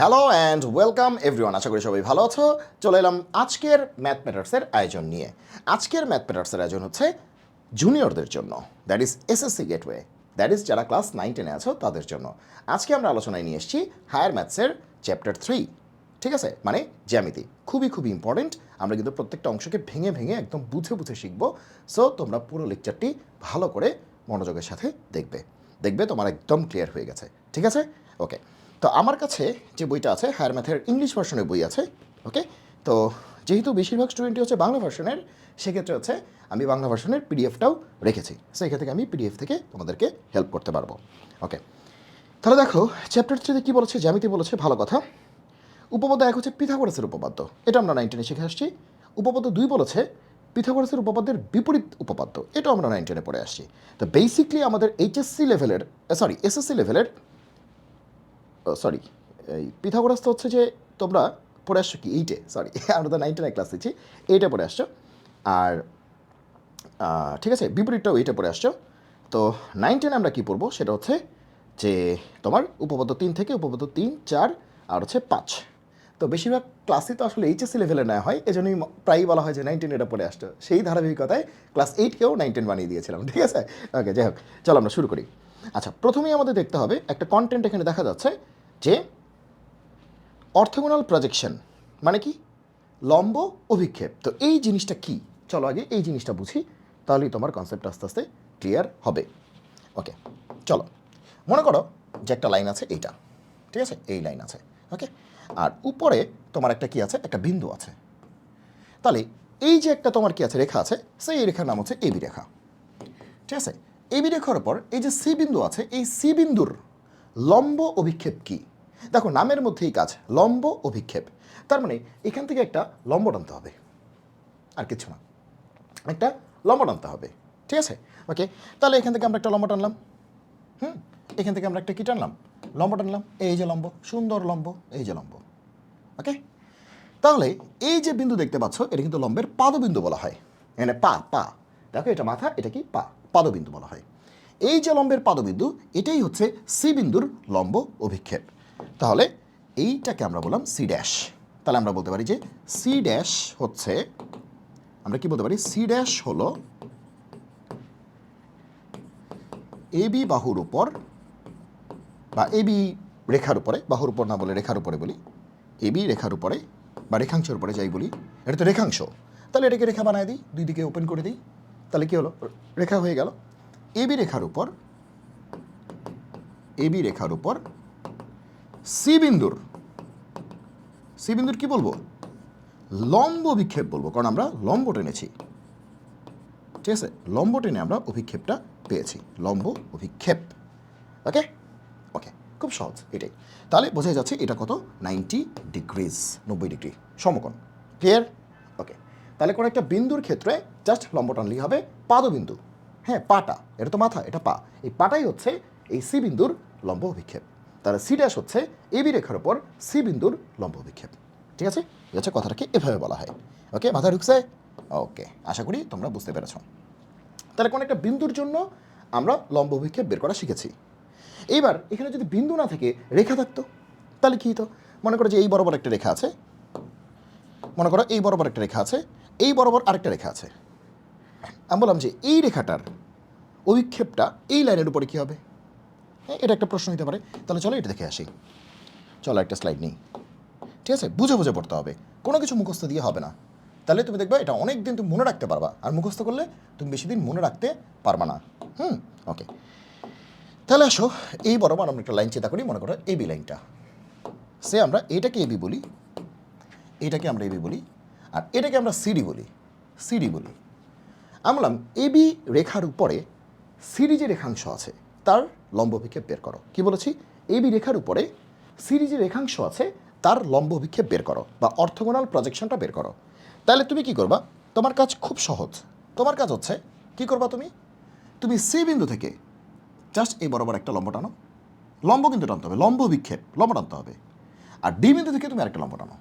Hello and welcome everyone, আশা করি সবাই ভালো আছো। চলে এলাম আজকের ম্যাথ ম্যাটার্সের আয়োজন নিয়ে। আজকের ম্যাথ ম্যাটার্সের আয়োজন হচ্ছে জুনিয়রদের জন্য, that is SSC gateway, that is যারা ক্লাস 9-10-এ আছো তাদের জন্য। আজকে আমরা আলোচনায় নিয়ে এসেছি হায়ার ম্যাথসের চ্যাপ্টার 3, ঠিক আছে, মানে জ্যামিতি। খুবই খুবই ইম্পর্টেন্ট। আমরা কিন্তু প্রত্যেকটা অংশকে ভেঙে ভেঙে একদম বুঝে বুঝে শিখবো। সো তোমরা পুরো লেকচারটি ভালো করে মনোযোগের সাথে দেখবে, দেখবে তোমার একদম ক্লিয়ার হয়ে গেছে, ঠিক আছে? ওকে, তো আমার কাছে যে বইটা আছে হায়ার ম্যাথের ইংলিশ ভার্সনের বই আছে। ওকে, তো যেহেতু বেশিরভাগ স্টুডেন্টই হচ্ছে বাংলা ভার্সনের, সেক্ষেত্রে হচ্ছে আমি বাংলা ভার্সনের পিডিএফটাও রেখেছি। সো এখান থেকে আমি পিডিএফ থেকে তোমাদেরকে হেল্প করতে পারবো। ওকে, তাহলে দেখো চ্যাপ্টার 3-তে কী বলেছে, জ্যামিতি বলেছে, ভালো কথা। উপপাদ্য 1 হচ্ছে পিথাগোরাসের উপপাদ্য, এটা আমরা 9-10-এ শিখে আসছি। উপপাদ্য 2 বলেছে পিথাগোরাসের উপপাদ্যের বিপরীত উপপাদ্য, এটাও আমরা 9-10-এ পড়ে আসছি। তো বেসিকলি আমাদের এইচএসসি লেভেলের এসএসসি লেভেলের এই পিথাগোরাস তো হচ্ছে যে তোমরা পড়ে আসছো কি 8-এ, আমরা তো 9-10 ক্লাস দিচ্ছি, 8-এ পড়ে আসছো। আর ঠিক আছে, বিপরীতটাও 8-এ পড়ে আসছো। তো 9-10 আমরা কী পড়বো সেটা হচ্ছে যে তোমার উপপাদ্য 3 থেকে উপপাদ্য 3, 4 আর হচ্ছে 5। তো বেশিরভাগ ক্লাসই তো আসলে এইচএসসি লেভেলে নেওয়া হয়, এজন্যই প্রায়ই বলা হয় যে 9-10 এটা পড়ে আসতো। সেই ধারাবাহিকতায় ক্লাস 8-কেও 9-10 বানিয়ে দিয়েছিলাম, ঠিক আছে? ওকে, যাই হোক, চলো আমরা শুরু করি। আচ্ছা, প্রথমেই আমাদের দেখতে হবে একটা কন্টেন্ট এখানে দেখা যাচ্ছে যে অর্থোগোনাল প্রজেকশন মানে কি, লম্ব অভিক্ষেপ। তো এই জিনিসটা কি, চলো আগে এই জিনিসটা বুঝি, তাহলেই তোমার কনসেপ্ট আস্তে আস্তে ক্লিয়ার হবে। ওকে, চলো, মনে করো যে একটা লাইন আছে এইটা, ঠিক আছে, এই লাইন আছে। ওকে, আর উপরে তোমার একটা কি আছে, একটা বিন্দু আছে। তাহলে এই যে একটা তোমার কি আছে, রেখা আছে, সেই রেখার নাম হচ্ছে এবি রেখা, ঠিক আছে? এবি রেখার উপর এই যে সি বিন্দু আছে, এই সি বিন্দুর লম্ব অভিক্ষেপ কি? দেখো নামের মধ্যেই কাজ, লম্ব অভিক্ষেপ। তার মানে এখান থেকে একটা লম্ব টানতে হবে, আর কিছু না, একটা লম্ব টানতে হবে, ঠিক আছে? ওকে, তাহলে এখান থেকে আমরা একটা লম্ব টানলাম। এখান থেকে আমরা একটা কী টানলাম, লম্ব টানলাম। এই যে লম্ব, সুন্দর লম্ব, এই যে লম্ব। ওকে, তাহলে এই যে বিন্দু দেখতে পাচ্ছ, এটা কিন্তু লম্বের পাদবিন্দু বলা হয়। এখানে পা পা দেখো, এটা মাথা, এটা কি পা, পাদবিন্দু বলা হয়। এই যে লম্বের পাদবিন্দু, এটাই হচ্ছে সি বিন্দুর লম্ব অভিক্ষেপ। তাহলে এইটাকে আমরা বললাম সি ড্যাশ। তাহলে আমরা বলতে পারি যে সি ড্যাশ হচ্ছে, আমরা কি বলতে পারি, সি ড্যাশ হলো এবি বাহুর উপর, বা এবি রেখার উপরে, বাহুর উপর না বলে রেখার উপরে বলি, এবি রেখার উপরে বা রেখাংশের উপরে যাই বলি, এটা তো রেখাংশ। তাহলে এটাকে রেখা বানায় দিই, দুই দিকে ওপেন করে দিই, তাহলে কি হলো, রেখা হয়ে গেল। এবি রেখার উপর, এবি রেখার উপর সি বিন্দুর, সি বিন্দুর কি বলবো, লম্ব অভিক্ষেপ বলবো, কারণ আমরা লম্ব টেনেছি, ঠিক আছে? লম্ব টেনে আমরা অভিক্ষেপটা পেয়েছি, লম্ব অভিক্ষেপ। ওকে ওকে, খুব সহজ এটাই। তাহলে বোঝা যাচ্ছে এটা কত, 90 ডিগ্রিজ, 90 ডিগ্রি সমকোণ। ক্লিয়ার? ওকে, তাহলে কোনো একটা বিন্দুর ক্ষেত্রে জাস্ট লম্ব টানলেই হবে পাদবিন্দু। হ্যাঁ, পাটা, এটা তো মাথা, এটা পা, এই পাটাই হচ্ছে এই সি বিন্দুর লম্ব অভিক্ষেপ। তাহলে সি ড্যাশ হচ্ছে এবি রেখার উপর সি বিন্দুর লম্ব অভিক্ষেপ, ঠিক আছে? এই হচ্ছে কথাটাকে এভাবে বলা হয়। ওকে, মাথায় ঢুকছে? ওকে, আশা করি তোমরা বুঝতে পেরেছ। তাহলে কোনো একটা বিন্দুর জন্য আমরা লম্ব অভিক্ষেপ বের করা শিখেছি। এইবার এখানে যদি বিন্দু না থেকে রেখা থাকতো, তাহলে কী হতো? মনে করো যে এই বরাবর একটা রেখা আছে, মনে করো এই বরাবর একটা রেখা আছে, এই বরাবর আরেকটা রেখা আছে। আমি বললাম যে এই রেখাটার অভিক্ষেপটা এই লাইনের উপরে কী হবে? হ্যাঁ, এটা একটা প্রশ্ন হতে পারে। তাহলে চলো এটা দেখে আসি। চলো একটা স্লাইড নিই, ঠিক আছে? বুঝে বুঝে পড়তে হবে, কোনো কিছু মুখস্থ দিয়ে হবে না। তাহলে তুমি দেখবে এটা অনেক দিন তুমি মনে রাখতে পারবা, আর মুখস্থ করলে তুমি বেশি দিন মনে রাখতে পারবা না। ওকে, তাহলে আসো এই বরাবর আমরা একটা লাইন চিন্তা করি, মনে করো এবি লাইনটা, সে আমরা এটাকে এবি বলি, এটাকে আমরা এবি বলি, আর এটাকে আমরা সিডি বলি, সিডি বলি। আমি বললাম এবি রেখার উপরে সিডি যে রেখাংশ আছে তার লম্ব অভিক্ষেপ বের করো। কি বলেছি? এবি রেখার উপরে সিডি যে রেখাংশ আছে তার লম্ব অভিক্ষেপ বের করো, বা অর্থোগোনাল প্রজেকশনটা বের করো। তাহলে তুমি কি করবা? তোমার কাজ খুব সহজ। তোমার কাজ হচ্ছে কি করবা, তুমি সি বিন্দু থেকে জাস্ট এই বরাবর একটা লম্ব টানো, লম্ব কিন্তু টানতে হবে, লম্ব অভিক্ষেপ, লম্ব টানতে হবে। আর ডি বিন্দু থেকে তুমি আরেকটা লম্ব টানো,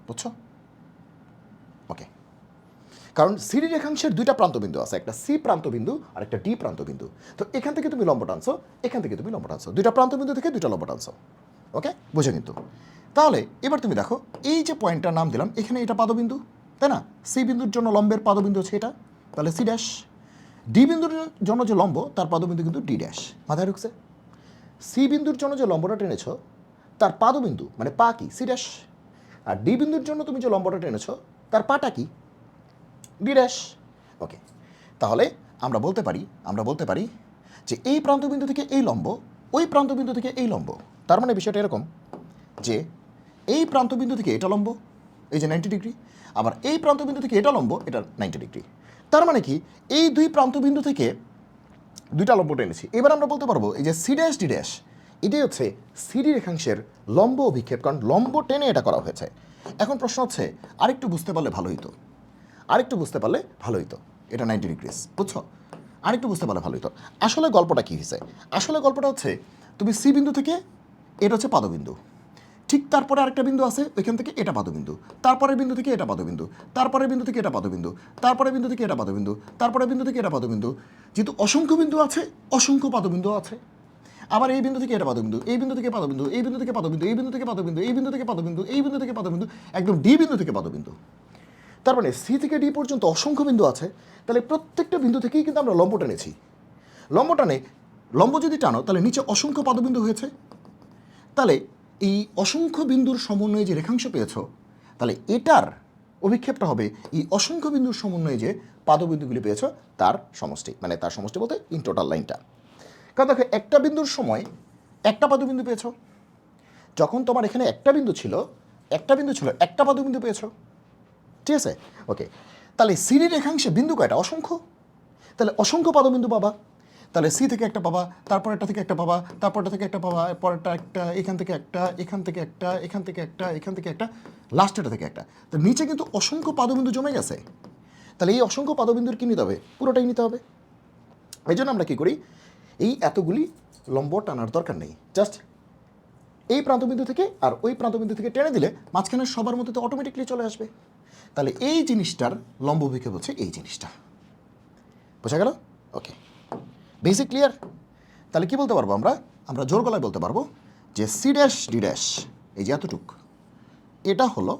বুঝছো? ওকে, কারণ সিডি রেখাংশের দুইটা প্রান্তবিন্দু আছে, একটা সি প্রান্তবিন্দু আর একটা ডি প্রান্তবিন্দু। তো এখান থেকে তুমি লম্ব টানছো, এখান থেকে তুমি লম্ব টানছো, দুইটা প্রান্তবিন্দু থেকে দুইটা লম্ব টানছো। ওকে, বুঝে কিন্তু। তাহলে এবার তুমি দেখো এই যে পয়েন্টটার নাম দিলাম, এখানে এটা পাদবিন্দু, তাই না? সি বিন্দুর জন্য লম্বের পাদবিন্দু হচ্ছে এটা, তাহলে সি ড্যাশ। ডি বিন্দুর জন্য যে লম্ব তার পাদবিন্দু কিন্তু ডি ড্যাশ। মাথায় ঢুকছে? সি বিন্দুর জন্য যে লম্বটা টেনেছ তার পাদবিন্দু মানে পা কি? C dash. আর ডি বিন্দুর জন্য তুমি যে লম্বটা টেনেছ তার পাটা কি? D dash. ওকে, তাহলে আমরা বলতে পারি যে এই প্রান্তবিন্দু থেকে এই লম্ব, ওই প্রান্তবিন্দু থেকে এই লম্ব। তার মানে বিষয়টা এরকম যে এই প্রান্তবিন্দু থেকে এটা লম্ব, এই যে 90 ডিগ্রি, আবার এই প্রান্তবিন্দু থেকে এটা লম্ব, এটা 90 ডিগ্রি। তার মানে কি এই দুই প্রান্তবিন্দু থেকে দুইটা লম্ব টেনেছি। এবার আমরা বলতে পারবো এই যে সি ড্যাশ ডি ড্যাশ এটাই হচ্ছে সিডি রেখাংশের লম্ব অভিক্ষেপ, কারণ লম্ব টেনে এটা করা হয়েছে। এখন প্রশ্ন হচ্ছে আরেকটু বুঝতে পারলে ভালো হইতো, এটা 90 ডিগ্রিস, বুঝছো? আরেকটু বুঝতে পারলে ভালো হইতো। আসলে গল্পটা কী হয়েছে? আসলে গল্পটা হচ্ছে তুমি সি বিন্দু থেকে এটা হচ্ছে পাদবিন্দু, ঠিক তারপরে আরেকটা বিন্দু আছে, ওইখান থেকে এটা পাদবিন্দু, তারপরের বিন্দু থেকে এটা পাদবিন্দু, তারপরের বিন্দু থেকে এটা পাদবিন্দু, তারপরের বিন্দু থেকে এটা পাদবিন্দু, তারপরের বিন্দু থেকে এটা পাদবিন্দু। যেহেতু অসংখ্য বিন্দু আছে, অসংখ্য পাদবিন্দু আছে। আবার এই বিন্দু থেকে এটা পাদবিন্দু, এই বিন্দু থেকে পাদবিন্দু, এই বিন্দু থেকে পাদবিন্দু, এই বিন্দু থেকে পাদবিন্দু, এই বিন্দু থেকে পাদবিন্দু, এই বিন্দু থেকে পাদবিন্দু, একদম ডি বিন্দু থেকে পাদবিন্দু। তার মানে সি থেকে ডি পর্যন্ত অসংখ্য বিন্দু আছে। তাহলে প্রত্যেকটা বিন্দু থেকেই কিন্তু আমরা লম্ব টেনেছি। লম্ব টানে, লম্ব যদি টানো তাহলে নিচে অসংখ্য পাদবিন্দু হয়েছে। তাহলে এই অসংখ্য বিন্দুর সমন্বয়ে যে রেখাংশ পেয়েছ, তাহলে এটার অভিক্ষেপটা হবে এই অসংখ্য বিন্দুর সমন্বয়ে যে পাদবিন্দুগুলি পেয়েছ তার সমষ্টি, মানে তার সমষ্টি বলতে ইন টোটাল লাইনটা। কারণ দেখো একটা বিন্দুর সময় একটা পাদবিন্দু পেয়েছ, যখন তোমার এখানে একটা বিন্দু ছিল একটা পাদবিন্দু পেয়েছ, ঠিক আছে? ওকে, তাহলে সিডি রেখাংশে বিন্দু কয়টা? অসংখ্য। তাহলে অসংখ্য পাদবিন্দু পাবা। তাহলে সি থেকে একটা পাবা, তারপরটা থেকে একটা পাবা, তারপরটা থেকে একটা পাবা, পরেরটা একটা, এখান থেকে একটা, এখান থেকে একটা, এখান থেকে একটা, এখান থেকে একটা, লাস্টেরটা থেকে একটা। তো নিচে কিন্তু অসংখ্য পাদবিন্দু জমে গেছে। তাহলে এই অসংখ্য পাদবিন্দুর কী নিতে হবে? পুরোটাই নিতে হবে। এই জন্য আমরা কী করি, এই এতগুলি লম্ব টানার দরকার নেই, জাস্ট এই প্রান্তবিন্দু থেকে আর ওই প্রান্তবিন্দু থেকে টেনে দিলে মাঝখানে সবার মধ্যে তো অটোমেটিকলি চলে আসবে। তাহলে এই জিনিসটার লম্ব অভিক্ষেপ হচ্ছে এই জিনিসটা। বোঝা গেল? ওকে, বেসিক ক্লিয়ার? তাহলে কি বলতে পারবো আমরা জোর গলায় বলতে পারবো যে সি ড্যাশ ডি ড্যাশ, এই যে এতটুক, এটা হলো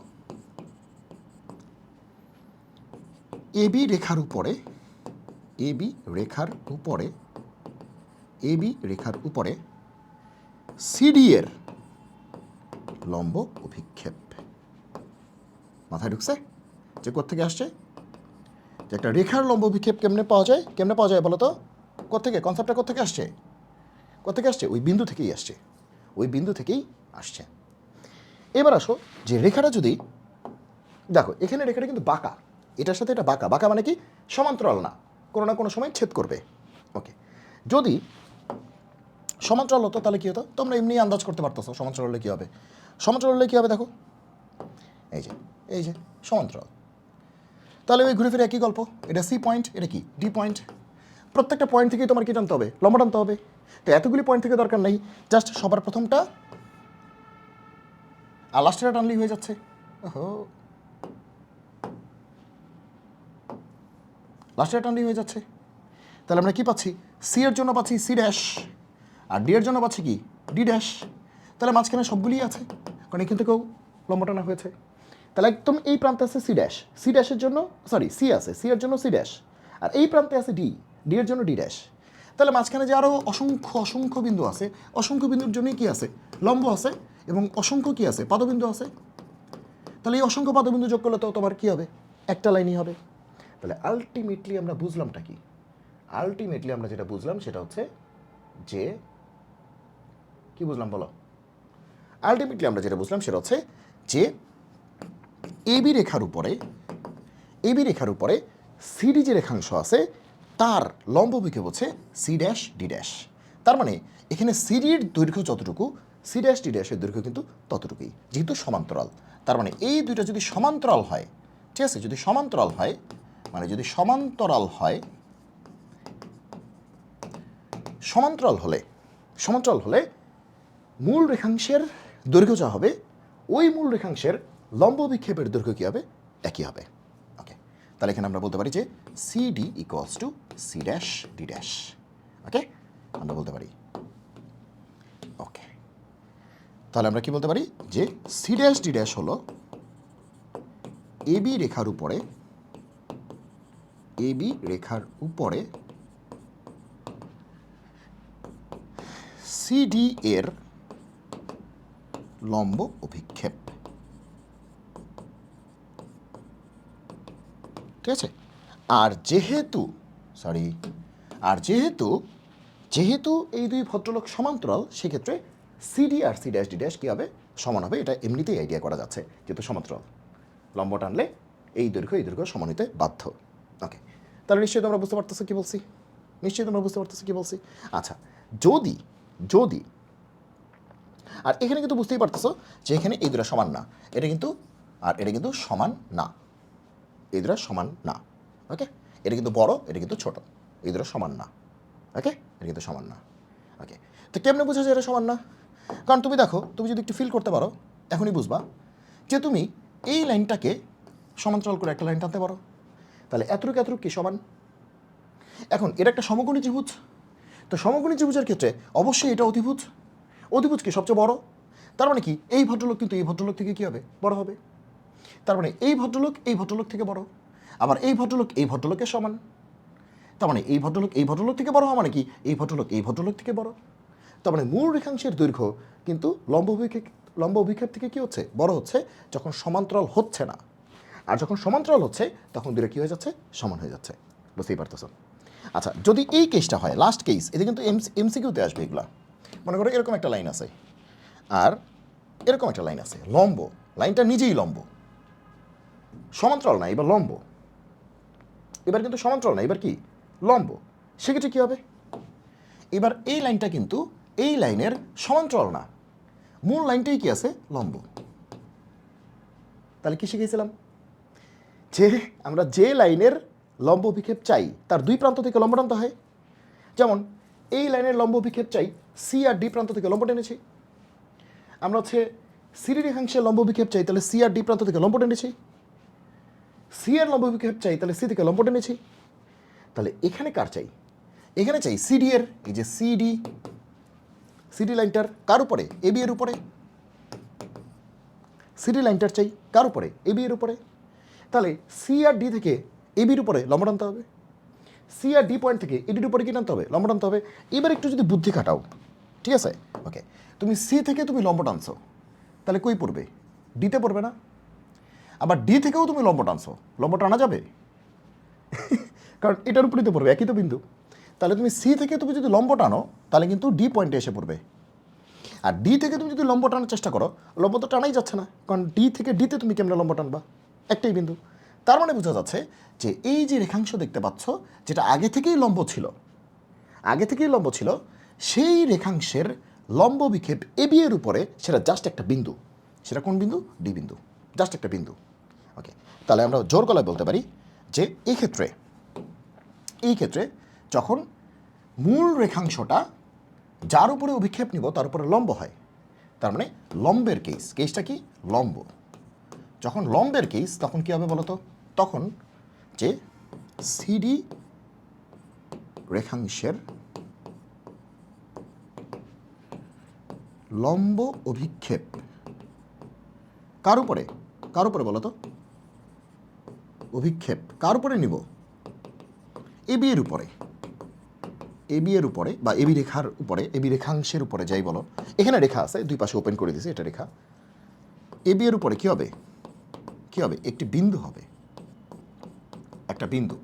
এবি রেখার উপরে সিডি এর লম্ব অভিক্ষেপ। মাথায় ঢুকছে যে কোত্থেকে আসছে? যে একটা রেখার লম্ব অভিক্ষেপ কেমনে পাওয়া যায় বলো তো? কোত্থেকে? কনসেপ্টটা কোত্থেকে আসছে? ওই বিন্দু থেকেই আসছে। এবার আসো যে রেখাটা যদি দেখো, এখানে রেখাটা কিন্তু বাঁকা, এটার সাথে এটা বাঁকা মানে কি? সমান্তরাল না, কোনো না কোনো সময় ছেদ করবে। ওকে, যদি সমান্তরাল হতো তাহলে কী হতো? তোমরা এমনি আন্দাজ করতে পারতেছো সমান্তরাল হলে কী হবে। দেখো এই যে সমান্তরাল, তাহলে ওই ঘুরে ফিরে একই গল্প। এটা সি পয়েন্ট, এটা কি? D point. প্রত্যেকটা পয়েন্ট থেকেই তোমার কি টানতে হবে? লম্ব টানতে হবে। তো এতগুলি পয়েন্ট থেকে দরকার নেই, জাস্ট সবার প্রথমটা আর লাস্টেরটা টানলেই হয়ে যাচ্ছে। ওহো, লাস্টেরটা টানলেই হয়ে যাচ্ছে। তাহলে আমরা কি পাচ্ছি? সি এর জন্য পাচ্ছি সি ড্যাশ, আর ডি এর জন্য পাচ্ছি কি? D dash. তাহলে মাঝখানে সবগুলিই আছে, কারণ এখান থেকেও লম্ব টানা হয়েছে। তাহলে একদম এই প্রান্তে আছে সি ড্যাশের জন্য সি আছে, সি এর জন্য সি ড্যাশ, আর এই প্রান্তে আছে ডি এর জন্য ডি ড্যাশ। তাহলে মাঝখানে যে আরও অসংখ্য বিন্দু আছে, অসংখ্য বিন্দুর জন্যই কি আছে? লম্ব আছে, এবং অসংখ্য কি আছে? পাদবিন্দু আছে। তাহলে এই অসংখ্য পাদবিন্দু যোগ করলে তো তোমার কি হবে? একটা লাইনই হবে। তাহলে আলটিমেটলি আমরা বুঝলামটা কি? আমরা যেটা বুঝলাম সেটা হচ্ছে যে, কি বুঝলাম বলো? আলটিমেটলি আমরা যেটা বুঝলাম সেটা হচ্ছে যে এবি রেখার উপরে সিডি যে রেখাংশ আছে তার লম্ব অভিক্ষেপ হচ্ছে সি ড্যাশ ডি ড্যাশ। তার মানে এখানে সিডির দৈর্ঘ্য যতটুকু, সি ড্যাশ ডি ড্যাশের দৈর্ঘ্য কিন্তু ততটুকুই, যেহেতু সমান্তরাল। তার মানে এই দুইটা যদি সমান্তরাল হয়, ঠিক আছে, যদি সমান্তরাল হলে মূল রেখাংশের দৈর্ঘ্য যা হবে, ওই মূল রেখাংশের লম্ব অভিক্ষেপের দৈর্ঘ্য কী হবে? একই হবে। ওকে, তাহলে এখানে আমরা বলতে পারি যে CD equals to C dash D dash. Okay, আমরা বলতে পারি। ওকে, তাহলে আমরা কি বলতে পারি যে সি ড্যাশ ডি ড্যাশ হলো এবি রেখার উপরে সিডি এর লম্ব অভিক্ষেপ। ঠিক আছে, আর যেহেতু এই দুই ভদ্রলোক সমান্তরাল, সেক্ষেত্রে সিডি আর সি ড্যাশ ডি ড্যাশ কী হবে, সমান হবে। এটা এমনিতেই আইডিয়া করা যাচ্ছে, যেহেতু সমান্তরাল, লম্ব টানলে এই দৈর্ঘ্য সমান হতে বাধ্য। ওকে, তাহলে নিশ্চয়ই তোমরা বুঝতে পারতেছো কী বলছি। আচ্ছা, যদি আর এখানে কিন্তু বুঝতেই পারতেছো যে এখানে এই দুটো সমান না, এটা কিন্তু সমান না, এই দুটো সমান না। ওকে, এটা কিন্তু বড়, এটা কিন্তু ছোট, এই দুটো সমান না। ওকে, এটা কিন্তু সমান না। ওকে, তো কেমনে বোঝা যায় এটা সমান না? কারণ তুমি দেখো, তুমি যদি একটু ফিল করতে পারো, এখনই বুঝবা যে তুমি এই লাইনটাকে সমান্তরাল করে একটা লাইন টানতে পারো, তাহলে এতটুকু কি সমান। এখন এটা একটা সমকোণী ত্রিভুজ, তো সমকোণী ত্রিভুজের ক্ষেত্রে অবশ্যই এটা অতিভুজ কি সবচেয়ে বড়। তার মানে কি এই ভদ্রলোক কিন্তু এই ভদ্রলোক থেকে কী হবে, বড় হবে। তার মানে এই ভদ্রলোক থেকে বড়, আবার এই ভদ্রলোকের সমান। তার মানে এই ভদ্রলোক থেকে বড় হওয়া মানে কি এই ভদ্রলোক থেকে বড়। তার মানে মূল রেখাংশের দৈর্ঘ্য কিন্তু লম্ব অভিক্ষেপ থেকে কী হচ্ছে, বড় হচ্ছে, যখন সমান্তরাল হচ্ছে না। আর যখন সমান্তরাল হচ্ছে তখন দূরে কী হয়ে যাচ্ছে, সমান হয়ে যাচ্ছে। বুঝতেই পারতেছ। আচ্ছা, যদি এই কেসটা হয়, লাস্ট কেস, এতে কিন্তু এমসিকিউতে আসবে এগুলা। মনে করো এরকম একটা লাইন আছে আর এরকম একটা লাইন আছে, লম্ব, লাইনটা নিজেই লম্ব, সমান্তরাল না, এবার লম্ব, এবার কিন্তু সমান্তরাল না, এবার কি লম্ব। সেক্ষেত্রে কী হবে, এবার এই লাইনটা কিন্তু এই লাইনের সমান্তরাল না, মূল লাইনটাই কি আছে, লম্ব। তাহলে কি শিখেছিলাম, যে আমরা যে লাইনের লম্ব অভিক্ষেপ চাই তার দুই প্রান্ত থেকে লম্ব টানতে হয়। যেমন এই লাইনের লম্ব অভিক্ষেপ চাই, সি আর ডি প্রান্ত থেকে লম্ব টেনেছি। আমরা হচ্ছে সিডি রেখাংশের লম্ব অভিক্ষেপ চাই, তাহলে সি আর ডি প্রান্ত থেকে লম্ব টেনেছি। সি এর লম্ব অভিক্ষেপ চাই, তাহলে সি থেকে লম্ব টেনেছি। তাহলে এখানে কার চাই, এখানে চাই সিডি এর, এই যে সিডি লাইনটার কার উপরে, এবি এর উপরে। সিডি লাইনটার চাই কার উপরে, এবি এর উপরে। তাহলে সি আর ডি থেকে এবির উপরে লম্ব টানতে হবে, সি আর ডি পয়েন্ট থেকে এডির উপরে কি টানতে হবে, লম্ব টানতে হবে। এবার একটু যদি বুদ্ধি খাটাও, ঠিক আছে, ওকে, তুমি সি থেকে তুমি লম্ব টানছো, তাহলে কই পড়বে, ডিতে পড়বে না। আবার ডি থেকেও তুমি লম্ব টানছো, লম্ব টানা যাবে কারণ এটার উপরেই তো পড়বে, একই তো বিন্দু। তাহলে তুমি সি থেকে তুমি যদি লম্ব টানো, তাহলে কিন্তু ডি পয়েন্টে এসে পড়বে। আর ডি থেকে তুমি যদি লম্ব টানার চেষ্টা করো, লম্ব তো টানাই যাচ্ছে না, কারণ ডি থেকে ডিতে তুমি কেমনে লম্ব টানবা, একটাই বিন্দু। তার মানে বোঝা যাচ্ছে যে এই যে রেখাংশ দেখতে পাচ্ছ, যেটা আগে থেকেই লম্ব ছিল, সেই রেখাংশের লম্ব বিক্ষেপ এবি এর উপরে, সেটা জাস্ট একটা বিন্দু। সেটা কোন বিন্দু, ডি বিন্দু, জাস্ট একটা বিন্দু। ওকে, তাহলে আমরা জোর গলায় বলতে পারি যে এই ক্ষেত্রে যখন মূল রেখাংশটা যার উপরে অভিক্ষেপ নিব তার উপরে লম্ব হয়, তার মানে লম্বের কেসটা কি, লম্ব। যখন লম্বের কেস, তখন কি হবে বলতো, তখন যে সিডি রেখাংশের লম্ব অভিক্ষেপ কার উপরে বলতো, অভিক্ষেপ কার উপরে নিব, এবি এর উপরে বা এবি রেখার উপরে, এবি রেখাংশের উপরে, যাই বলো। এখানে রেখা আছে, দুই পাশে ওপেন করে দিয়েছি, এটা রেখা। এবি এর উপরে কি হবে, একটি বিন্দু হবে, একটা বিন্দু।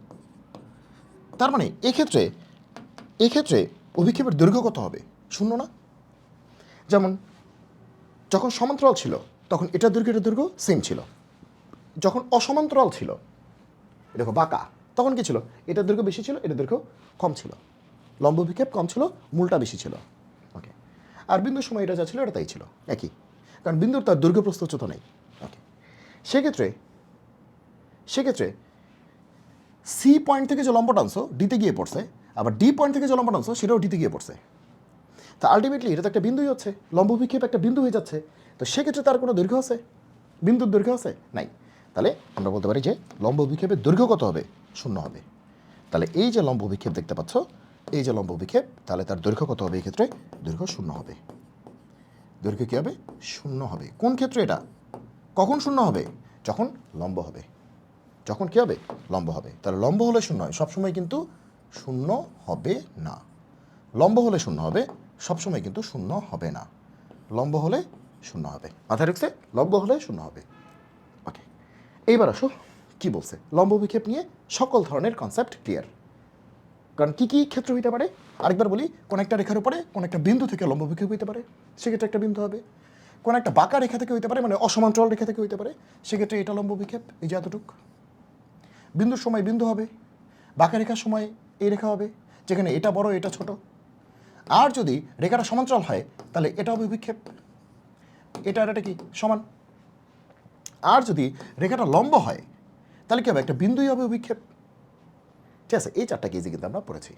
তার মানে এক্ষেত্রে অভিক্ষেপের দৈর্ঘ্য কত হবে, শূন্য না। যেমন যখন সমান্তরাল ছিল তখন এটার দৈর্ঘ্য সেম ছিল, যখন অসমান্তরাল ছিল, দেখো বাঁকা, তখন কি ছিল, এটার দৈর্ঘ্য বেশি ছিল, এটার দৈর্ঘ্য কম ছিল, লম্ব অভিক্ষেপ কম ছিল, মূলটা বেশি ছিল। ওকে, আর বিন্দুর সময় এটা যা ছিল এটা তাই ছিল, একই, কারণ বিন্দুর তার দৈর্ঘ্য প্রস্থ উচ্চতা নেই। ওকে, সেক্ষেত্রে সি পয়েন্ট থেকে যে লম্ব টানছো ডিতে গিয়ে পড়ছে, আবার ডি পয়েন্ট থেকে যে লম্ব টানছো সেটাও ডিতে গিয়ে পড়ছে। তা আলটিমেটলি এটা তো একটা বিন্দুই হচ্ছে, লম্ব অভিক্ষেপ একটা বিন্দু হয়ে যাচ্ছে। তো সেক্ষেত্রে তার কোনো দৈর্ঘ্য আছে, বিন্দুর দৈর্ঘ্য আছে, নাই। তাহলে আমরা বলতে পারি যে লম্ব অভিক্ষেপের দৈর্ঘ্য কত হবে, শূন্য হবে। তাহলে এই যে লম্ব অভিক্ষেপ দেখতে পাচ্ছ, এই যে লম্ব অভিক্ষেপ, তাহলে তার দৈর্ঘ্য কত হবে, এই ক্ষেত্রে দৈর্ঘ্য শূন্য হবে। দৈর্ঘ্য কী হবে? শূন্য হবে। কোন ক্ষেত্রে এটা? কখন শূন্য হবে? যখন লম্ব হবে। যখন কী হবে? লম্ব হবে। তাহলে লম্ব হলে শূন্য হয়, সবসময় কিন্তু শূন্য হবে না। লম্ব হলে শূন্য হবে, সবসময় কিন্তু শূন্য হবে না। লম্ব হলে শূন্য হবে, মাথায় রাখছে? লম্ব হলে শূন্য হবে। ওকে, এইবার আসো কী বলছে। লম্ব বিক্ষেপ নিয়ে সকল ধরনের কনসেপ্ট ক্লিয়ার। কারণ কী কী ক্ষেত্র হইতে পারে? আরেকবার বলি, কোন একটা রেখার উপরে কোন একটা বিন্দু থেকে লম্ব বিক্ষেপ হইতে পারে, সেক্ষেত্রে একটা বিন্দু হবে। কোন একটা বাঁকা রেখা থেকে হইতে পারে, মানে অসমান্তরাল রেখা থেকে হইতে পারে, সেক্ষেত্রে এটা লম্ব বিক্ষেপ, এই যে এতটুক। বিন্দুর সময় বিন্দু হবে, বাঁকা রেখার সময় এই রেখা হবে, যেখানে এটা বড় এটা ছোট। আর যদি রেখাটা সমান্তরাল হয় তাহলে এটা হবে বিক্ষেপ, এটা আর এটা কি সমান। আর যদি রেখাটা লম্ব হয় তাহলে কী হবে? একটা বিন্দুই হবে অভিক্ষেপ। ঠিক আছে, এই চারটা কেজি কিন্তু আমরা পড়েছি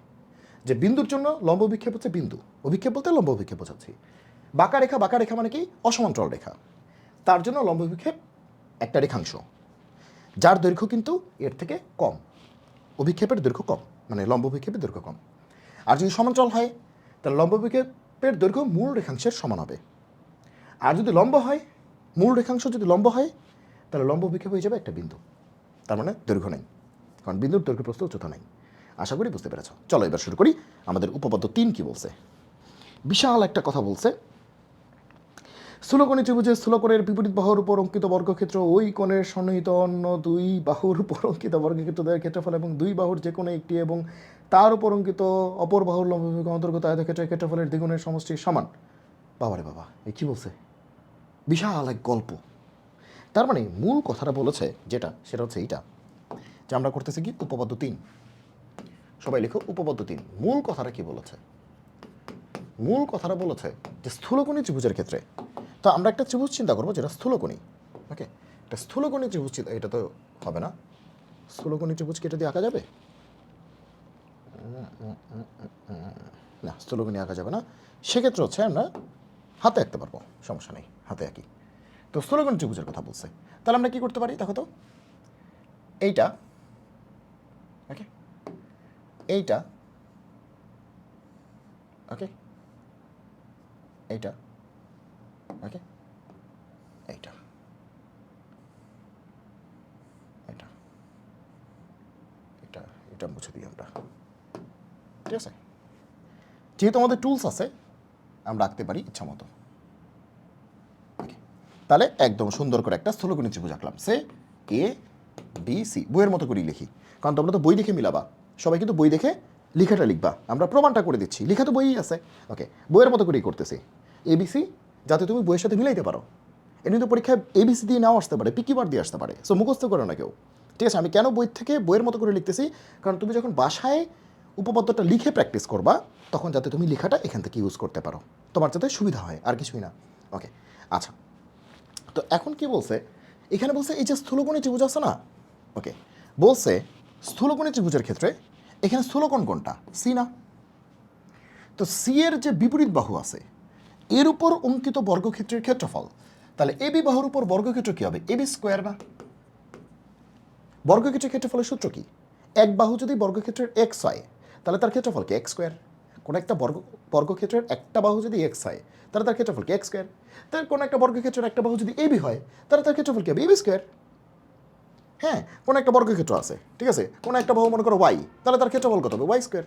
যে বিন্দুর জন্য লম্ব অভিক্ষেপ হচ্ছে বিন্দু, অভিক্ষেপ বলতে লম্ব অভিক্ষেপ বোঝাচ্ছি। বাঁকা রেখা মানে কি? অসমান্তরাল রেখা, তার জন্য লম্ব অভিক্ষেপ একটা রেখাংশ যার দৈর্ঘ্য কিন্তু এর থেকে কম, অভিক্ষেপের দৈর্ঘ্য কম, মানে লম্ব অভিক্ষেপের দৈর্ঘ্য কম। আর যদি সমান্তরাল হয় তাহলে লম্ব অভিক্ষেপের দৈর্ঘ্য মূল রেখাংশের সমান হবে। আর যদি লম্ব হয়, মূল রেখাংশ যদি লম্ব হয় তাহলে লম্ব অভিক্ষেপ হয়ে যাবে একটা বিন্দু, তার মানে দৈর্ঘ্য নেই, কারণ বিন্দুর দৈর্ঘ্য প্রস্থ উচ্চতা নেই। আশা করি বুঝতে পেরেছ। চলো এবার শুরু করি। আমাদের উপপাদ্য 3 কি বলছে? বিশাল একটা কথা বলছে। স্থূলকোণী ত্রিভুজের স্থূলকোণের বিপরীত বাহুর উপর অঙ্কিত বর্গক্ষেত্র ওই কোণের সন্নিহিত অন্য দুই বাহুর উপর অঙ্কিত বর্গক্ষেত্রদ্বয়ের ক্ষেত্রফল এবং দুই বাহুর যে কোনো একটি এবং তার উপর অঙ্কিত অপর বাহুর লম্ব অন্তর্গত আয়তক্ষেত্রের ক্ষেত্রফলের দ্বিগুণের সমষ্টি সমান। বাবারে বাবা, এই কী বলছে? বিশাল এক গল্প। তার মানে মূল কথাটা বলেছে যেটা, সেটা হচ্ছে এইটা যে আমরা করতেছি কি উপপাদ্য 3। সবাই লিখো উপপাদ্য 3। মূল কথাটা কি বলেছে? মূল কথাটা বলেছে যে স্থূলকোণী ত্রিভুজের ক্ষেত্রে, তো আমরা একটা ত্রিভুজ চিন্তা করবো যেটা স্থূলকোণী। ওকে, একটা স্থূলকোণী ত্রিভুজ, এটা তো হবে না। স্থূলকোণী ত্রিভুজ কি এটা দিয়ে আঁকা যাবে? না, স্থূলকোণী আঁকা যাবে না। সেক্ষেত্রে হচ্ছে আমরা হাতে আঁকতে পারবো, সমস্যা নেই, হাতে আঁকি। তো স্থূলকোণী ত্রিভুজের কথা বলছে, তাহলে আমরা কি করতে পারি দেখো তো। এইটা, ওকে, এইটা, ওকে, এইটা, ওকে, এইটা, এটা, এটা, এটা মুছে দিই আমরা। ঠিক আছে, যেহেতু আমাদের টুলস আছে আমরা আঁকতে পারি ইচ্ছা মতো। ওকে, তাহলে একদম সুন্দর করে একটা স্থূলকোণী ত্রিভুজ আঁকলাম। সে এ বি সি, বইয়ের মতো করেই লিখি, কারণ তোমরা তো বই দেখে মিলাবা, সবাই কিন্তু বই দেখে লিখাটা লিখবা, আমরা প্রমাণটা করে দিচ্ছি, লিখা তো বইই আছে। ওকে, বইয়ের মতো করেই করতেছি এবিসি, যাতে তুমি বইয়ের সাথে মিলাইতে পারো। এমনি তো পরীক্ষায় এবিসি দিয়ে নাও আসতে পারে, পিকি বার দিয়ে আসতে পারে, সো মুখস্থ করো না কেউ। ঠিক আছে, আমি কেন বই থেকে বইয়ের মতো করে লিখতেছি, কারণ তুমি যখন বাসায় উপপাদ্যটা লিখে প্র্যাকটিস করবা তখন যাতে তুমি লেখাটা এখান থেকে ইউজ করতে পারো, তোমার যাতে সুবিধা হয়, আর কিছুই না। ওকে, আচ্ছা, তো এখন কি বলছে এখানে? বলছে এই যে স্থূলকোণী ত্রিভুজ আছে না, ওকে, বলছে স্থূলকোণী ত্রিভুজের ক্ষেত্রে এখানে স্থূলকোণ কোনটা? সি না? তো সি এর যে বিপরীত বাহু আছে এর উপর অঙ্কিত বর্গক্ষেত্রের ক্ষেত্রফল, তাহলে এবি বাহুর উপর বর্গক্ষেত্র কি হবে? এবি স্কোয়ার না? বর্গক্ষেত্রের ক্ষেত্রফলের সূত্র কি? এক বাহু যদি বর্গক্ষেত্রের এক্স হয় তাহলে তার ক্ষেত্রফল কি? X square. কোনো একটা বর্গক্ষেত্রের একটা বাহু যদি এক্স হয় তাহলে তার ক্ষেত্রফল কি? X square. তাহলে কোনো একটা বর্গক্ষেত্রের একটা বাহু যদি এবি হয় তাহলে তার ক্ষেত্রফল কি হবে? AB square. হ্যাঁ, কোনো একটা বর্গক্ষেত্র আছে, ঠিক আছে, কোনো একটা বাহু মনে করো ওয়াই, তাহলে তার ক্ষেত্রফল কত হবে? Y square.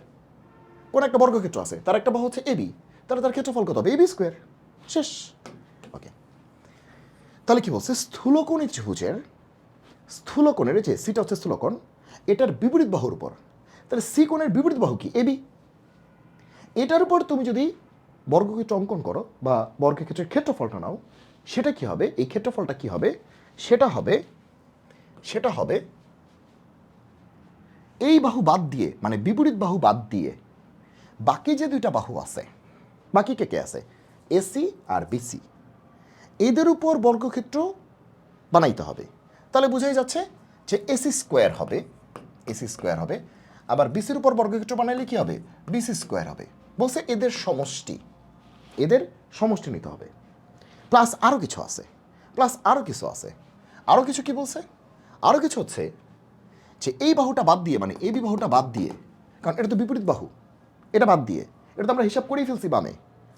কোনো একটা বর্গক্ষেত্র আছে, তার একটা বাহু হচ্ছে এবি, তাহলে তার ক্ষেত্রফল কত হবে? AB square. শেষ। ওকে, তাহলে কি বলছে? স্থূলকোণী ত্রিভুজের স্থূলকোণের যে সিটা হচ্ছে স্থূলকোণ, এটার বিপরীত বাহুর উপর, তাহলে সি কোণের বিপরীত বাহু কি? এবি। এটার উপর তুমি যদি বর্গক্ষেত্র অঙ্কন করো বা বর্গক্ষেত্রের ক্ষেত্রফলটা নাও, সেটা কি হবে? এই ক্ষেত্রফলটা কি হবে? সেটা হবে এই বাহু বাদ দিয়ে, মানে বিপরীত বাহু বাদ দিয়ে বাকি যে দুইটা বাহু আছে, বাকি কে কে আছে? এসি আর বিসি, এদের উপর বর্গক্ষেত্র বানাইতে হবে। তাহলে বোঝাই যাচ্ছে যে এসি স্কোয়ার হবে, এসি স্কোয়ার হবে, আবার বিসির উপর বর্গক্ষেত্র বানাইলে কি হবে? বিসি স্কোয়ার হবে। বলছে এদের সমষ্টি, এদের সমষ্টি নিতে হবে, প্লাস আরও কিছু আছে, আরও কিছু কি বলছে? আরও কিছু হচ্ছে যে এই বাহুটা বাদ দিয়ে, মানে এবি বাহুটা বাদ দিয়ে, কারণ এটা তো বিপরীত বাহু, এটা বাদ দিয়ে, এটা তো আমরা হিসাব করেই ফেলছি বামে,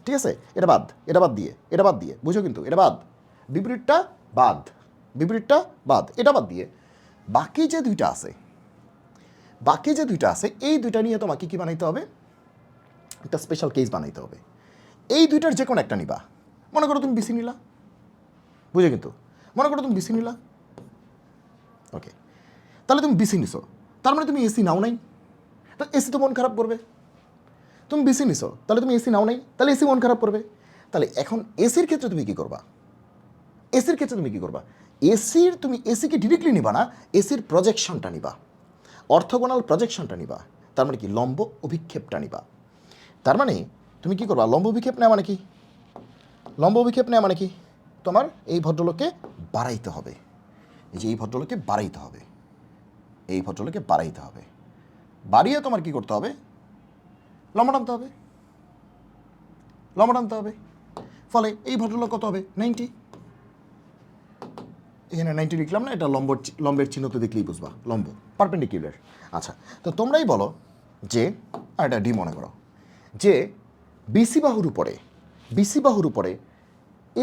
ঠিক আছে, এটা বাদ, এটা বাদ দিয়ে, এটা বাদ দিয়ে, বুঝো কিন্তু এটা বাদ, বিপরীতটা বাদ, বিপরীতটা বাদ, এটা বাদ দিয়ে বাকি যে দুইটা আছে, বাকি যে দুইটা আছে এই দুইটা নিয়ে তোমাকে কি বানাইতে হবে, একটা স্পেশাল কেস বানাইতে হবে। এই দুইটার যে কোনো একটা নিবা। মনে করো তুমি বিসি নিলা, বুঝে কিন্তু, মনে করো তুমি বিসি নিলা, ওকে, তাহলে তুমি বিসি নিছো, তার মানে তুমি এসি নাও নাই, তো এসি তো মন খারাপ করবে। তুমি বিসি নিছো, তাহলে তুমি এসি নাও নাই, তাহলে এসি মন খারাপ করবে। তাহলে এখন এসির ক্ষেত্রে তুমি কি করবা, এসির ক্ষেত্রে তুমি কি করবা, এসির তুমি এসিকে ডিরেক্টলি নিবা না, এসির প্রজেকশনটা নিবা, অর্থগোনাল প্রজেকশনটা নিবা, তার মানে কি লম্ব অভিক্ষেপটা নিবা। তার মানে তুমি কি করবা, লম্ব অভিক্ষেপ নেওয়া মানে কি, লম্ব অভিক্ষেপ নেওয়া মানে কি, তোমার এই ভদ্রলোককে বাড়াইতে হবে, এই যে এই ভদ্রলোককে বাড়াইতে হবে, এই ভদ্রলোককে বাড়াইতে হবে, বাড়িয়ে তোমার কি করতে হবে, লম্বা টানতে হবে, লম্বা টানতে হবে। ফলে এই ভদ্রলোক কত হবে, 90, এখানে 90 লিখলাম না, এটা লম্বের চিহ্ন তো দেখলেই বুঝবা, লম্ব পারপেন্ডিকুলার। আচ্ছা, তো তোমরাই বলো যে, আর এটা ডি মনে করো, যে বিসি বাহুর উপরে, বিসি বাহুর উপরে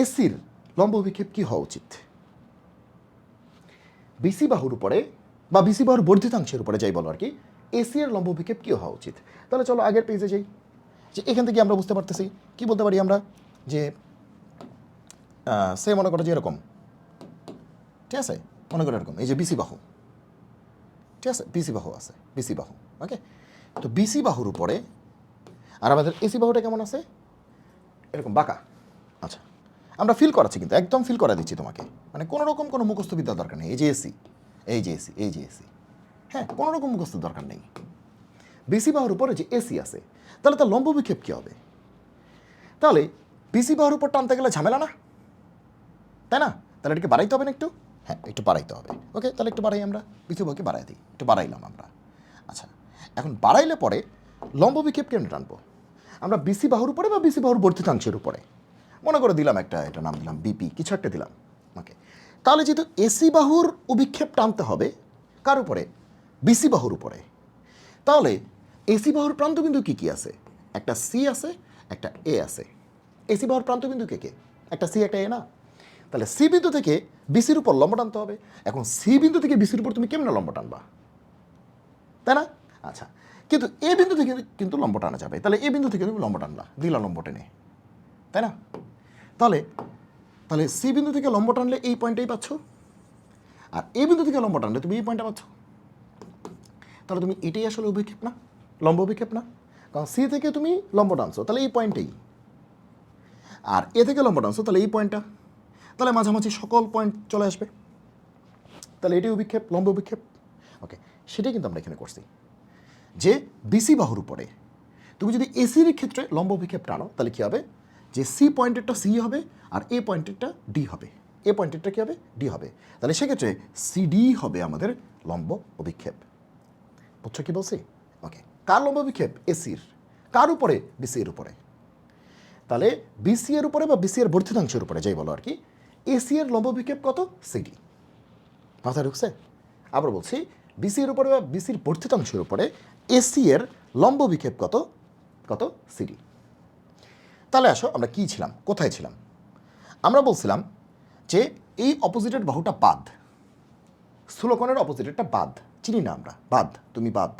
এসির লম্ব অভিক্ষেপ কী হওয়া উচিত, বিসি বাহুর উপরে বা বিসি বাহুর বর্ধিতাংশের উপরে যাই বলো আর কি, এসি এর লম্ব অভিক্ষেপ কী হওয়া উচিত। তাহলে চলো আগের পেজে যাই, যে এখান থেকে আমরা বুঝতে পারতেছি কি বলতে পারি আমরা, যে সে মনে করো যে এরকম, ঠিক আছে, মনে করো এরকম, এই যে বিসি বাহু, ঠিক আছে, বিসি বাহু আছে, বিসি বাহু, ওকে। তো বিসি বাহুর উপরে আর আমাদের এসি বাহুটা কেমন আছে, এরকম বাঁকা। আচ্ছা, আমরা ফিল করাচ্ছি কিন্তু, একদম ফিল করা দিচ্ছি তোমাকে, মানে কোনো রকম কোনো মুখস্থ বিদ্যার দরকার নেই। এই যে এসি, এই যে এসি, এই যে এসি, হ্যাঁ, কোনো রকম মুখস্থ দরকার নেই। বিসি বাহুর উপরে যে এসি আছে, তাহলে তার লম্ব বিক্ষেপ কী হবে, তাহলে বিসি বাহুর উপর টানতে গেলে ঝামেলা না, তাই না, তাহলে এটাকে বাড়াইতে হবে না একটু, হ্যাঁ একটু বাড়াইতে হবে, ওকে, তাহলে একটু বাড়াই, আমরা বিসি বাহুকে বাড়াই দিই, একটু বাড়াইলাম আমরা। আচ্ছা, এখন বাড়াইলে পরে লম্ব বিক্ষেপ কেন টানবো আমরা, বিসি বাহুর উপরে বা বিসি বাহুর বর্ধিতাংশের উপরে, মনে করে দিলাম একটা, এটা নাম দিলাম বিপি, কিছু একটা দিলাম, ওকে। তাহলে যেহেতু এসি বাহুর অভিক্ষেপ টানতে হবে কার উপরে, বিসি বাহুর উপরে, তাহলে এসি বাহুর প্রান্তবিন্দু কী কী আছে, একটা সি আছে, একটা এ আছে। এসি বাহুর প্রান্তবিন্দু কে কে, একটা সি একটা এ না, তাহলে সি বিন্দু থেকে বিসির উপর লম্ব টানতে হবে। এখন সি বিন্দু থেকে বিসির উপর তুমি কেমন লম্ব টানবা, তাই না। আচ্ছা, কিন্তু এ বিন্দু থেকে কিন্তু লম্ব টানা যাবে, তাহলে এ বিন্দু থেকে তুমি লম্ব টানলা, দিলা লম্ব টেনে, তাই না। তাহলে তাহলে সি বিন্দু থেকে লম্ব টানলে এই পয়েন্টটাই পাচ্ছ, আর এ বিন্দু থেকে লম্ব টানলে তুমি এই পয়েন্টটা পাচ্ছ, তাহলে তুমি এটাই আসলে অভিক্ষেপ না, লম্ব অভিক্ষেপ না, কারণ সি থেকে তুমি লম্ব টানছো, তাহলে এই পয়েন্টেই, আর এ থেকে লম্ব টানছো, তাহলে এই পয়েন্টটা, তাহলে মাঝামাঝি সকল পয়েন্ট চলে আসবে, তাহলে এটাই অভিক্ষেপ, লম্ব অভিক্ষেপ, ওকে। সেটাই কিন্তু আমরা এখানে করছি, যে বিসি বাহুর উপরে তুমি যদি এসির ক্ষেত্রে লম্ব অভিক্ষেপ টানো, তাহলে কী হবে, যে সি পয়েন্টেরটা সি হবে, আর এ পয়েন্টেরটা ডি হবে, এ পয়েন্টেরটা কী হবে, ডি হবে, তাহলে সেক্ষেত্রে সিডি হবে আমাদের লম্ব অভিক্ষেপ। বুঝছো কী বলছি, ওকে। কার লম্ব অভিক্ষেপ, এসির, কার উপরে, বিসি এর উপরে, তাহলে বিসি এর উপরে বা বিসি এর বর্ধিতাংশের উপরে যাই বলো আর কি, এসি এর লম্ব অভিক্ষেপ কত, সিডি, মাথায় ঢুকছে। আবার বলছি, বিসি এর উপরে বা বিসির বর্ধিতাংশের উপরে এসি এর লম্ব অভিক্ষেপ কত, কত, সিডি। তাহলে আসো আমরা কি ছিলাম, কোথায় ছিলাম, আমরা বলছিলাম যে এই অপোজিটের বাহুটা বাদ, স্থূলকোণের অপোজিটেরটা বাদ, চিনি না আমরা, বাদ, তুমি বাদ,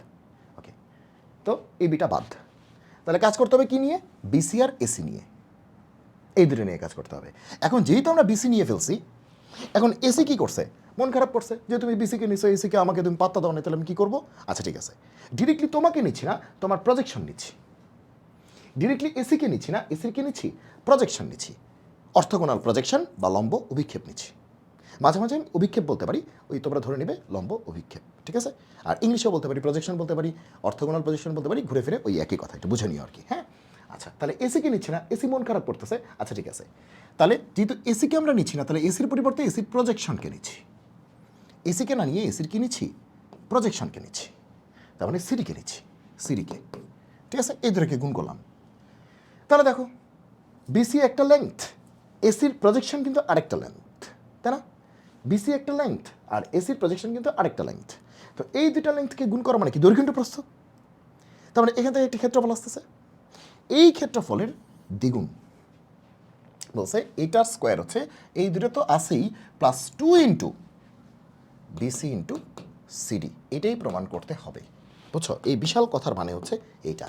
ওকে। তো এই বিটা বাদ, তাহলে কাজ করতে হবে কি নিয়ে, বিসি আর এসি নিয়ে, এই দুটো নিয়ে কাজ করতে হবে। এখন যেহেতু আমরা বিসি নিয়ে ফেলছি, এখন এসি কি করছে, মন খারাপ করছে, যে তুমি বিসিকে নিচ্ছ, এসিকে আমাকে তুমি পাত্তা দাও না, তাহলে আমি কী করবো, আচ্ছা ঠিক আছে, ডিরেক্টলি তোমাকে নিচ্ছি না, তোমার প্রজেকশন নিচ্ছি, ডিরেক্টলি এসিকে নিচ্ছি না, এসিকে নিচ্ছি, প্রজেকশন নিচ্ছি, অর্থগোনাল প্রজেকশন বা লম্ব অভিক্ষেপ নিচ্ছি। মাঝে মাঝে আমি অভিক্ষেপ বলতে পারি, ওই তোমরা ধরে নেবে লম্ব অভিক্ষেপ, ঠিক আছে। আর ইংলিশেও বলতে পারি প্রজেকশন বলতে পারি, অর্থগোনাল প্রজেকশন বলতে পারি, ঘুরে ফিরে ওই একই কথা, একটু বুঝে নিও আর কি, হ্যাঁ। আচ্ছা, তাহলে এসিকে নিচ্ছি না, এসি মন খারাপ করতেছে, আচ্ছা ঠিক আছে, তাহলে যেহেতু এসিকে আমরা নিচ্ছি না, তাহলে এসির পরিবর্তে এসির প্রজেকশনকে নিচ্ছি, এসিকে না নিয়ে এসির কি নিচ্ছি, প্রজেকশনকে নিচ্ছি, তার মানে সিডিকে নিচ্ছি, সিডিকে, ঠিক আছে, এই দুটোকে গুণ করলাম। তাহলে দেখো, বিসি একটা লেংথ, এসির প্রজেকশন কিন্তু আরেকটা লেংথ, তাই না, বিসি একটা লেংথ আর এসির প্রজেকশন কিন্তু আরেকটা লেংথ, তো এই দুটা লেংথকে গুণ করা মানে কি, দৈর্ঘ্য ইন্টু প্রস্থ, তার মানে এখান থেকে একটি ক্ষেত্রফল আসতেছে, এই ক্ষেত্রফলের দ্বিগুণ বলছে এটার স্কোয়ার হচ্ছে এই দুটো তো আছেই plus 2 into BC into CD, এটাই প্রমাণ করতে হবে। বুঝছো, এই বিশাল কথার মানে হচ্ছে এইটা।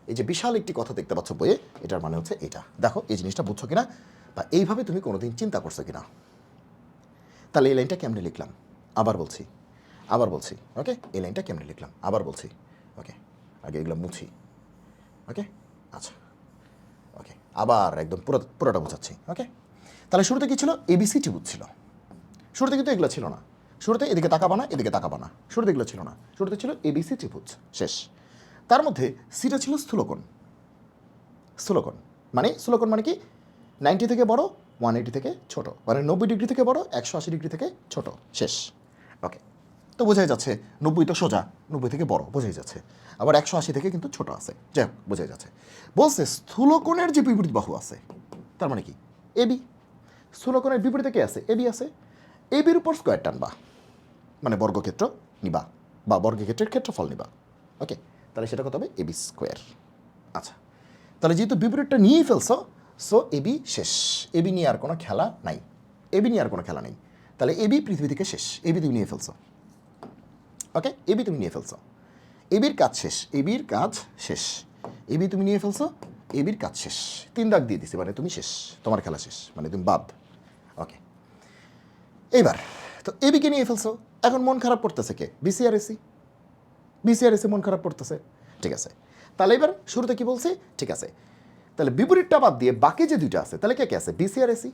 এই যে বিশাল একটি কথা দেখতে পাচ্ছ বইয়ে, এটার মানে হচ্ছে এটা। দেখো এই জিনিসটা বুঝছো কিনা, বা এইভাবে তুমি কোনোদিন চিন্তা করছো কিনা। তাহলে এই লাইনটা কেমনে লিখলাম আবার বলছি, ওকে, এই লাইনটা কেমনে লিখলাম আবার বলছি, ওকে, আগে এগুলো মুছি, ওকে, আচ্ছা, ওকে, আবার একদম পুরোটা বোঝাচ্ছি, ওকে। তাহলে শুরুতে কি ছিল, এবিসি ত্রিভুজ ছিল, শুরুতে কিন্তু এগুলো ছিল না, শুরুতে এদিকে তাকাবা না এদিকে তাকাবা না, শুরুতে এগুলো ছিল না, শুরুতে ছিল এবিসি ত্রিভুজ শেষ। তার মধ্যে সিটা ছিল স্থূলকোণ, স্থূলকোণ মানে কি 90 থেকে বড় 180 থেকে ছোট, মানে 90 ডিগ্রি থেকে বড় 180 ডিগ্রি থেকে ছোট, শেষ, ওকে। তো বোঝাই যাচ্ছে 90 তো সোজা, 90 থেকে বড় বোঝাই যাচ্ছে, আবার 180 থেকে কিন্তু ছোট আছে, যাই হোক বোঝাই যাচ্ছে। বলছে স্থূলকোণের যে বিপরীত বাহু আছে, তার মানে কি এবি, স্থূলকোণের বিপরীতে কে আছে, এবি আছে, এবির উপর স্কোয়ার টানবা, মানে বর্গক্ষেত্র নিবা বা বর্গক্ষেত্রের ক্ষেত্রফল নিবা, ওকে। তাহলে সেটা কত হবে, এবি স্কোয়ার। আচ্ছা, তাহলে যেহেতু বিপরীতটা নিয়েই ফেলছো, সো এবি শেষ, এবি নিয়ে আর কোনো খেলা নাই, তাহলে এবি পৃথিবী থেকে শেষ, এবি তুমি নিয়ে ফেলছো, ওকে, এবি তুমি নিয়ে ফেলছো, এবির কাজ শেষ, এবি তুমি নিয়ে ফেলছো, এবির কাজ শেষ, 3 দাগ দিয়ে দিছি, মানে তুমি শেষ, তোমার খেলা শেষ, মানে তুমি বাদ, ওকে। এইবার তো এবিকে নিয়ে ফেলছো, এখন মন খারাপ করতেছে কে, বিসি আর এসি মন খারাপ করতেছে, ঠিক আছে। তাহলে এবার শুরুতে কি বলছি, ঠিক আছে, তাহলে বিপরীতটা বাদ দিয়ে বাকি যে দুইটা আছে, তাহলে কে কে আছে, বিসি আর এসি।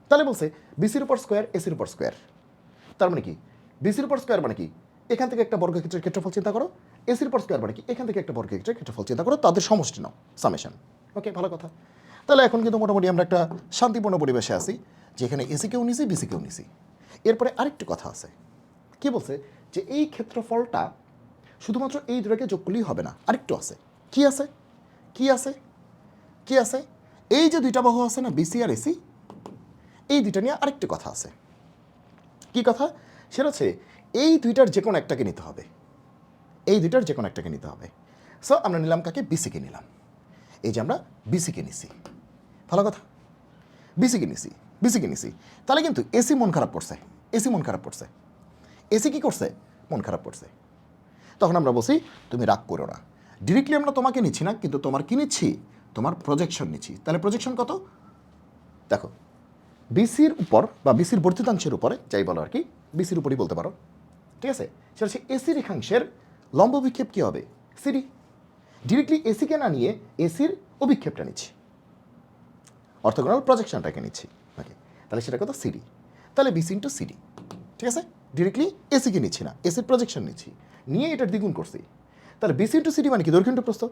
তাহলে বলছে বিসির উপর স্কোয়ার এসির উপর স্কোয়ার, তার মানে কি বিসির উপর স্কোয়ার মানে কি, এখান থেকে একটা বর্গক্ষেত্রের ক্ষেত্রফল চিন্তা করো, এসির উপর স্কোয়ার মানে কি, এখান থেকে একটা বর্গক্ষেত্রের ক্ষেত্রফল চিন্তা করো, তাদের সমষ্টি নাও, সামেশন, ওকে, ভালো কথা। তাহলে এখন কিন্তু মোটামুটি আমরা একটা শান্তিপূর্ণ পরিবেশে আছি, যেখানে এসিকেও নিছি বিসিকেও নিছি। এরপরে আরেকটু কথা আছে, কি বলছে যে এই ক্ষেত্রফলটা শুধুমাত্র এই দুটাকে যোগ করলেই হবে না, আরেকটু আছে, কি আছে, এই যে দুইটা বাহু আছে না, বিসি আর এসি, এই দুইটা নিয়ে আরেকটু কথা আছে। কি কথা, সেটা হচ্ছে এই দুইটার যে কোনো একটাকে নিতে হবে, সো আমরা নিলাম কাকে, বিসিকে নিলাম, এই যে আমরা বিসিকে নিছি, ভালো কথা, বিসিকে নিছি। তাহলে কিন্তু এসি মন খারাপ করছে, এসি কি করছে, মন খারাপ করছে। তখন আমরা বলছি তুমি রাগ করো না, ডিরেক্টলি আমরা তোমাকে নিচ্ছি না, কিন্তু তোমার কি নিচ্ছি, তোমার প্রজেকশন নিচ্ছি। তাহলে প্রজেকশন কত, দেখো বিসির উপর বা বিসির বর্ধিতাংশের উপরে যাই বলো আর কি, বিসির উপরই বলতে পারো, ঠিক আছে। সেটা হচ্ছে এসি রেখাংশের লম্ব বিক্ষেপ কী হবে, সিডি। ডিরেক্টলি এসিকে না নিয়ে এসির অভিক্ষেপটা নিচ্ছি, অর্থগোনাল প্রজেকশনটাকে নিচ্ছি, ওকে। তাহলে সেটা কত, সিডি। তাহলে বিসি ইন্টু সিডি, ঠিক আছে। ডিরেক্টলি এসিকে নিচ্ছি না, এসির প্রজেকশন নিচ্ছি, নিয়ে এটার দ্বিগুণ করছি। তাহলে বিসি ইন্টু সিডি মানে কি, দৈর্ঘ্য ইন্টু প্রস্থ,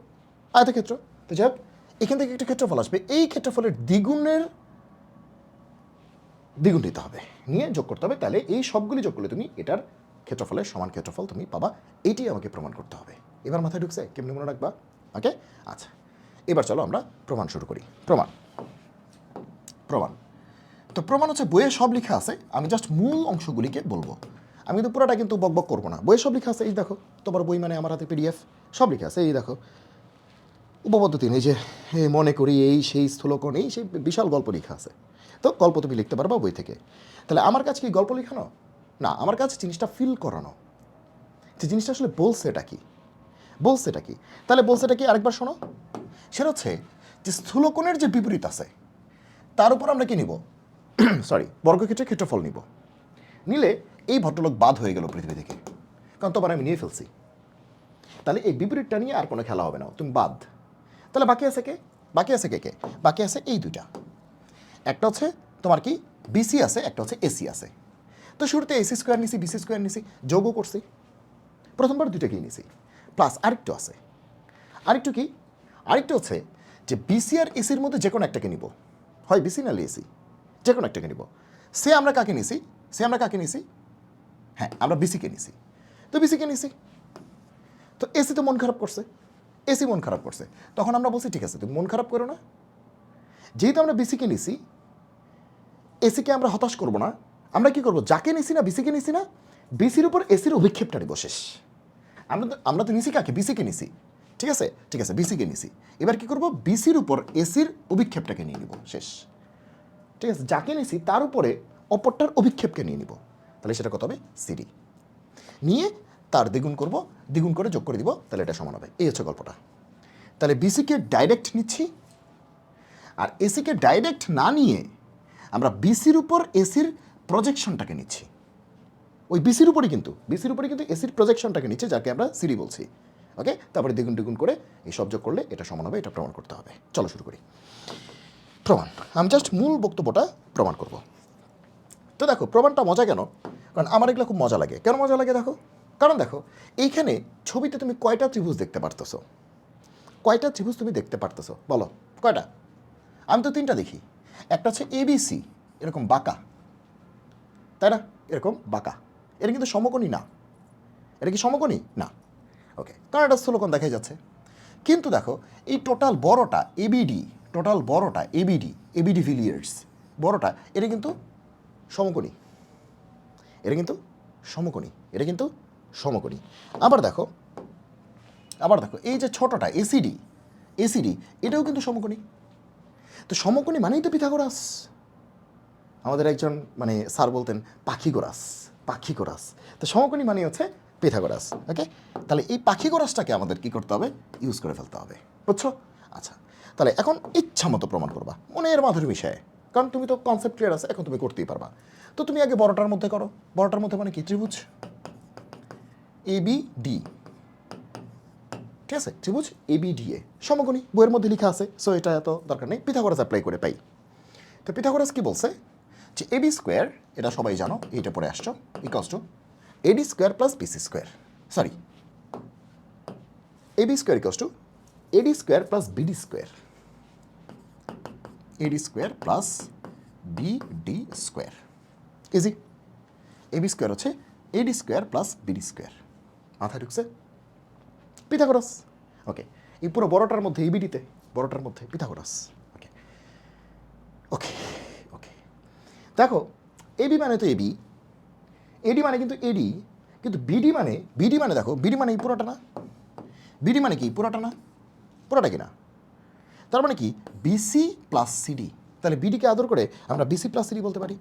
আয়তক্ষেত্র। তো যাই হোক, এখান থেকে একটা ক্ষেত্রফল আসবে, এই ক্ষেত্রফলের দ্বিগুণ নিতে হবে, নিয়ে যোগ করতে হবে। তাহলে এই সবগুলি যোগ করলে তুমি এটার ক্ষেত্রফলের সমান ক্ষেত্রফল তুমি পাবা, এইটি আমাকে প্রমাণ করতে হবে। এবার মাথায় ঢুকছে, কেমনি মনে রাখবা, ওকে। আচ্ছা, এবার চলো আমরা প্রমাণ শুরু করি। প্রমাণ তো প্রমাণ হচ্ছে বইয়ে সব লেখা আছে, আমি জাস্ট মূল অংশগুলিকে বলবো, আমি কিন্তু পুরোটা কিন্তু বকবক করবো না। বইয়ে সব লেখা আছে, এই দেখো তোমার বই মানে আমার হাতে পিডিএফ, সব লেখা আছে, এই দেখো উপপদ্ধতি, এই যে মনে করি এই সেই স্থূলকোণ, এই সেই বিশাল গল্প লেখা আছে। তো গল্প তুমি লিখতে পারবা বই থেকে। তাহলে আমার কাছে কি গল্প লেখানো না, আমার কাছে জিনিসটা ফিল করানো, যে জিনিসটা আসলে বলছে এটা কি। তাহলে বলছে এটা কি, আরেকবার শোনো। সেটা হচ্ছে যে স্থূলকোণের যে বিপরীত আছে তার উপর আমরা কি নিব, সরি, বর্গক্ষেত্রের ক্ষেত্রফল নিব। নিলে এই ভদ্রলোক বাদ হয়ে গেল পৃথিবী থেকে, কারণ তোমার আমি নিয়ে ফেলছি। তাহলে এই বিপরীতটা নিয়ে আর কোনো খেলা হবে না, তুমি বাদ। তাহলে বাকি আছে কে, বাকি আছে এই দুইটা, একটা হচ্ছে তোমার কি বিসি আছে, একটা হচ্ছে এসি আছে। তো শুরুতে এসি স্কোয়ার নিছি, বিসি স্কোয়ার নিছি, যোগও করছি, প্রথমবার দুইটাকেই নিছি, প্লাস আরেকটু আছে, আরেকটু হচ্ছে যে বিসি আর এসির মধ্যে যে কোনো একটাকে নিব, হয় বিসি নাহলে এসি, যে কোনো একটাকে নিব। আমরা কাকে নিছি, হ্যাঁ আমরা বিসিকে নিছি। তো এসি তো মন খারাপ করছে, তখন আমরা বলছি ঠিক আছে তুমি মন খারাপ করো না, যেহেতু আমরা বিসিকে নিছি, এসিকে আমরা হতাশ করবো না, আমরা কি করবো, যাকে নিছি না, বিসিকে নিছি না, বিসির উপর এসির অভিক্ষেপটা নিব, শেষ। আমরা তো নিছি কাকে, বিসিকে নিছি, ঠিক আছে, ঠিক আছে, বিসিকে নিছি। এবার কি করব, বিসির উপর এসির অভিক্ষেপটাকে নিয়ে নিব, শেষ। ঠিক আছে, যাকে নিছি তার উপরে অপরটার অভিক্ষেপকে নিয়ে নিব, তাহলে সেটা কত হবে, সিডি। নিয়ে তার দ্বিগুণ করব, দ্বিগুণ করে যোগ করে দিব, তাহলে এটা সমান হবে। এই হচ্ছে গল্পটা। তাহলে বিসিকে ডাইরেক্ট নিচ্ছি, আর এসিকে ডাইরেক্ট না নিয়ে আমরা বিসির উপর এসির প্রজেকশনটাকে নিচ্ছি। ওই বিসির উপরে কিন্তু এসির প্রজেকশনটাকে নিচ্ছে, যাকে আমরা সিডি বলছি। ওকে, তারপরে দ্বিগুণ দ্বিগুণ করে এই সব যোগ করলে এটা সমান হবে, এটা প্রমাণ করতে হবে। চলো শুরু করি প্রমাণ। আমি জাস্ট মূল বক্তব্যটা প্রমাণ করব। তো দেখো, প্রমাণটা মজা কেন? কারণ আমার এগুলো খুব মজা লাগে। কেন মজা লাগে দেখো, কারণ দেখো এইখানে ছবিতে তুমি কয়টা ত্রিভুজ দেখতে পারতেছো? কয়টা ত্রিভুজ তুমি দেখতে পারতেছো বলো, কয়টা? আমি তো 3টা দেখি। একটা হচ্ছে এবিসি, এরকম বাঁকা, তাই না? এরকম বাঁকা, এটা কিন্তু সমকোণী না। এটা কি সমকোণী না? ওকে, কারণ এটা স্থূলকোণ দেখাই যাচ্ছে। কিন্তু দেখো এই টোটাল বড়টা এবিডি, এবিডি ভিলিয়ার্স বড়টা, এটা কিন্তু সমকোণী, এটা কিন্তু সমকোণী। আবার দেখো এই যে ছোটটা এসিডি, এটাও কিন্তু সমকোণী। তো সমকোণী মানেই তো পিথাগোরাস। আমাদের একজন মানে স্যার বলতেন পাখিগোরাস। তো সমকোণী মানে হচ্ছে পিথাগোরাস। ওকে, তাহলে এই পাখিগোরাসটাকে আমাদের কি করতে হবে, ইউজ করে ফেলতে হবে, বুঝছো? আচ্ছা, তাহলে এখন ইচ্ছা মতো প্রমাণ করবা, মনের মাধুরী বিষয়ে, কারণ তুমি তো কনসেপ্ট ক্লিয়ার আছে, এখন তুমি করতেই পারবা। তো তুমি আগে বড়টার মধ্যে করো। বড়টার মধ্যে মানে কি, ত্রিভুজ এবিডি, ঠিক আছে, ত্রিভুজ এবিডিএ সমকোণী, বইয়ের মধ্যে লেখা আছে, সো এটা এত দরকার নেই, পিথাগোরাস অ্যাপ্লাই করে পাই। তো পিথাগোরাস কি বলছে, যে এবি স্কোয়ার, এটা সবাই জানো, এইটা পরে আসছো, equals to AD square plus BC square, sorry, AB square equals to AD square plus BD square, AD square plus BD square easy. AB square হচ্ছে AD square plus BD square, মাথায় ঢুকছে? Pythagoras. ওকে, এই পুরো বড়টার মধ্যে এবিডিতে, বড়টার মধ্যে Pythagoras. ওকে ওকে ওকে, দেখো এবি মানে তো এবি, এডি মানে কিন্তু এডি, কিন্তু বিডি মানে দেখো, বিডি মানে এই পুরোটা না, বিডি মানে কি পুরোটা না, পুরোটা কি না, তার মানে কি বিসি প্লাস সিডি। তাহলে বিডিকে আদর করে আমরা বিসি প্লাস সিডি বলতে পারি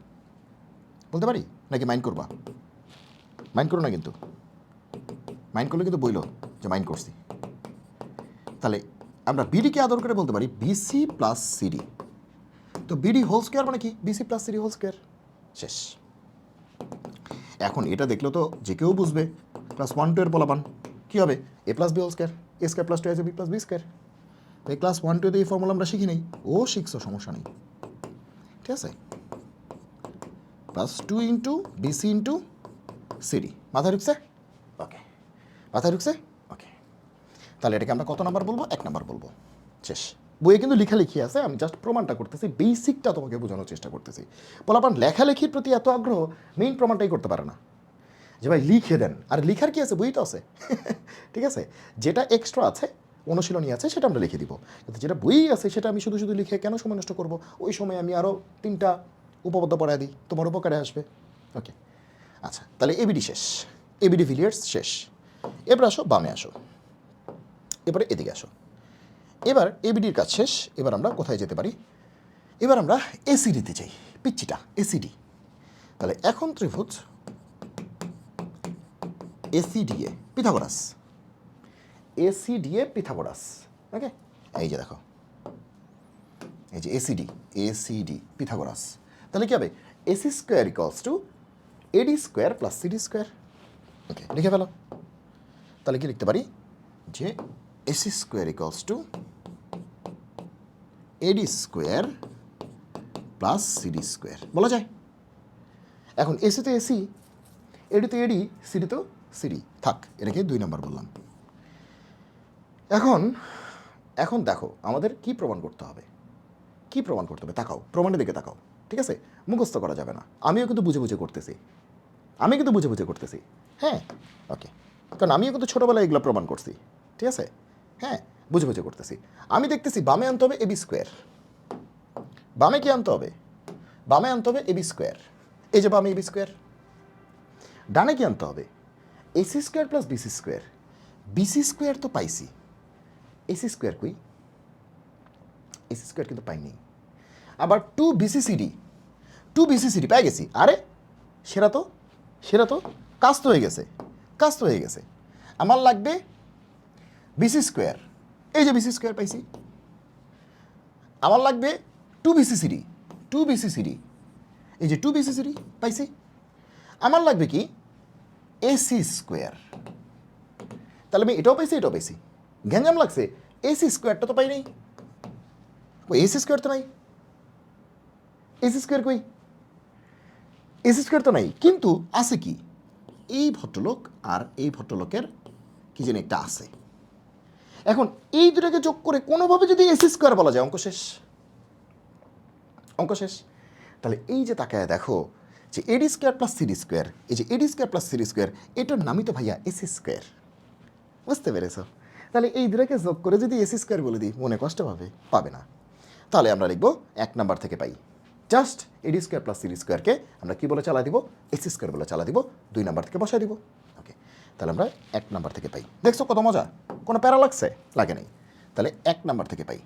নাকি মাইন্ড করবা? মাইন্ড করো না, কিন্তু মাইন্ড করলে কিন্তু বইলো যে মাইন্ড করছি। তাহলে আমরা বিডিকে আদর করে বলতে পারি বিসি প্লাস সিডি। তো বিডি হোল স্কোয়ার মানে কি, BC plus CD whole square, শেষ। এখন এটা দেখলো তো যে কেউ বুঝবে, ক্লাস 1-2 এর বলাবান কী হবে, A plus B whole square, A square plus 2 B plus B square. তো এই ক্লাস 1-2 এই ফর্মুলা আমরা শিখি নেই, ও শিখছো, সমস্যা নেই, ঠিক আছে। Plus 2 into BC into CD, মাথায় ঢুকছে? ওকে, মাথায় ঢুকছে? ওকে, তাহলে এটাকে আমরা কত নাম্বার বলবো, 1 নাম্বার বলবো, শেষ। বইয়ে কিন্তু লেখালেখি আছে, আমি জাস্ট প্রমাণটা করতেছি, বেসিকটা তোমাকে বোঝানোর চেষ্টা করতেছি। বলাবান লেখালেখির প্রতি এত আগ্রহ, মেইন প্রমাণটাই করতে পারে না, যে ভাই লিখে দেন। আর লিখার কি আছে, বই তো আছে ঠিক আছে, যেটা এক্সট্রা আছে, অনুশীলনী আছে, সেটা আমরা লিখে দিব। কিন্তু যেটা বই আছে সেটা আমি শুধু লিখে কেন সময় নষ্ট করবো? ওই সময় আমি আরও 3টা উপপাদ্য পড়ায় দিই, তোমার উপকারে আসবে। ওকে, আচ্ছা, তাহলে এবিডি শেষ, এবিডি ভিলিয়ার্স শেষ। এবার আসো বামে আসো, এবারে এদিকে আসো। এবার এবিডির কাজ শেষ, এবার আমরা কোথায় যেতে পারি? এবার আমরা এসিডিতে যাই, পিচ্চিটা এসিডি। তাহলে এখন ত্রিভুজ এসিডিএ পিথাগোরাস, ওকে, এই যে দেখো, এই যে এসিডি পিথাগোরাস। তাহলে কি হবে, AC square equals to AD square plus CD square. Okay, লিখে ফেলো। তাহলে কি লিখতে পারি, যে AC square equals to AD square plus CD square বলা যায়। এখন এসি তো এসি, এডি তো এডি, সিডি তো সিডি, থাক, এটাকে 2 নাম্বার বললাম। এখন দেখো আমাদের কি প্রমাণ করতে হবে, তাকাও, প্রমাণের দিকে তাকাও, ঠিক আছে? মুখস্থ করা যাবে না, আমিও কিন্তু বুঝে বুঝে করতেছি, হ্যাঁ, ওকে, কারণ আমিও কিন্তু ছোটোবেলায় এগুলো প্রমাণ করছি, ঠিক আছে, হ্যাঁ, বুঝে বুঝে করতেছি। আমি দেখতেছি বামে আনতে হবে এবি স্কোয়ার, বামে কি আনতে হবে, এবি স্কোয়ার, এই যে বামে এবি স্কোয়ার। ডানে কি আনতে হবে, AC square plus BC square, BC square তো পাইছি, এসি স্কোয়ার কই? এসি স্কোয়ার কিন্তু পাইনি। আবার 2 BC/CD পেয়ে গেছি। আরে সেরা তো কাজ তো হয়ে গেছে। আমার লাগবে বিসি স্কোয়ার, এই যে বিসি স্কোয়ার পাইছি। আমার লাগবে 2 BC/CD, এই যে 2 BC/CD পাইছি। আমার লাগবে কি এসি স্কোয়ার, তাহলে আমি এটাও পাইছি। গ্যাঞ্জাম লাগছে, এসি স্কোয়ারটা তো পাই নাই। ওই এসি স্কোয়ার তো নাই, এসি স্কোয়ার কই? এসি স্কোয়ার তো নাই, কিন্তু আছে কি এই ভদ্রলোক আর এই ভদ্রলোকের কি যেন একটা আছে। এখন এই দুটাকে যোগ করে কোনোভাবে যদি এসি স্কোয়ার বলা যায়, অঙ্ক শেষ। তাহলে এই যে তাকায় দেখো যে এডি স্কোয়ার প্লাস সিডি স্কোয়ার, এই যে এডি স্কোয়ার প্লাস সিডি স্কোয়ার, এটার নামই তো ভাইয়া এসি স্কোয়ার। বুঝতে পেরেছো? তাহলে এই দুটাকে যোগ করে যদি এসি স্কোয়ার বলে দিই, মনে কষ্ট পাবে না। তাহলে আমরা লিখবো 1 নাম্বার থেকে পাই just AD square plus CD স্কোয়ারকে আমরা কী বলে চালা দিব? এসি স্কোয়ার বলে চালা দিব। 2 নাম্বার থেকে বসাই দিব। ওকে, তাহলে আমরা 1 নাম্বার থেকে পাই। দেখছো কত মজা, কোনো প্যারা লাগে নাই। তাহলে 1 নাম্বার থেকে পাই,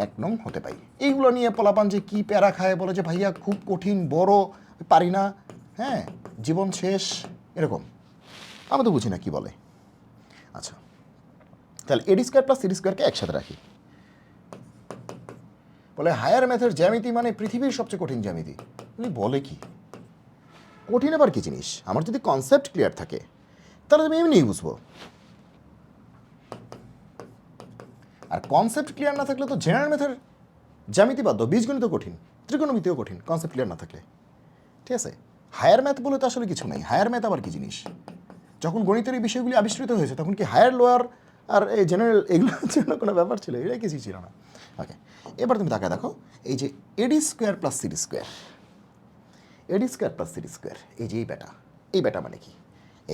1 নং হতে পাই। এইগুলো নিয়ে পোলাপান যে কী প্যারা খায়, বলে যে ভাইয়া খুব কঠিন, বড়, পারি না, হ্যাঁ জীবন শেষ, এরকম। আমি তো বুঝি না কী বলে। আচ্ছা, তাহলে এডি স্কোয়ার প্লাস সিডি স্কোয়ারকে একসাথে রাখি। বলে হায়ার ম্যাথের জ্যামিতি মানে পৃথিবীর সবচেয়ে কঠিন জ্যামিতি। বলে কি কঠিন আবার কি জিনিস? আমার যদি কনসেপ্ট ক্লিয়ার থাকে তাহলে আমি এমনিই বুঝবো, আর কনসেপ্ট ক্লিয়ার না থাকলে তো জেনারেল ম্যাথের জ্যামিতি বাদ দাও, বীজগণিত কঠিন, ত্রিকোণমিতিও কঠিন, কনসেপ্ট ক্লিয়ার না থাকলে। ঠিক আছে, হায়ার ম্যাথ বলে তো আসলে কিছু নাই। হায়ার ম্যাথ আবার কি জিনিস? যখন গণিতের এই বিষয়গুলি আবিষ্কৃত হয়েছে তখন কি হায়ার, লোয়ার আর এই জেনারেল এগুলোর জন্য কোনো ব্যাপার ছিল? এটা কিছুই ছিল না। ওকে, এবার তুমি তাকায় দেখো, এই যে এডি square plus CD square, AD square plus CD square, এই যে এই বেটা মানে কি?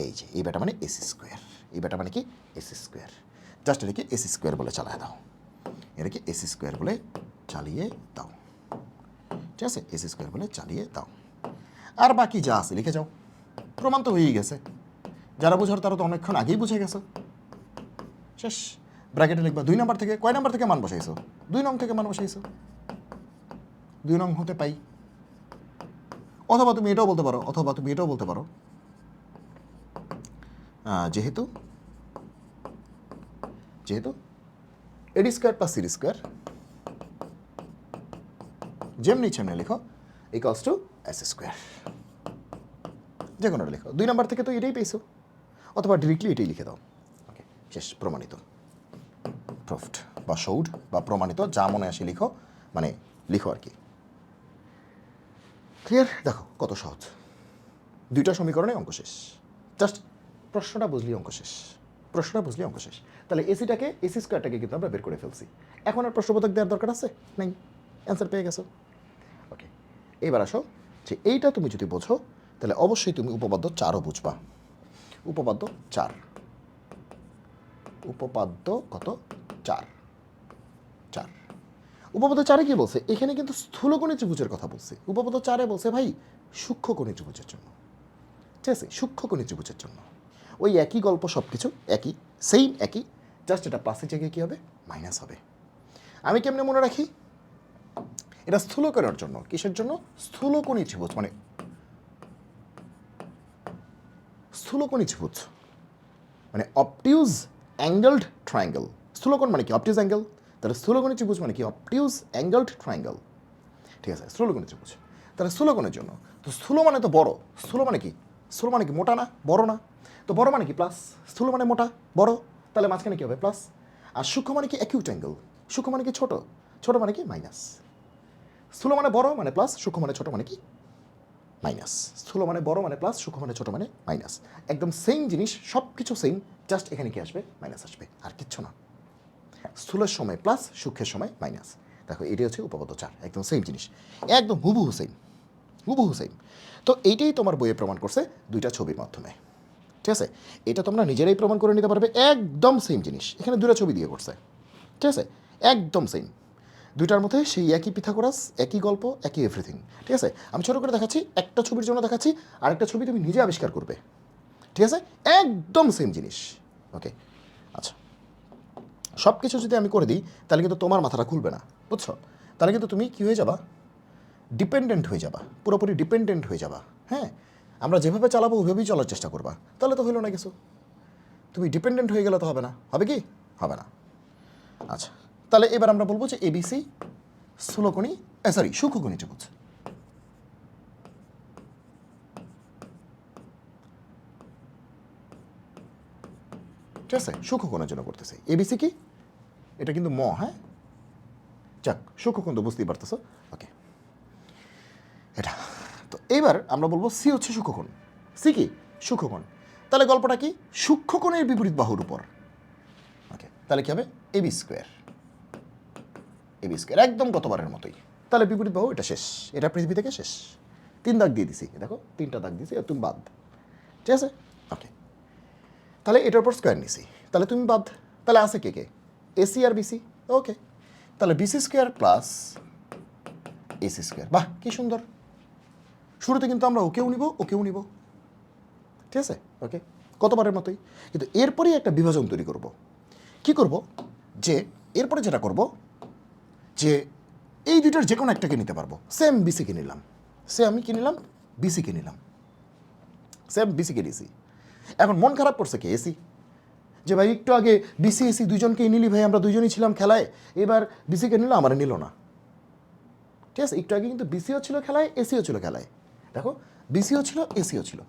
এই যে এই বেটা মানে এসি স্কোয়ার, এই বেটা মানে কি? AC square. জাস্ট এটাকে এসি স্কোয়ার বলে চালায় দাও, এটাকে এসি স্কোয়ার বলে চালিয়ে দাও। ঠিক আছে, এসি স্কোয়ার বলে চালিয়ে দাও। আর বাকি যা আছে লিখে যাও, প্রমাণ তো হয়েই গেছে। যারা বোঝার তারা তো অনেকক্ষণ আগেই বুঝে গেছো। শেষ। ব্র্যাকেটে লিখবা 2 নাম্বার থেকে, কয় নাম্বার থেকে মান বসাইছো? 2 নং থেকে মান বসাইছো। 2 নং হতে পাই। অথবা তুমি এটাও বলতে পারো, যেহেতু এডি স্কোয়ার প্লাস সিডি স্কোয়ার, যেমনি ইচ্ছা লিখো, ইকুয়ালস টু এস স্কোয়ার। যে কোনোটা লিখো। 2 নাম্বার থেকে তো এটাই পেয়েছো, অথবা ডিরেক্টলি এটাই লিখে দাও। ওকে, শেষ। প্রমাণিত, প্রুফড বা শোড বা প্রমাণিত, যা মনে আসে লিখো, মানে লিখো আর কি। ক্লিয়ার? দেখো কত সহজ, 2টা সমীকরণে অঙ্ক শেষ। জাস্ট প্রশ্নটা বুঝলি অঙ্ক শেষ। তাহলে এসিটাকে, এসি স্কোয়ারটাকে কিন্তু আমরা বের করে ফেলছি। এখন আর প্রশ্নবোধক দেওয়ার দরকার আছে? নাই, অ্যান্সার পেয়ে গেছো। ওকে, এবার আসো যে এইটা তুমি যদি বোঝো তাহলে অবশ্যই তুমি উপপাদ্য 4ও বুঝবা। উপপাদ্য 4, উপপাদ্য কত? 4। উপপাদ্য 4-এ কি বলছে? এখানে কিন্তু স্থূলকোণী ত্রিভুজের কথা বলছে। উপপাদ্য 4-এ বলছে ভাই সূক্ষ্মকোণী ত্রিভুজের জন্য। ঠিক আছে, সূক্ষ্মকোণী ত্রিভুজের জন্য ওই একই গল্প, সব কিছু একই, সেম একই, জাস্ট এটা প্লাসের জায়গায় কী হবে? মাইনাস হবে। আমি কেমনে মনে রাখি? এটা স্থূলকোণের জন্য। কিসের জন্য? স্থূলকোণী ত্রিভুজ, মানে স্থূলকোণী ত্রিভুজ মানে অবটিউজ অ্যাঙ্গেলড ট্রায়াঙ্গেল। স্থূলকোণ মানে কি? অবটিউজ অ্যাঙ্গেল। তাহলে স্থূলকোণী ত্রিভুজ মানে কি? অবটিউজ অ্যাঙ্গেলড ট্রায়াঙ্গেল। ঠিক আছে, স্থূলকোণী ত্রিভুজ। তাহলে স্থূলকোণের জন্য তো স্থূল মানে তো বড়। স্থূল মানে কি? মোটা না, বড় না। তো বড় মানে কি? প্লাস। স্থূল মানে মোটা, বড়, তাহলে মাঝখানে কি হবে? প্লাস। আর সূক্ষ্ম মানে কি? Acute angle. সূক্ষ্ম মানে কি? ছোট মানে কি? মাইনাস। স্থূল মানে বড় মানে প্লাস, সূক্ষ্ম মানে ছোট মানে কি? মাইনাস। স্থূল মানে বড় মানে প্লাস, সূক্ষ্ম মানে ছোট মানে মাইনাস। একদম সেম জিনিস, সব কিছু সেম, জাস্ট এখানে কি আসবে? মাইনাস আসবে, আর কিচ্ছু না। স্থূলের সময় প্লাস, সূক্ষ্মের সময় মাইনাস। দেখো এটাই হচ্ছে উপপাদ্য 4, একদম সেম জিনিস, একদম হুবহু সেম। তো এইটাই তোমার বইয়ে প্রমাণ করছে 2টা ছবির মাধ্যমে। ঠিক আছে, এটা তোমরা নিজেরাই প্রমাণ করে নিতে পারবে, একদম সেম জিনিস। এখানে 2টা ছবি দিয়ে করছে। ঠিক আছে, একদম সেম। 2টার মধ্যে সেই একই পিথাগোরাস, একই গল্প, একই এভরিথিং। ঠিক আছে, আমি ছোটো করে দেখাচ্ছি, একটা ছবির জন্য দেখাচ্ছি, আরেকটা ছবি তুমি নিজে আবিষ্কার করবে। ঠিক আছে, একদম সেম জিনিস। ওকে, আচ্ছা সব কিছু যদি আমি করে দিই তাহলে কিন্তু তোমার মাথাটা খুলবে না, বুঝছো? তাহলে কিন্তু তুমি কী হয়ে যাবা, ডিপেন্ডেন্ট হয়ে যাবা, পুরোপুরি ডিপেন্ডেন্ট হয়ে যাবা। হ্যাঁ, আমরা যেভাবে চালাবো ওইভাবেই চলার চেষ্টা করবা, তাহলে তো হইলো না কিছু। তুমি ডিপেন্ডেন্ট হয়ে গেলে তো হবে না, হবে কি? হবে না। আচ্ছা, তাহলে এবার আমরা বলবো যে এবিসি স্থূলকোণী, সরি সূক্ষ্মকোণী ত্রিভুজ। ঠিক আছে, সূক্ষ্মকোণের জন্য করতেছে। এবিসি কি? এটা কিন্তু ম, হ্যাঁ, যাক সূক্ষ্মকোণ তো বুঝতেই পারতেছো। ওকে, এটা তো এইবার আমরা বলবো সি হচ্ছে সূক্ষ্মকোণ। সি কি? সূক্ষ্মকোণ। তাহলে গল্পটা কি? সূক্ষ্মকোণের বিপরীত বাহুর উপর। ওকে, তাহলে কি হবে? AB square. এবি স্কোয়ার একদম গতবারের মতোই। তাহলে বিপরীত বাহু এটা শেষ, এটা পৃথিবী থেকে শেষ। 3 দাগ দিয়ে দিছি, দেখো 3টা দাগ দিয়েছি, তুমি বাদ। ঠিক আছে, ওকে। তাহলে এটার উপর স্কোয়ার নিছি, তাহলে তুমি বাদ। তাহলে আছে কে কে? এসি আর বিসি। ওকে, তাহলে BC square plus AC square. বাহ, কি সুন্দর। শুরুতে কিন্তু আমরা ওকেও নিব, ওকেও নিব। ঠিক আছে, ওকে, কতবারের মতোই। কিন্তু এরপরেই একটা বিভাজন তৈরি করব। কি করব? যে এরপরে যেটা করব যে এই দুইটার যে কোনো একটাকে নিতে পারবো। সেম বিসিকে নিলাম, সে আমি কি নিলাম? বিসিকে নিলাম, সেম বিসিকে নিয়েছি। এখন মন খারাপ করছে কে? এসি। যে ভাই একটু আগে বিসি এসি দুজনকেই নিলি ভাই, আমরা দুজনই ছিলাম খেলায়, এবার বিসিকে নিল, আমার নিল না। ঠিক আছে, একটু আগে কিন্তু বিসিও ছিল খেলায়, এসিও ছিল খেলায়। দেখো, বিসিও ছিল, এসিও ছিল,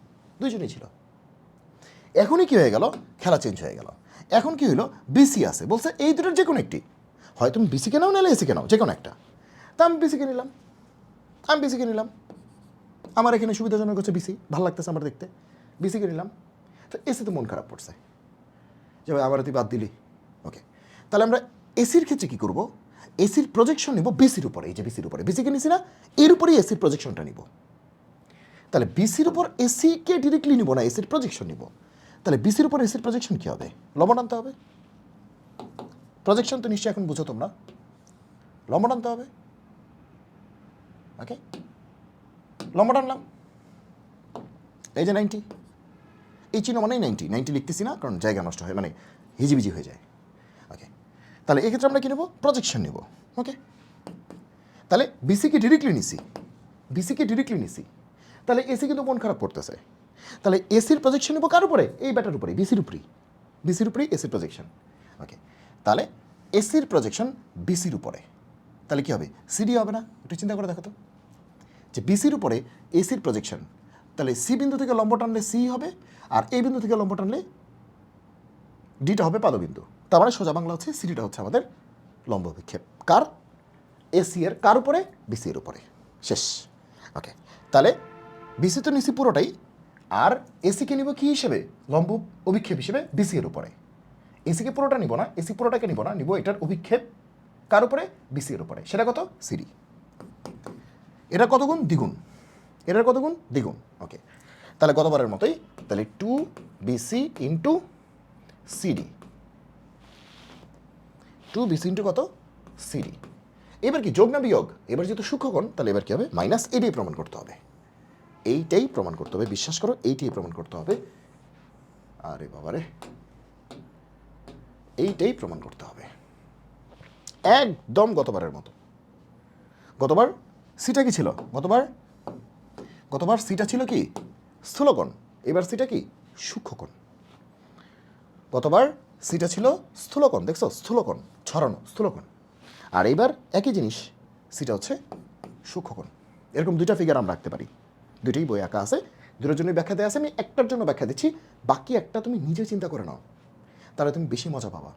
দুজনেই ছিল। এখনই কি হয়ে গেল? খেলা চেঞ্জ হয়ে গেল। এখন কি হলো? বিসি আছে, বলছে এই দুটোর যে কোনো একটি, হয় তুমি বিসিকে নাও নাহলে এসিকে নাও, যে কোনো একটা। তা আমি বিসিকে নিলাম, আমি বিসিকে নিলাম। আমার এখানে সুবিধাজনক হচ্ছে বিসি, ভালো লাগতেছে আমার দেখতে, বিসিকে নিলাম। তো এসিতে মন খারাপ পড়ছে যে ভাই আবার তুই বাদ দিলি। ওকে, তাহলে আমরা এসির ক্ষেত্রে কী করবো? এসির প্রজেকশন নিব বিসির উপরে। এই যে বিসির উপরে, বিসিকে নিছি না, এর উপরেই এসির প্রজেকশনটা নিব। তাহলে বিসির উপর এসিকে ডিরেক্টলি নিব না, এসির প্রজেকশন নিব। তাহলে বিসির উপর এসির প্রজেকশন কী হবে? লম্ব টানতে হবে। প্রজেকশন তো নিশ্চয়ই এখন বুঝো তোমরা, লম্ব টানতে হবে। ওকে, লম্ব টানলাম, এই যে 90, এই চিহ্ন মানেই 90, 90 লিখতেছি না কারণ জায়গা নষ্ট হয়, মানে হিজিবিজি হয়ে যায়। ওকে, তাহলে এক্ষেত্রে আমরা কী নেব? প্রজেকশন নেব। ওকে, তাহলে বিসিকে ডিরেক্টলি নিছি, বিসিকে ডিরেক্টলি নিছি, তাহলে এসি কিন্তু মন খারাপ করতেছে। তাহলে এসির প্রজেকশন নেব কার উপরে? এই ব্যাটার উপরে, বিসির উপরেই, বিসির উপরেই এসির প্রজেকশন। ওকে, তাহলে এসির প্রজেকশন বিসির উপরে, তাহলে কী হবে? সিডি হবে না? একটু চিন্তা করে দেখো তো, যে বিসির উপরে এসির প্রজেকশন, তাহলে সি বিন্দু থেকে লম্ব টানলে সি হবে, আর এই বিন্দু থেকে লম্ব টানলে ডিটা হবে পাদবিন্দু। তার মানে সোজা বাংলা হচ্ছে সিডিটা হচ্ছে আমাদের লম্ব বিক্ষেপ। কার? এসি এর কার উপরে? বিসি এর উপরে। শেষ। ওকে, তাহলে বিসি তো নিছি পুরোটাই, আর এসিকে নিব কি হিসেবে? লম্ব অভিক্ষেপ হিসেবে বিসি এর উপরে। এসিকে পুরোটা নিব না, এসি পুরোটাকে নিব না, নিব এটার অভিক্ষেপ কার উপরে? বিসি এর উপরে। সেটা কত? সিডি। এটা কত গুণ? দ্বিগুণ। এটার কত গুণ? দ্বিগুণ। ওকে, তাহলে গতবারের মতোই, তাহলে 2 BC into CD, 2 BC into কত? সিডি। এবার কি যোগ না বিয়োগ? এবার যেহেতু সূক্ষ্মকোণ, তাহলে এবার কি হবে? মাইনাস। এটাই প্রমাণ করতে হবে, এইটাই প্রমাণ করতে হবে, বিশ্বাস করো এইটাই প্রমাণ করতে হবে। আরে বাবারে, এইটাই প্রমাণ করতে হবে একদম গতবারের মতো। গতবার সিটা কি ছিল? গতবার সিটা ছিল কি? স্থূলকোণ। এবার সিটা কি? সূক্ষ্মকোণ। গতবার সিটা ছিল স্থূলকোণ, দেখছো? স্থূলকোণ, ছড়ানো স্থূলকোণ। আর এইবার একই জিনিস, সিটা হচ্ছে সূক্ষ্মকোণ। এরকম দুইটা ফিগার আমরা রাখতে পারি, দুইটাই বই আঁকা আছে, দুটোর জন্যই ব্যাখ্যা দেওয়া আছে। আমি একটার জন্য ব্যাখ্যা দিচ্ছি, বাকি একটা তুমি নিজে চিন্তা করে নাও, তাহলে তুমি বেশি মজা পাবা।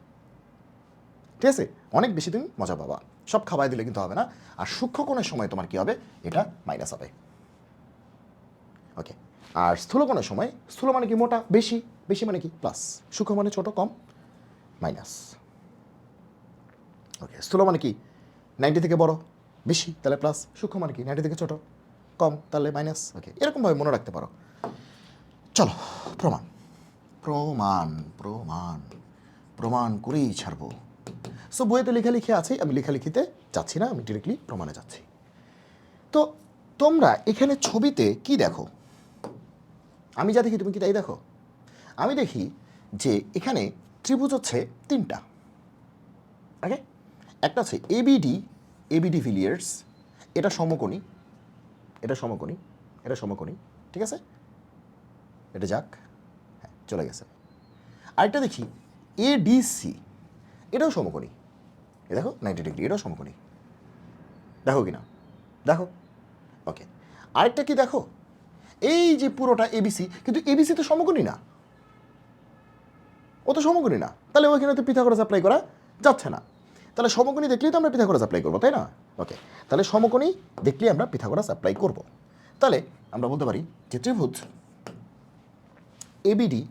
ঠিক আছে, অনেক বেশি তুমি মজা পাবা। সব খাওয়াই দিলে কিন্তু হবে না। আর সূক্ষ্মকোণের সময় তোমার কি হবে? এটা মাইনাস হবে। ওকে, আর স্থূলকোণের সময়, স্থূল মানে কি? মোটা, বেশি, বেশি মানে কি? প্লাস, সূক্ষ্ম মানে ছোট, কম, মাইনাস। ওকে, স্থূল মানে কি? 90 থেকে বড়, বেশি, তাহলে প্লাস। সূক্ষ্ম মানে কি? 90 থেকে ছোট, কম, তাহলে মাইনাস। ওকে, এরকমভাবে মনে রাখতে পারো। চলো, প্রমাণ প্রমাণ প্রমাণ প্রমাণ করেই ছাড়বো। সো বইয়েতে লেখালেখি আছে, আমি লেখালেখিতে যাচ্ছি না, আমি ডিরেক্টলি প্রমাণে যাচ্ছি। তো তোমরা এখানে ছবিতে কি দেখো? আমি যা দেখি তুমি কি তাই দেখো? আমি দেখি যে এখানে ত্রিভুজ হচ্ছে 3টা, ওকে, একটা আছে এবিডি ভিলিয়ার্স, এটা সমকোণী, এটা সমকোণী, এটা সমকোণী, ঠিক আছে, এটা যাক, হ্যাঁ চলে গেছে। আরেকটা দেখি এডিসি, এটাও সমকোণী, এ দেখো 90 ডিগ্রি, এটাও সমকোণী, দেখো কি না, দেখো। ওকে, আরেকটা কি দেখো, এই যে পুরোটা এবিসি, কিন্তু এবিসি তো সমকোণী না, ও তো সমকোণী না, তাহলে ওইখানে তো পিথাগোরাস অ্যাপ্লাই করা যাচ্ছে না। তাহলে সমকোণী দেখলেই তো আমরা পিথাগোরাস অ্যাপ্লাই করবো, তাই না? ওকে, তাহলে সমকোণী দেখলেই আমরা পিথাগোরাস অ্যাপ্লাই করব। তাহলে আমরা বলতে পারি যে ত্রিভুজ এবিডি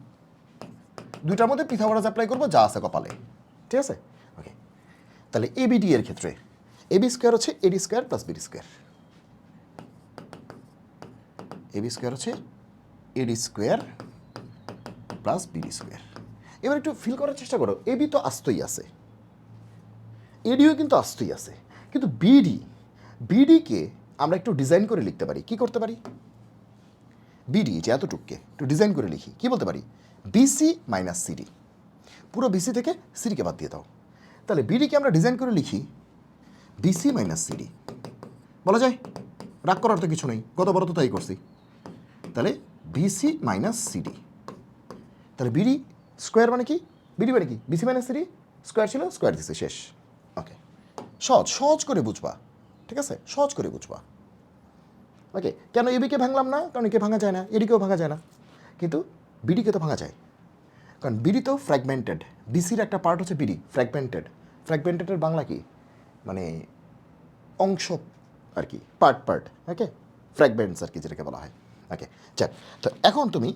দুইটার মধ্যে পিথাগোরাস অ্যাপ্লাই করবো, যা আছে কপালে, ঠিক আছে। ওকে, তাহলে এবিডি এর ক্ষেত্রে এবি স্কোয়ার হচ্ছে AD square plus BD square, AB square হচ্ছে AD square plus BD square. এবার একটু ফিল করার চেষ্টা করো, এবি তো আস্তই আছে, এডিও কিন্তু আস্তই আছে, কিন্তু বিডিকে আমরা একটু ডিজাইন করে লিখতে পারি। কি করতে পারি? বিডি যে এতটুককে একটু ডিজাইন করে লিখি, কি বলতে পারি? বিসি মাইনাস সিডি, পুরো বিসি থেকে সিডিকে বাদ দিয়ে দাও। তাহলে বিডিকে আমরা ডিজাইন করে লিখি বিসি মাইনাস সিডি, বলা যায়, রাগ করার তো কিছু নেই, গতবার তো তাই করছি। তাহলে বিসি মাইনাস সিডি, তাহলে বিডি স্কোয়ার মানে কি, বিডি মানে কি, বিসি মাইনাস সিডি, স্কোয়ার ছিল, স্কোয়ার দিছে, শেষ। ওকে, সহজ করে বুঝবা, ঠিক আছে, সহজ করে বুঝবা। ওকে, কেন এবিকে ভাঙলাম না? কারণ একে ভাঙা যায় না, এডিকেও ভাঙা যায় না, কিন্তু বিডিকে তো ভাঙা যায়, কারণ বিডি তো ফ্র্যাগমেন্টেড, বিসির একটা পার্ট হচ্ছে বিডি ফ্র্যাগমেন্টেড। ফ্র্যাগমেন্টেডের বাংলা কি, মানে অংশ আর কি, পার্ট, ওকে, ফ্র্যাগমেন্টস আর কি যেটাকে বলা হয়। ওকে, যাক, তো এখন তুমি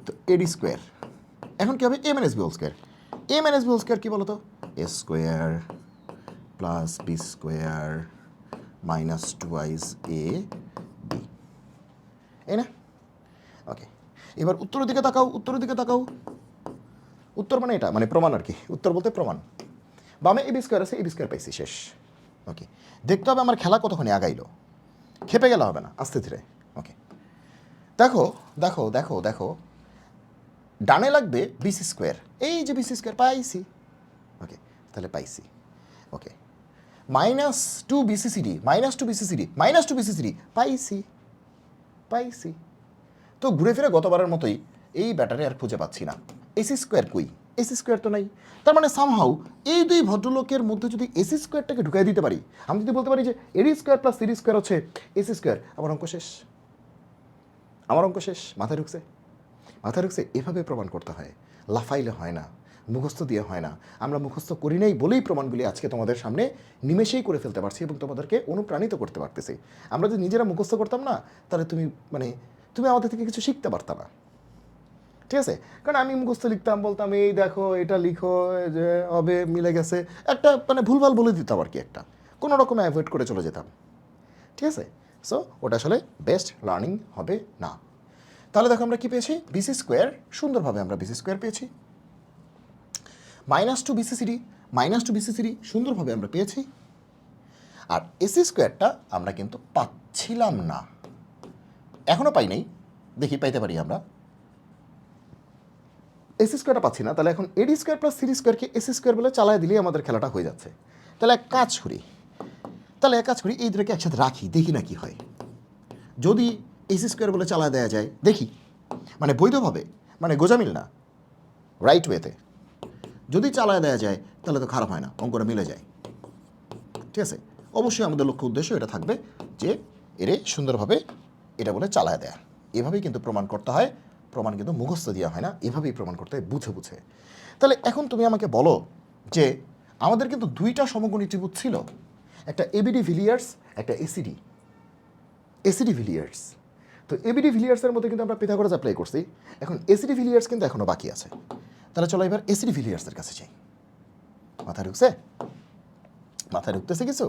তো এডি স্কোয়ার, এখন কি হবে? A minus B whole square, A minus B whole square কি বলো তো? A square plus B square minus 2 A B, এই না? ওকে, এবার উত্তরের দিকে তাকাও, উত্তরের দিকে তাকাও, উত্তর মানে এটা, মানে প্রমাণ আর কি, উত্তর বলতে প্রমাণ। বামে এবি স্কোয়ার আছে, এবি স্কোয়ার পাইছি, শেষ। ওকে, দেখতে হবে আমার খেলা কতক্ষণে আগাইলো, খেপে গেলে হবে না, আস্তে ধীরে। ওকে, দেখো দেখো দেখো দেখো, ডানে লাগবে বিসি স্কোয়ার, এই যে বিসি স্কোয়ার পাইছি। ওকে, তাহলে পাইছি। ওকে, মাইনাস 2 বিসিসিডি, মাইনাস 2 বিসিসিডি, মাইনাস 2 বিসিসিডি পাইছি। তো ঘুরে ফিরে গতবারের মতোই এই ব্যাটারি আর খুঁজে পাচ্ছি না। এসি স্কোয়ার কই? এসি স্কোয়ার তো নাই। তার মানে সামহাউ এই দুই ভদ্রলোকের মধ্যে যদি এসি স্কোয়ারটাকে ঢুকাই দিতে পারি, আমি যদি বলতে পারি যে এডি স্কোয়ার প্লাস সিডি স্কোয়ার হচ্ছে এসি স্কোয়ার, আমার অঙ্ক শেষ, আমার অঙ্ক শেষ। মাথায় ঢুকছে? এভাবে প্রমাণ করতে হয়, লাফাইলে হয় না, মুখস্থ দিয়ে হয় না। আমরা মুখস্থ করি নাই বলেই প্রমাণগুলি আজকে তোমাদের সামনে নিমেষেই করে ফেলতে পারছি এবং তোমাদেরকে অনুপ্রাণিত করতে পারতেছি। আমরা যদি নিজেরা মুখস্থ করতাম না, তাহলে তুমি আমাদের থেকে কিছু শিখতে পারতা না, ঠিক আছে? কারণ আমি মুখস্থ লিখতাম, বলতাম এই দেখো এটা লিখো, যে হবে মিলে গেছে, একটা ভুলভাল বলে দিতাম আর কি, একটা কোনো রকমে অ্যাভয়েড করে চলে যেতাম, ঠিক আছে? সো ওটা আসলে বেস্ট লার্নিং হবে না। তাহলে দেখো আমরা কি পেয়েছি? বিসি স্কোয়ার, সুন্দরভাবে আমরা বিসি স্কোয়ার পেয়েছি। মাইনাস 2 বিসিসিডি সুন্দরভাবে আমরা পেয়েছি। আর এসি স্কোয়ারটা আমরা কিন্তু পাচ্ছিলাম না, এখনও পাই নাই, দেখি পাইতে পারি আমরা। এসি স্কোয়ারটা পাচ্ছি না, তাহলে এখন এডি স্কোয়ার প্লাস সিডি স্কোয়ারকে এসি স্কোয়ার বলে চালায় দিলেই আমাদের খেলাটা হয়ে যাচ্ছে। তাহলে এক কাজ করি, এই দুটোকে একসাথে রাখি, দেখি না কি হয়। যদি এসি স্কোয়ার বলে চালায় দেওয়া যায়, দেখি, মানে বৈধভাবে, মানে গোজামিল না, রাইট ওয়েতে যদি চালায় দেওয়া যায়, তাহলে তো খারাপ হয় না, অঙ্কটা মিলে যায়, ঠিক আছে? অবশ্যই আমাদের লক্ষ্য উদ্দেশ্য এটা থাকবে যে এরে সুন্দরভাবে এটা বলে চালায় দেয়া। এভাবেই কিন্তু প্রমাণ করতে হয়, প্রমাণ কিন্তু মুখস্থ দেওয়া হয় না, এভাবেই প্রমাণ করতে হয় বুঝে। তাহলে এখন তুমি আমাকে বলো যে আমাদের কিন্তু দুইটা সমকোণী ত্রিভুজ ছিল, একটা এবিডি ভিলিয়ার্স, একটা এসিডি ভিলিয়ার্স। তো এবিডি ভিলিয়ার্সের মধ্যে কিন্তু আমরা পিথাগোরাস অ্যাপ্লাই করছি, এখন এসিডি ভিলিয়ার্স কিন্তু এখনও বাকি আছে। তাহলে চলো এবার এসিডি ভিলিয়ার্সের কাছে যাই। মাথায় ঢুকতেছে কিছু?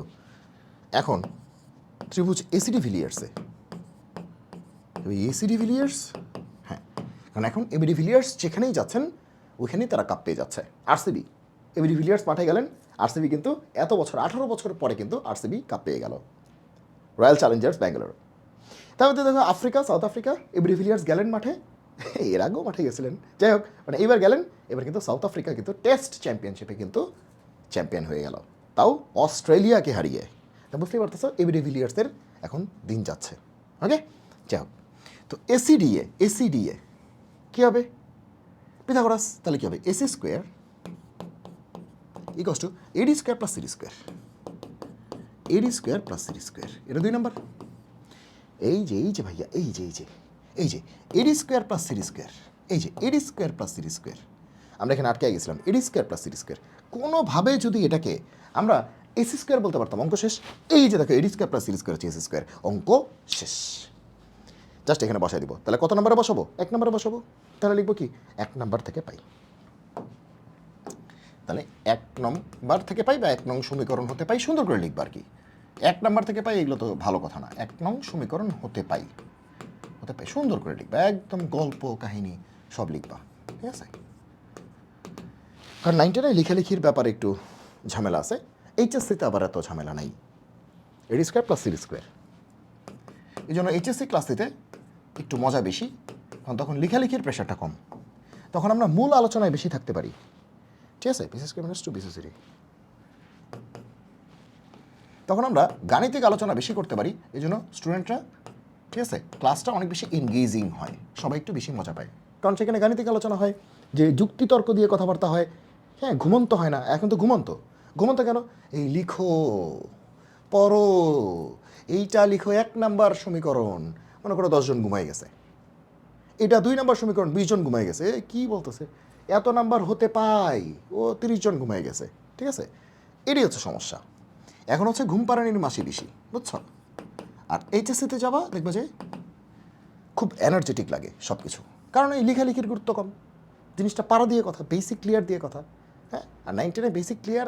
এখন ত্রিভুজ এসিডি ভিলিয়ার্সে, এসিডি ভিলিয়ার্স, হ্যাঁ, কারণ এখন এবিডি ভিলিয়ার্স যেখানেই যাচ্ছেন ওইখানেই তারা কাপ পেয়ে যাচ্ছে। আরসিবি, এবিডি ভিলিয়ার্স মাঠে গেলেন, আরসিবি কিন্তু এত বছর 18 বছর পরে কিন্তু আরসিবি কাপ পেয়ে গেল, রয়্যাল চ্যালেঞ্জার্স ব্যাঙ্গালোর। তারপরে দেখো Africa, south Africa, ABD Villiers গেলেন মাঠে, এর আগেও মাঠে গেছিলেন। যাই হোক, মানে এইবার গেলেন, এবার কিন্তু সাউথ আফ্রিকা কিন্তু টেস্ট চ্যাম্পিয়নশিপে কিন্তু চ্যাম্পিয়ন হয়ে গেল, তাও অস্ট্রেলিয়াকে হারিয়ে। তা বুঝতেই পারতেছ এবি ডিভিলিয়ার্সের এখন দিন যাচ্ছে। ওকে, যাই হোক, তো এসিডিএ কী হবে? পিথাগোরাস, তাহলে কী হবে? AC square equals to AD square plus CD square, AD square plus CD square, এটা 2 নম্বর। এই যে ভাইয়া, এই যে এডি স্কোয়ার প্লাস সিডি স্কোয়ার, এই যে এডি স্কোয়ার প্লাস সিডি স্কোয়ার, আমরা এখানে আটকে গেছিলাম। এডি স্কোয়ার প্লাস সিডি স্কোয়ার, কোনোভাবে যদি এটাকে আমরা এসি স্কোয়ার বলতে পারতাম, অঙ্ক শেষ। এই যে দেখো, এডি স্কোয়ার প্লাস সিডি স্কোয়ার হচ্ছে এসি স্কোয়ার, অঙ্ক শেষ। জাস্ট এখানে বসাই দিব। তাহলে কত নম্বরে বসাবো? 1 নম্বরে বসাবো। তাহলে লিখবো কি? 1 নম্বর থেকে পাই। তাহলে 1 নম্বর থেকে পাই বা 1 নং সমীকরণ হতে পাই, সুন্দর করে লিখবা আর কি। 1 নম্বর থেকে পাই এগুলো তো ভালো কথা না, 1 নং সমীকরণ হতে পাই, সুন্দর করে লিখবা, একদম গল্প কাহিনী সব লিখবা, ঠিক আছে? আর 9 টেনে লেখালেখির ব্যাপারে একটু ঝামেলা আছে, এইচএসসিতে আবার এত ঝামেলা নাই। এডি স্কোয়ার প্লাস সিডি স্কোয়ার, এই জন্য এইচএসসি ক্লাসটিতে একটু মজা বেশি, কারণ তখন লেখালেখির প্রেশারটা কম, তখন আমরা মূল আলোচনায় বেশি থাকতে পারি, ঠিক আছে? বিসি স্কোয়ার মাইনাস 2BC, তখন আমরা গাণিতিক আলোচনা বেশি করতে পারি, এই জন্য স্টুডেন্টরা, ঠিক আছে, ক্লাসটা অনেক বেশি এনগেজিং হয়, সবাই একটু বেশি মজা পায়, কারণ সেখানে গাণিতিক আলোচনা হয়, যে যুক্তিতর্ক দিয়ে কথাবার্তা হয়। হ্যাঁ, ঘুমন্ত হয় না, এখন তো ঘুমন্ত কেন? এই লিখো, পড়ো, এইটা লিখো 1 নাম্বার সমীকরণ, মনে করো 10 জন ঘুমাই গেছে, এটা 2 নাম্বার সমীকরণ, 20 জন ঘুমাই গেছে, কি বলতেছে, এত নাম্বার হতে পাই, ও 30 জন ঘুমাই গেছে, ঠিক আছে? এটাই হচ্ছে সমস্যা। এখন হচ্ছে ঘুম পাড়ানির মাসি বেশি, বুঝছ? আর এইচএসসিতে যাবা দেখবে যে খুব এনার্জেটিক লাগে সব কিছু, কারণ এই লেখালেখির গুরুত্ব কম, জিনিসটা পারা দিয়ে কথা, বেসিক ক্লিয়ার দিয়ে কথা। হ্যাঁ, আর 9 টেনে বেসিক ক্লিয়ার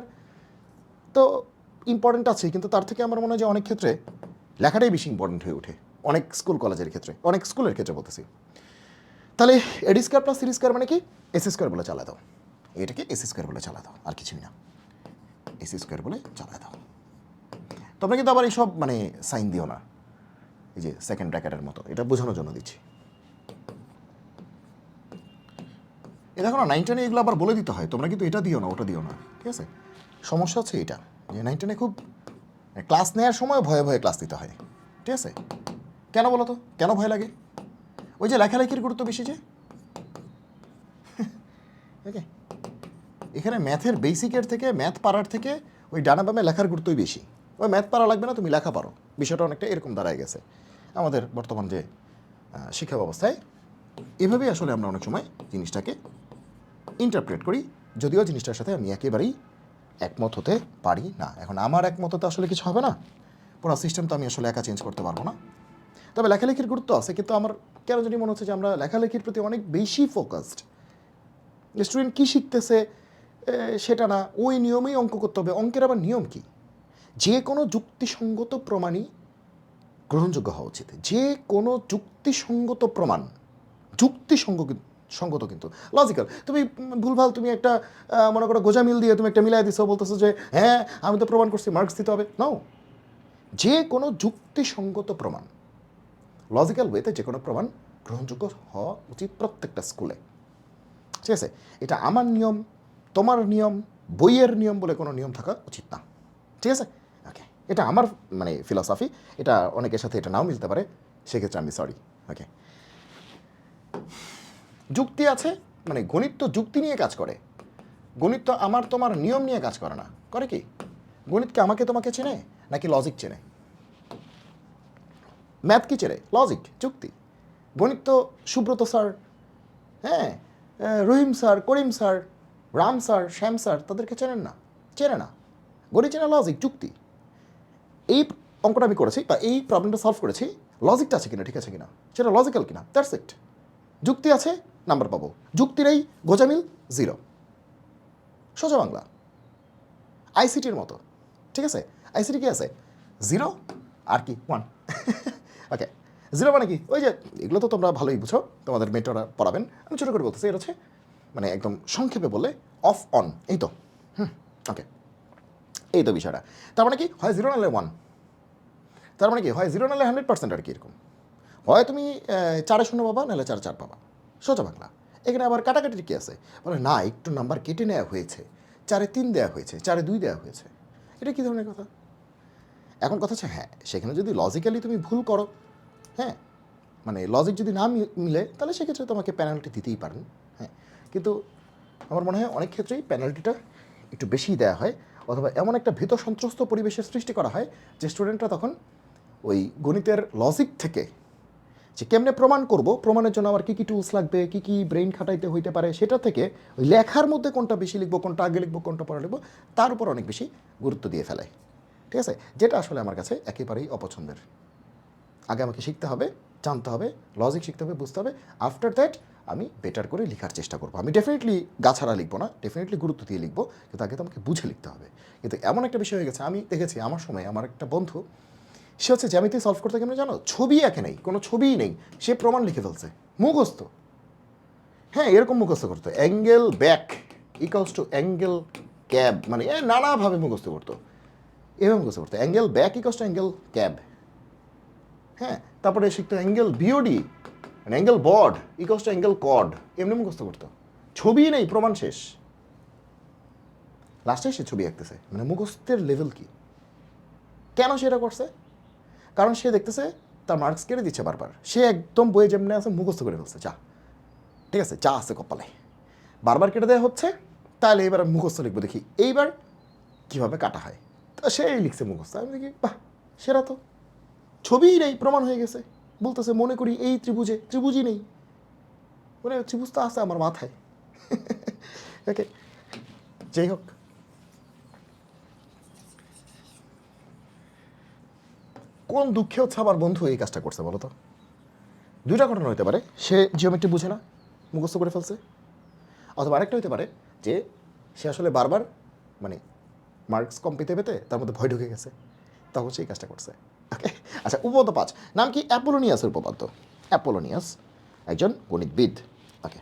তো ইম্পর্টেন্ট আছে, কিন্তু তার থেকে আমার মনে হয় যে অনেক ক্ষেত্রে লেখাটাই বেশি ইম্পর্টেন্ট হয়ে ওঠে, অনেক স্কুল কলেজের ক্ষেত্রে, অনেক স্কুলের ক্ষেত্রে বলতেছি। তাহলে এডি স্কোয়ার প্লাস সিডি স্কোয়ার মানে কি? এসি স্কোয়ার বলে চালা দাও, এটাকে এসি স্কোয়ার বলে চালা দাও, আর কিছুই না, এসি স্কোয়ার বলে চালা দাও। তোমরা কিন্তু আবার এইসব মানে সাইন দিও না, এই যে সেকেন্ড ব্র্যাকেটের মতো, এটা বোঝানোর জন্য দিচ্ছি। এটা দেখো না, 9 টেনে এগুলো আবার বলে দিতে হয়, তোমরা কিন্তু এটা দিও না, ওটা দিও না, ঠিক আছে? সমস্যা হচ্ছে এটা, যে 9 টেনে খুব ক্লাস নেওয়ার সময় ভয়ে ভয়ে ক্লাস দিতে হয়, ঠিক আছে? কেন বলো তো, কেন ভয় লাগে? ওই যে লেখালেখির গুরুত্ব বেশি যে, ওকে, এখানে ম্যাথের বেসিকের থেকে, ম্যাথ পারার থেকে ওই ডানা বামে লেখার গুরুত্বই বেশি। ওই ম্যাথ পারা লাগবে না, তুমি লেখা পারো, বিষয়টা অনেকটা এরকম দাঁড়ায় গেছে আমাদের বর্তমান যে শিক্ষা ব্যবস্থায়। এভাবেই আসলে আমরা অনেক সময় জিনিসটাকে ইন্টারপ্রেট করি, যদিও জিনিসটার সাথে আমি একেবারেই একমত হতে পারি না। এখন আমার একমত হতে আসলে কিছু হবে না, পুরো সিস্টেম তো আমি আসলে একা চেঞ্জ করতে পারবো না। তবে লেখালেখির গুরুত্ব আছে, কিন্তু আমার কেন জানি মনে হচ্ছে যে আমরা লেখালেখির প্রতি অনেক বেশি ফোকাসড। স্টুডেন্ট কী শিখতেছে সেটা না, ওই নিয়মেই অঙ্ক করতে হবে। অঙ্কের আবার নিয়ম কি? যে কোনো যুক্তিসঙ্গত প্রমাণই গ্রহণযোগ্য হওয়া উচিত, যে কোনো যুক্তিসঙ্গত প্রমাণ, সঙ্গত কিন্তু লজিক্যাল। তুমি ভুলভাল তুমি একটা মনে করো গোজামিল দিয়ে তুমি একটা মিলাই দিছো, বলতেছো যে হ্যাঁ আমি তো প্রমাণ করছি, মার্কস দিতে হবে। নাও, যে কোনো যুক্তিসঙ্গত প্রমাণ, লজিক্যাল ওয়েতে যে কোনো প্রমাণ গ্রহণযোগ্য হওয়া উচিত প্রত্যেকটা স্কুলে, ঠিক আছে? এটা আমার নিয়ম, তোমার নিয়ম, বইয়ের নিয়ম বলে কোনো নিয়ম থাকা উচিত না, ঠিক আছে? ওকে, এটা আমার মানে ফিলসফি, এটা অনেকের সাথে এটা নাও মিলতে পারে, সেক্ষেত্রে আমি সরি। ওকে, যুক্তি আছে, মানে গণিত তো যুক্তি নিয়ে কাজ করে, গণিত তো আমার তোমার নিয়ম নিয়ে কাজ করে না, করে কি? গণিতকে আমাকে তোমাকে চেনে নাকি লজিক চেনে? ম্যাথ কি চেনে? লজিক, যুক্তি। গণিত তো সুব্রত স্যার, হ্যাঁ, রহিম স্যার, করিম স্যার, রাম স্যার, শ্যাম স্যার, তাদেরকে চেনেন না, চেনে না। গণিত চেনে লজিক, যুক্তি। এই অঙ্কটা আমি করেছি বা এই প্রবলেমটা সলভ করেছি, লজিকটা আছে কিনা, ঠিক আছে কিনা, সেটা লজিক্যাল কিনা, দ্যাটস ইট। যুক্তি আছে, নাম্বার পাবো। যুক্তির এই গোজামিল 0, সোজা বাংলা, আইসিটির মতো, ঠিক আছে? আইসিটি কি আছে? 0 আর কি 1। ওকে, 0 মানে কি? ওই যে এগুলো তো তোমরা ভালোই বুঝো, তোমাদের মেন্টররা পড়াবেন, আমি ছোটো করে বলতেছি। এটা হচ্ছে মানে একদম সংক্ষেপে বললে অফ অন, এই তো। ওকে, এই তো বিষয়টা। তার মানে কি হয় 0 নাহলে 1, তার মানে কি হয় 0 নাহলে 100% আর কি, এরকম হয়। তুমি 4-0 পাবা, নাহলে 4-4 পাবা, সোজা বাংলা। এখানে আবার কাটাকাটির কি আছে? বলে না, একটু নাম্বার কেটে নেওয়া হয়েছে, 4-এ 3 দেওয়া হয়েছে, 4-এ 2 দেওয়া হয়েছে। এটা কী ধরনের কথা? এখন কথা হচ্ছে, হ্যাঁ, সেখানে যদি লজিক্যালি তুমি ভুল করো, হ্যাঁ, মানে লজিক যদি না মিলে, তাহলে সেক্ষেত্রে তোমাকে পেনাল্টি দিতেই পারেন। হ্যাঁ, কিন্তু আমার মনে হয় অনেক ক্ষেত্রেই পেনাল্টিটা একটু বেশিই দেওয়া হয়, অথবা এমন একটা ভীত সন্ত্রস্ত পরিবেশের সৃষ্টি করা হয় যে স্টুডেন্টরা তখন ওই গণিতের লজিক থেকে যে কেমনে প্রমাণ করব, প্রমাণের জন্য আমার কী কী টুলস লাগবে, কী কী ব্রেইন খাটাইতে হইতে পারে, সেটা থেকে ওই লেখার মধ্যে কোনটা বেশি লিখবো, কোনটা আগে লিখবো, কোনটা পরে লিখবো, তার উপর অনেক বেশি গুরুত্ব দিয়ে ফেলে। ঠিক আছে, যেটা আসলে আমার কাছে একেবারেই অপছন্দের। আগে আমাকে শিখতে হবে, জানতে হবে, লজিক শিখতে হবে, বুঝতে হবে। আফটার দ্যাট আমি বেটার করে লেখার চেষ্টা করবো। আমি ডেফিনেটলি গাছাড়া লিখবো না, ডেফিনেটলি গুরুত্ব দিয়ে লিখবো, কিন্তু আগে তো আমাকে বুঝে লিখতে হবে। কিন্তু এমন একটা বিষয় হয়ে গেছে, আমি দেখেছি আমার সময় আমার একটা বন্ধু, সে হচ্ছে জ্যামিতি সলভ করতে কেমন জানো, ছবি এঁকে নেই, কোনো ছবিই নেই, সে প্রমাণ লিখে ফেলছে মুখস্থ। হ্যাঁ, এরকম মুখস্থ করতো, angle BAC equals to angle CAB, মানে নানাভাবে মুখস্থ করতো। এভাবে মুখস্থ করতো, angle BAC equals to angle CAB. হ্যাঁ, তারপরে শিখতো অ্যাঙ্গেল বিওডি, মানে angle BOD equals to angle COD, এমনি মুখস্থ করতো। ছবি নেই, প্রমাণ শেষ। লাস্টে সে ছবি আঁকতেছে, মানে মুখস্থের লেভেল কি? কেন সে এটা করছে? কারণ সে দেখতেছে তার মার্কস কেটে দিচ্ছে বারবার, সে একদম বইয়ে যেমনি আছে মুখস্থ করে ফেলছে, যা ঠিক আছে, যা আছে কপালে বারবার কেটে দেওয়া হচ্ছে, তাহলে এবার মুখস্থ লিখবো, দেখি এইবার কীভাবে কাটা হয়। তা সেই লিখছে মুখস্থ। আমি দেখি বাহ, সেরা তো, ছবিই নেই, প্রমাণ হয়ে গেছে। বলতেছে মনে করি এই ত্রিভুজে, ত্রিভুজই নেই, মানে ত্রিভুজ তো আছে আমার মাথায়। ওকে, যাই হোক, কোন দুঃখে হচ্ছে আমার বন্ধু এই কাজটা করছে বলো তো? দুইটা ঘটনা হতে পারে, সে জিওমেট্রি বুঝে না, মুখস্থ করে ফেলছে, অথবা আরেকটা হতে পারে যে সে আসলে বারবার মানে মার্কস কম পেতে পেতে তার মধ্যে ভয় ঢুকে গেছে, তখন সেই কাজটা করছে। ওকে, আচ্ছা, উপপাদ্য 5 নাম কি? অ্যাপোলোনিয়াসের উপপাদ্য। অ্যাপোলোনিয়াস একজন গণিতবিদ। ওকে,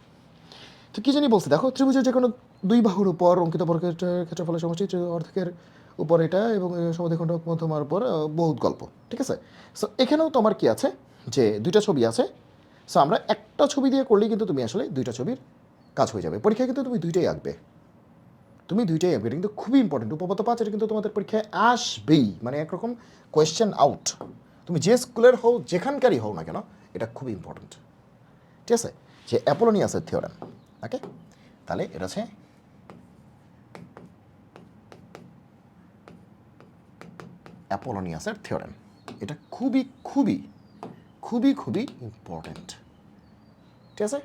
তো কী জানি বলছে, দেখো, ত্রিভুজের যে কোনো দুই বাহুর উপর অঙ্কিত বর্গের ক্ষেত্রফলের সমষ্টি অর্ধেকের উপর এটা এবং সমদ্বিখণ্ড মধ্যমার উপর বহুত গল্প। ঠিক আছে, সো এখানেও তোমার কি আছে যে দুইটা ছবি আছে। সো আমরা একটা ছবি দিয়ে করলেই কিন্তু তুমি আসলে দুইটা ছবির কাজ হয়ে যাবে। পরীক্ষায় কিন্তু তুমি দুইটাই আঁকবে, তুমি দুইটাই আঁকবে, এটা কিন্তু খুবই ইম্পর্টেন্ট। উপপাদ্য 5 এটা কিন্তু তোমাদের পরীক্ষায় আসবেই, মানে একরকম কোয়েশ্চেন আউট। তুমি যে স্কুলের হও, যেখানকারই হও না কেন, এটা খুবই ইম্পর্টেন্ট। ঠিক আছে, যে অ্যাপোলোনিয়াসের থিওরেম। ওকে, তাহলে এটা আছে অ্যাপোলোনিয়াসের থিওরেম। এটা খুবই খুবই খুবই খুবই ইম্পর্টেন্ট। ঠিক আছে,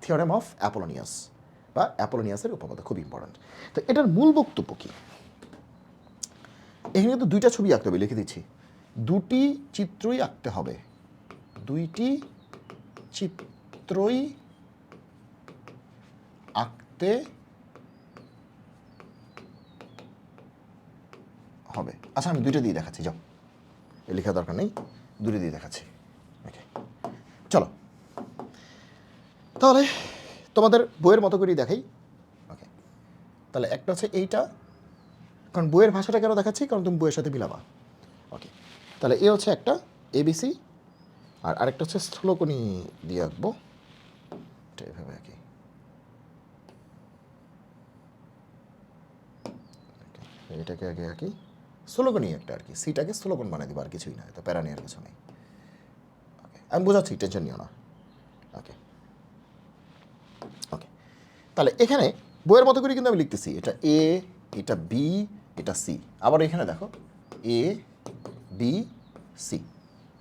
থিওরেম অফ অ্যাপোলোনিয়াস বা অ্যাপোলোনিয়াসের উপপাদ্য খুব ইম্পর্টেন্ট। তো এটার মূল বক্তব্য কি? এখানে কিন্তু দুইটা ছবি আঁকতে হবে, লিখে দিচ্ছি, দুটি চিত্রই আঁকতে হবে, দুইটি চিত্রই আঁকতে হবে। আচ্ছা, আমি দুইটা দিয়ে দেখাচ্ছি, যাও, লেখা দরকার নেই, দুটো দিয়ে দেখাচ্ছি। ওকে, চলো তাহলে তোমাদের বইয়ের মতো করেই দেখাই। ওকে, তাহলে একটা হচ্ছে এইটা, কারণ বইয়ের ভাষাটা কেন দেখাচ্ছি, কারণ তুমি বইয়ের সাথে মিলাবা। ওকে, তাহলে এ হচ্ছে একটা এবিসি, আর আরেকটা হচ্ছে স্থূলকোণী দিয়ে আঁকবো, এটা এভাবে আঁকি। এটাকে আগে আঁকি, স্থূলকোণী একটা আর কি, সিটাকে স্থূলকোণ বানিয়ে দিব, আর কিছুই না, তো প্যারা নেওয়ার কিছু নেই। ওকে, আমি বোঝাচ্ছি, টেনশন নিও না। ওকে ওকে, তাহলে এখানে বইয়ের মতো করে কিন্তু আমি লিখতেছি, এটা এ, এটা বি, এটা সি। আবার এখানে দেখো এ বি সি,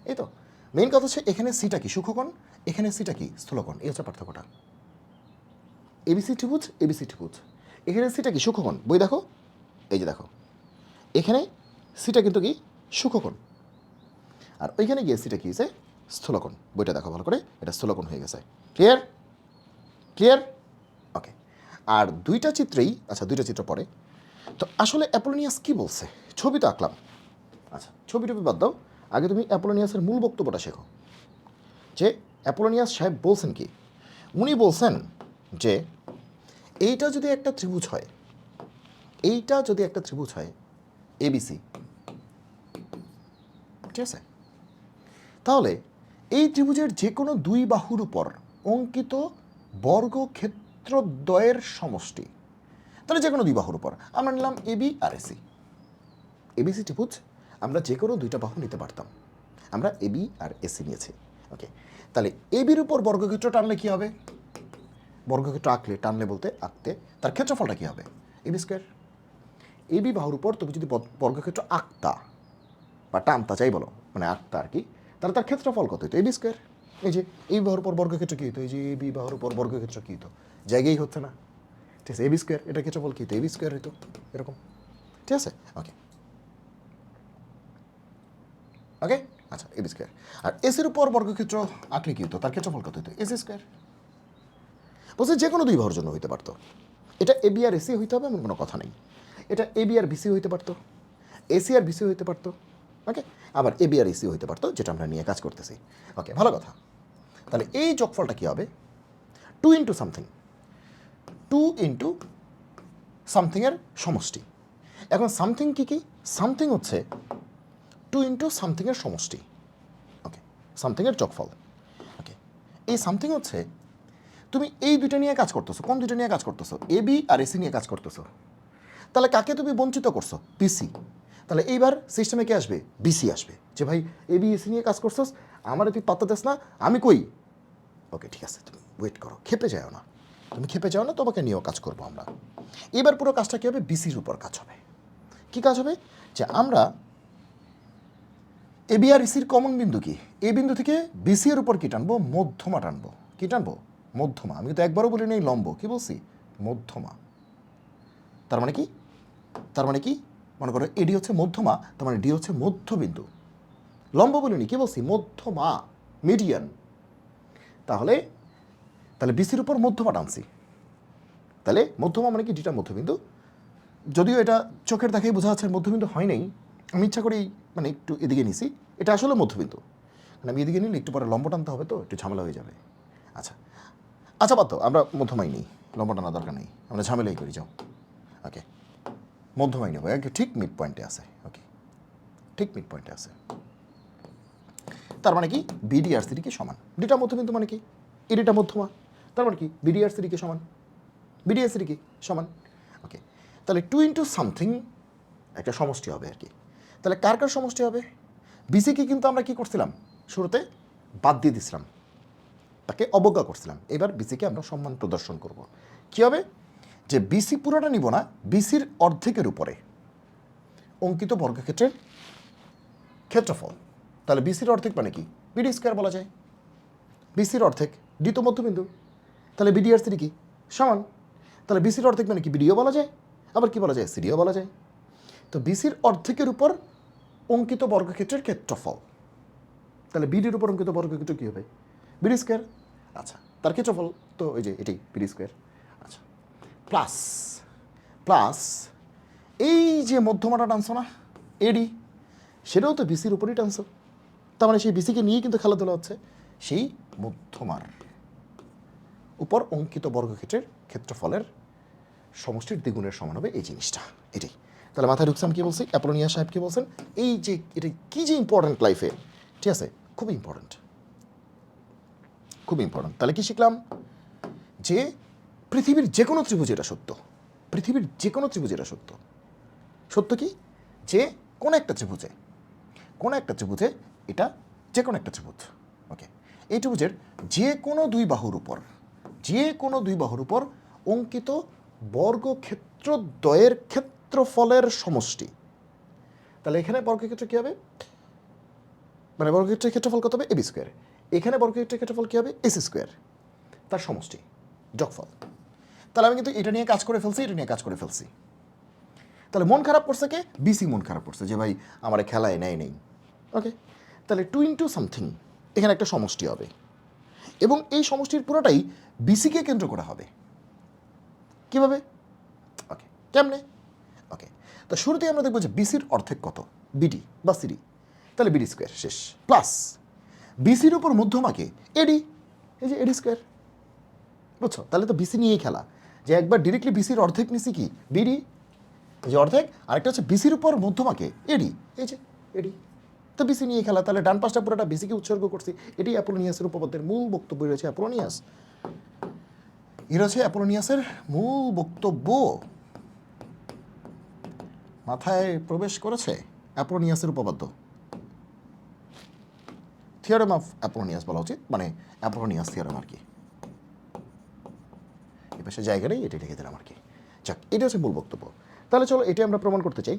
এই তো। মেইন কথা হচ্ছে এখানে সিটা কি সূক্ষ্মকোণ, এখানে সিটা কি স্থূলকোণ, এই হচ্ছে পার্থক্যটা। এবিসি ত্রিভুজ, এবিসি ত্রিভুজ, এখানে সিটা কি সূক্ষ্মকোণ, বই দেখো, এই যে দেখো, এখানে সিটা কিন্তু কি সূক্ষ্মকোণ, আর ওইখানে গিয়ে সিটা কি হয়েছে স্থূলকোণ। বইটা দেখো ভালো করে, এটা স্থূলকোণ হয়ে গেছে। ক্লিয়ার? ক্লিয়ার? ওকে, আর দুইটা চিত্রেই, আচ্ছা দুইটা চিত্র পরে, তো আসলে অ্যাপোলোনিয়াস কি বলছে? ছবি তো আঁকলাম, আচ্ছা ছবি টবি বাদ দাও, আগে তুমি অ্যাপোলোনিয়াসের মূল বক্তব্যটা শেখো, যে অ্যাপোলোনিয়াস সাহেব বলছেন কি। উনি বলছেন যে এইটা যদি একটা ত্রিভুজ হয়, এইটা যদি একটা ত্রিভুজ হয় এবিসি, ঠিক আছে, তাহলে এই ত্রিভুজের যে কোনো দুই বাহুর উপর অঙ্কিত বর্গক্ষেত্রদ্বয়ের সমষ্টি। তাহলে যে কোনো দুই বাহুর উপর আমরা নিলাম এবি আর এসি। এবিসি ত্রিভুজ আমরা যে কোনো দুইটা বাহু নিতে পারতাম, আমরা এবি আর এসি নিয়েছি। ওকে, তাহলে এবির উপর বর্গক্ষেত্র টানলে কী হবে? বর্গক্ষেত্র টানলে বলতে আঁকতে তার ক্ষেত্রফলটা কী হবে? AB square. এবি বাহুর উপর তুমি যদি বর্গক্ষেত্র আঁকতা বা টানতা চাই বলো, মানে আঁকতা আর কি, তাহলে তার ক্ষেত্রফল কত হতো? AB square. এই যে এই বাহুর উপর বর্গক্ষেত্র কী হতো? এই যে এবি বাহুর উপর বর্গক্ষেত্র কী হতো? জায়গায় হচ্ছে না, ঠিক আছে? এবি স্কোয়ার, এটা ক্ষেত্রফল কী হতো? এবি স্কোয়ার হতো, এরকম, ঠিক আছে? ওকে ওকে, আচ্ছা এবি স্কোয়ার। আর এসির উপর বর্গক্ষেত্র আঁকলে কী হতো? তার ক্ষেত্রফল কত হতো? AC square. বলছে যে কোনো দুই বাহুর জন্য হইতে পারতো। এটা এবি আর এসি হইতে হবে এমন কোনো কথা নেই। এটা এবি আর বিসি হইতে পারতো, এসি আর বিসি হইতে পারতো, ওকে, আবার এবি আর এসি হইতে পারতো, যেটা আমরা নিয়ে কাজ করতেছি। ওকে, ভালো কথা। তাহলে এই যোগফলটা কী হবে? 2 ইন্টু সামথিং, 2 ইন্টু সামথিংয়ের সমষ্টি। এখন সামথিং কী কী? সামথিং হচ্ছে 2 ইন্টু সামথিংয়ের সমষ্টি। ওকে, সামথিংয়ের যোগফল। ওকে, এই সামথিং হচ্ছে তুমি এই দুইটা নিয়ে কাজ করতেছো। কোন দুইটা নিয়ে কাজ করতেছো? এবি আর এসি নিয়ে কাজ করতেছো। তাহলে কাকে তুমি বঞ্চিত করছো? বিসি। তাহলে এইবার সিস্টেমে কে আসবে? বিসি আসবে, যে ভাই এবি এসি নিয়ে কাজ করছোস, আমার তুই পাত্তা দেস না, আমি কই? ওকে ঠিক আছে, তুমি ওয়েট করো, খেপে যাও না, তুমি খেপে যাও না, তোমাকে নিয়েও কাজ করবো আমরা। এবার পুরো কাজটা কী হবে? বিসির উপর কাজ হবে। কি কাজ হবে? যে আমরা এবি আর ইসির কমন বিন্দু কি? এই বিন্দু থেকে বিসি এর উপর কি টানবো? মধ্যমা টানবো। কি টানবো? মধ্যমা। আমি তো একবারও বলি নেই লম্ব, কি বলছি? মধ্যমা। তার মানে কি? তার মানে কি? মনে করো এডি হচ্ছে মধ্যমা, তার মানে ডি হচ্ছে মধ্যবিন্দু। লম্ব বলিনি, কি বলছি? মধ্যমা, মিডিয়ান। তাহলে তাহলে বিসির উপর মধ্যমা টানছি, তাহলে মধ্যমা মানে কি? ডিটা মধ্যবিন্দু। যদিও এটা চোখের দেখাই বোঝা যাচ্ছে মধ্যবিন্দু হয় নাই, আমি ইচ্ছা করেই মানে একটু এদিকে নিছি, এটা আসলে মধ্যবিন্দু। মানে আমি এদিকে নিলে একটু পরে লম্ব টানতে হবে, তো একটু ঝামেলা হয়ে যাবে। আচ্ছা আচ্ছা, বাদ দাও, আমরা মধ্যমাই নেই, লম্ব টানা দরকার নেই, আমরা ঝামেলাই করি, যাও। ওকে, মধ্যমাই নেবো, ঠিক মিড পয়েন্টে আছে। ওকে, ঠিক মিড পয়েন্টে আছে। তার মানে কি? বিডি আর সিডি কি সমান। ডিটা মধ্যবিন্দু মানে কি? এডিটা মধ্যমা, তার মানে কি? বিডি আর সিডি কি সমান, বিডি আর সিডি কি সমান। ওকে, তাহলে 2 ইন্টু সামথিং একটা সমষ্টি হবে আর কি। তাহলে কার কার সমষ্টি হবে? বিসিকে কিন্তু আমরা কি করছিলাম? শুরুতে বাদ দিয়ে দিছিলাম, তাকে অবজ্ঞা করছিলাম। এবার বিসিকে আমরা সম্মান প্রদর্শন করব। কি হবে? যে বিসি পুরোটা নিব না, বিসির অর্ধেকের উপরে অঙ্কিত বর্গক্ষেত্রের ক্ষেত্রফল। তাহলে বিসির অর্ধেক মানে কি? বিডি স্কোয়ার বলা যায়। বিসির অর্ধেক, ডি তো মধ্যবিন্দু, তাহলে বিডি আর সিডি কি সমান। তাহলে বিসির অর্ধেক মানে কি? বিডিও বলা যায়, আবার কি বলা যায়? সিডিও বলা যায়। তো বিসির অর্ধেকের উপর অঙ্কিত বর্গক্ষেত্রের ক্ষেত্রফল, তাহলে বিডির উপর অঙ্কিত বর্গক্ষেত্র কী হবে? BD square. আচ্ছা, তার ক্ষেত্রফল তো ওই যে এটাই, বিডি স্কোয়ার। আচ্ছা, প্লাস প্লাস এই যে মধ্যমাটা টানছো না এডি, সেটাও তো বিসির উপরই টানছো, তার মানে সেই বিসিকে নিয়েই কিন্তু খেলাধুলা হচ্ছে। সেই মধ্যমার উপর অঙ্কিত বর্গক্ষেত্রের ক্ষেত্রফলের সমষ্টির দ্বিগুণের সমান হবে এই জিনিসটা, এটাই। তাহলে মাথায় ঢুকছে আমি কী বলছি? অ্যাপোলোনিয়া সাহেব কী বলছেন? এই যে এটা কী যে ইম্পর্ট্যান্ট লাইফে, ঠিক আছে, খুব ইম্পর্ট্যান্ট, খুব ইম্পর্ট্যান্ট। তাহলে কি শিখলাম? যে পৃথিবীর যে কোনো ত্রিভুজ এটা সত্য, পৃথিবীর যে কোনো ত্রিভুজ এটা সত্য। সত্য কি? যে কোনো একটা ত্রিভুজে, কোনো একটা ত্রিভুজে, এটা যে কোনো একটা ত্রিভুজ, ওকে, এই ত্রিভুজের যে কোনো দুই বাহুর উপর, যে কোনো দুই বাহুর উপর অঙ্কিত বর্গক্ষেত্রদ্বয়ের ক্ষেত্রফলের সমষ্টি। তাহলে এখানে বর্গক্ষেত্র কী হবে? মানে বর্গক্ষেত্রের ক্ষেত্রফল কত হবে? AB square. এখানে বর্গক্ষেত্রের ক্ষেত্রফল কী হবে? এসি স্কোয়ার, তার সমষ্টি, যোগফল। তাহলে আমি কিন্তু এটা নিয়ে কাজ করে ফেলছি, এটা নিয়ে কাজ করে ফেলছি। তাহলে মন খারাপ করছে কে? বিসি মন খারাপ করছে, যে ভাই আমার খেলায় নেই। ওকে, তাহলে 2 ইন্টু সামথিং, এখানে একটা সমষ্টি হবে, এবং এই সমষ্টির পুরোটাই বিসিকে কেন্দ্র করা হবে। কীভাবে? ওকে, কেমনে? ওকে, তো শুরুতেই আমরা দেখবো যে বিসির অর্ধেক কত? বিডি বা সিডি, তাহলে বিডি স্কোয়ার শেষ, প্লাস বিসির উপর মধ্যমাকে এডি, এই যে এডি স্কোয়ার, বুঝছো? তাহলে তো বিসি নিয়েই খেলা, যে একবার ডিরেক্টলি বিসির অর্ধেক নিছি কি? বিডি, এই যে অর্ধেক, আরেকটা হচ্ছে বিসির উপর মধ্যমাকে এডি, এই যে এডি, তো বিসি নিয়ে খেলা, তাহলে ডান পাশটা পুরোটা বিসিকে উৎসর্গ করছি। এটি অ্যাপোলোনিয়াসের উপপাদ্যের মূল বক্তব্য রয়েছে অ্যাপোলোনিয়াস। এরা হচ্ছে অ্যাপোলোনিয়াসের মূল বক্তব্য। মাথায় প্রবেশ করেছে অ্যাপোলোনিয়াসের উপপাদ্য, থিওরেম অফ অ্যাপোলোনিয়াস বলা উচিত, মানে অ্যাপোলোনিয়াস থিওরেম আর কি। এ পাশে জায়গা নেই, এটি লিখে দিলাম আর কি। যাক, এটা হচ্ছে মূল বক্তব্য। তাহলে চলো এটি আমরা প্রমাণ করতে চাই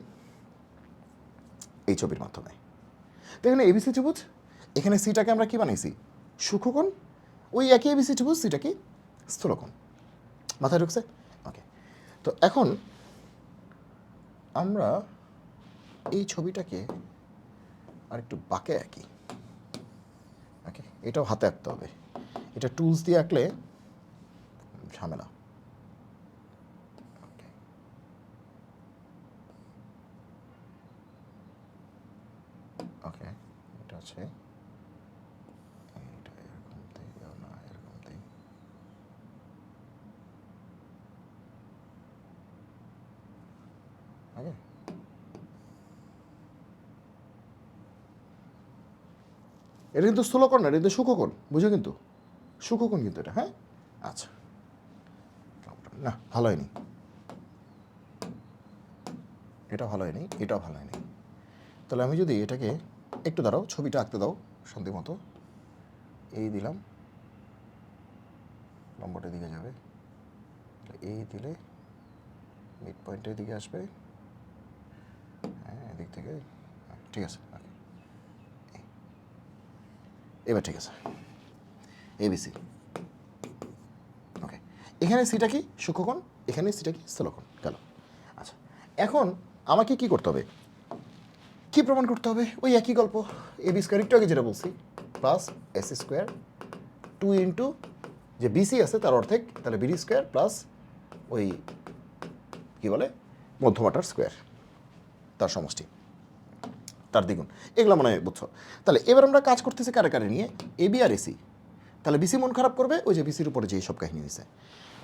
এই ছবির মাধ্যমে। তো এখানে এবিসি ত্রিভুজ, এখানে সিটাকে আমরা কি বানাইছি? সূক্ষ্মকোণ। ওই একই এবিসি ত্রিভুজ, সিটা কি? স্থূলকোণ। মাথায় ঢুকছে? ওকে। তো এখন আমরা এই ছবিটাকে আর একটু বাঁকে আঁকি। ওকে, এটাও হাতে আঁকতে হবে, এটা টুলস দিয়ে আঁকলে ঝামেলা। ওকে, এটা আছে, এটা এরকম দিই না, এরকম দিই। ওকে, এটা কিন্তু স্থূলকোণ না, এটা কিন্তু সূক্ষ্মকোণ, বুঝো কিন্তু সূক্ষ্মকোণ কিন্তু এটা। হ্যাঁ, আচ্ছা, না ভালো হয়নি, এটা ভালো হয়নি, এটাও ভালো হয়নি। তাহলে আমি যদি এটাকে একটু দাঁড়াও, ছবিটা আঁকতে দাও শান্তি মতো, এই দিলাম, লম্বটার দিকে যাবে, এই দিলে মিড পয়েন্টের দিকে আসবে, হ্যাঁ এদিক থেকে, ঠিক আছে। এবার ঠিক আছে, এবিসি। ওকে, এখানে সিটা কি? সূক্ষ্মকোণ, এখানে সিটা কি? স্থূলকোণ। গেল। আচ্ছা, এখন আমাকে কি করতে হবে? কি প্রমাণ করতে হবে? ওই একই গল্প, এবি স্কোয়ার, একটু আগে যেটা বলছি, প্লাস এস স্কোয়ার 2 ইন্টু যে বিসি আছে তার অর্ধেক, তাহলে বিডি স্কোয়ার প্লাস ওই কি বলে মধ্যমাটার স্কোয়ার, তার সমষ্টি, তার দ্বিগুণ। এগুলো মনে হয় বুঝছো। তাহলে এবার আমরা কাজ করতেছি কারে কারে নিয়ে? এবি আর এসি। তাহলে বিসি মন খারাপ করবে ওই যে বিসির উপরে যে এসব কাহিনী হয়েছে।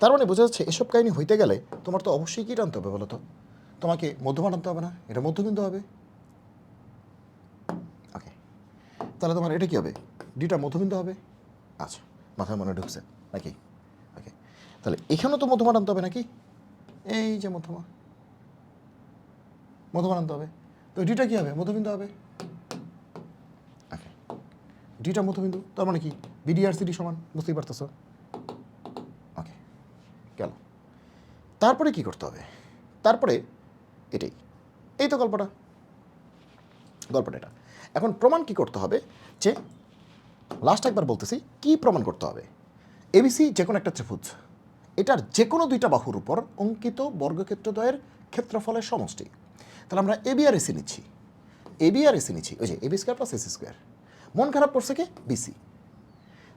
তার মানে বোঝা যাচ্ছে এসব কাহিনী হইতে গেলে তোমার তো অবশ্যই কী টানতে হবে বলো তো? তোমাকে মধ্যমা টানতে হবে না? এটা মধ্যবিন্দু হবে। ওকে, তাহলে তোমার এটা কী হবে? ডিটা মধ্যবিন্দু হবে। আচ্ছা, মাথায় মনে ঢুকছে নাকি? ওকে, তাহলে এখানেও তো মধ্যমা টানতে হবে নাকি? এই যে মধ্যমা, মধ্যমা টানতে হবে। তো ডিটা কী হবে? মধ্যবিন্দু হবে। ওকে, ডিটা মধ্যবিন্দু, তার মানে কি বিডি আর সিডি সমান, বুঝতেই পারতেছ? ওকে, গেল। তারপরে কি করতে হবে? তারপরে এটাই, এই তো গল্পটা এটা। এখন প্রমাণ কি করতে হবে? যে লাস্ট একবার বলতেছি, কি প্রমাণ করতে হবে? এবিসি যে কোনো একটা ত্রিভুজ, এটার যে কোনো দুইটা বাহুর উপর অঙ্কিত বর্গক্ষেত্রদ্বয়ের ক্ষেত্রফলের সমষ্টি। তাহলে আমরা এবি আর এসি নিচ্ছি, ওই যে AB square plus AC square. মন খারাপ করছে কে? বিসি।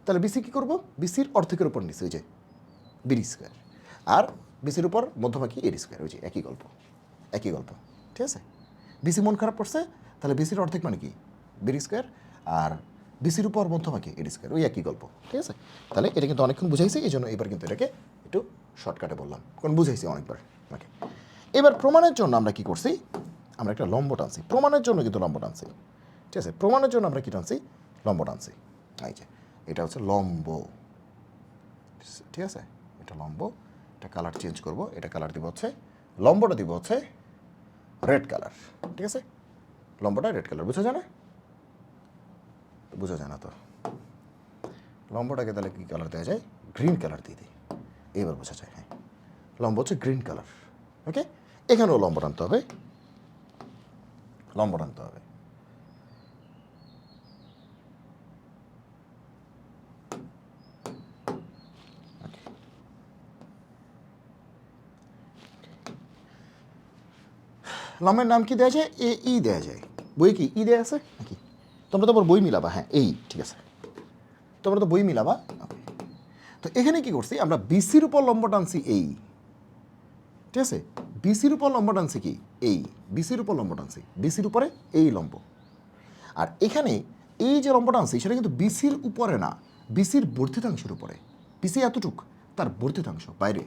তাহলে বিসি কী করবো? বিসির অর্ধেকের উপর নিচ্ছি, ওই যে বিডি স্কোয়ার, আর বিসির উপর মধ্যমা কি? এডি স্কোয়ার। ওই যে একই গল্প, ঠিক আছে? বিসি মন খারাপ করছে, তাহলে বিসির অর্ধেক মানে কি? বিডি স্কোয়ার, আর বিসির উপর মধ্যমা কি? এডি স্কোয়ার। ওই একই গল্প, ঠিক আছে? তাহলে এটা কিন্তু অনেকক্ষণ বুঝাইছি, এই জন্য এবার কিন্তু এটাকে একটু শর্টকাটে বললাম, কারণ বুঝাইছি অনেকবার। ওকে, এবার প্রমাণের জন্য আমরা কি করছি? আমরা একটা লম্ব টানছি, প্রমাণের জন্য কিন্তু লম্ব টানছি, ঠিক আছে? প্রমাণের জন্য আমরা কি টানছি? লম্ব টানছি। এই যে এটা হচ্ছে লম্ব, ঠিক আছে? এটা লম্ব, এটা কালার চেঞ্জ করব, এটা কালার দিব হচ্ছে, লম্বটা দিব হচ্ছে রেড কালার, ঠিক আছে? লম্বটা রেড কালার, বোঝা যায় না? বোঝা যায় না তো, লম্বটাকে তাহলে কী কালার দেওয়া যায়? গ্রিন কালার দিয়ে দিই, এবার বোঝা যায়। হ্যাঁ, লম্ব হচ্ছে গ্রিন কালার। ওকে, এখানেও লম্ব টানতে হবে, লম্বের নাম কি দেওয়া যায়? এ ই দেওয়া যায়। বই কি ই দেওয়া আছে নাকি? তোমরা তো আবার বই মিলাবা। হ্যাঁ, এই ঠিক আছে, তোমরা তো বই মিলাবা। তো এখানে কি করছি? আমরা বিসির উপর লম্ব টানছি এই, ঠিক আছে? বিসির উপর লম্ব টানছি কি? এই বিসির উপর লম্ব টানছি, বিসির উপরে এই লম্ব। আর এখানে এই যে লম্ব টানছি সেটা কিন্তু বিসির উপরে না, বিসির বর্ধিতাংশের উপরে। বিসি এতটুক, তার বর্ধিতাংশ বাইরে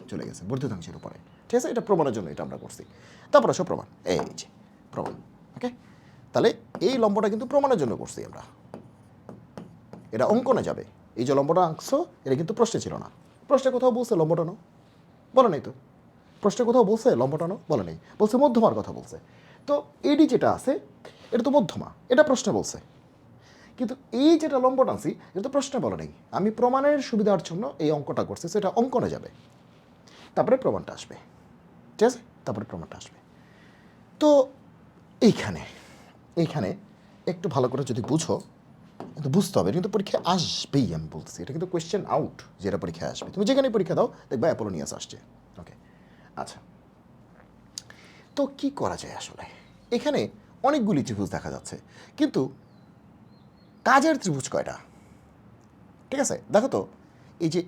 চলে গেছে, বর্ধিতাংশের উপরে, ঠিক আছে? এটা প্রমাণের জন্য এটা আমরা করছি। তারপরে সব প্রমাণ, এই যে প্রমাণ। ওকে, তাহলে এই লম্বটা কিন্তু প্রমাণের জন্য করছি আমরা, এটা অঙ্কনে যাবে। এই যে লম্বটা আঁকছো এটা কিন্তু প্রশ্নে ছিল না। প্রশ্নে কোথাও বলছে লম্ব টানো, বলে নাই তো। প্রশ্নে কোথাও বলছে লম্ব টানো, বলে নেই, বলছে মধ্যমার কথা বলছে। তো এডি যেটা আছে এটা তো মধ্যমা, এটা প্রশ্নে বলছে। কিন্তু এই যেটা লম্ব টানছি এটা তো প্রশ্নে বলে নেই, আমি প্রমাণের সুবিধার জন্য এই অঙ্কটা করছি, সেটা অঙ্কনে যাবে, তারপরে প্রমাণটা আসবে। ঠিক আছে, তারপরে প্রমাণটা আসবে। তো এইখানে একটু ভালো করে যদি বুঝো, কিন্তু বুঝতে হবে, কিন্তু পরীক্ষায় আসবেই, আমি বলতেছি এটা কিন্তু কোয়েশ্চেন আউট, যেটা পরীক্ষায় আসবে। তুমি যেখানে পরীক্ষা দাও দেখবা অ্যাপোলোনিয়াস আসছে। ওকে, আচ্ছা, তো কি করা যায় আসলে? এখানে অনেকগুলি ত্রিভুজ দেখা যাচ্ছে, কিন্তু কাজের ত্রিভুজ কয়টা? ঠিক আছে, দেখো তো, এই যে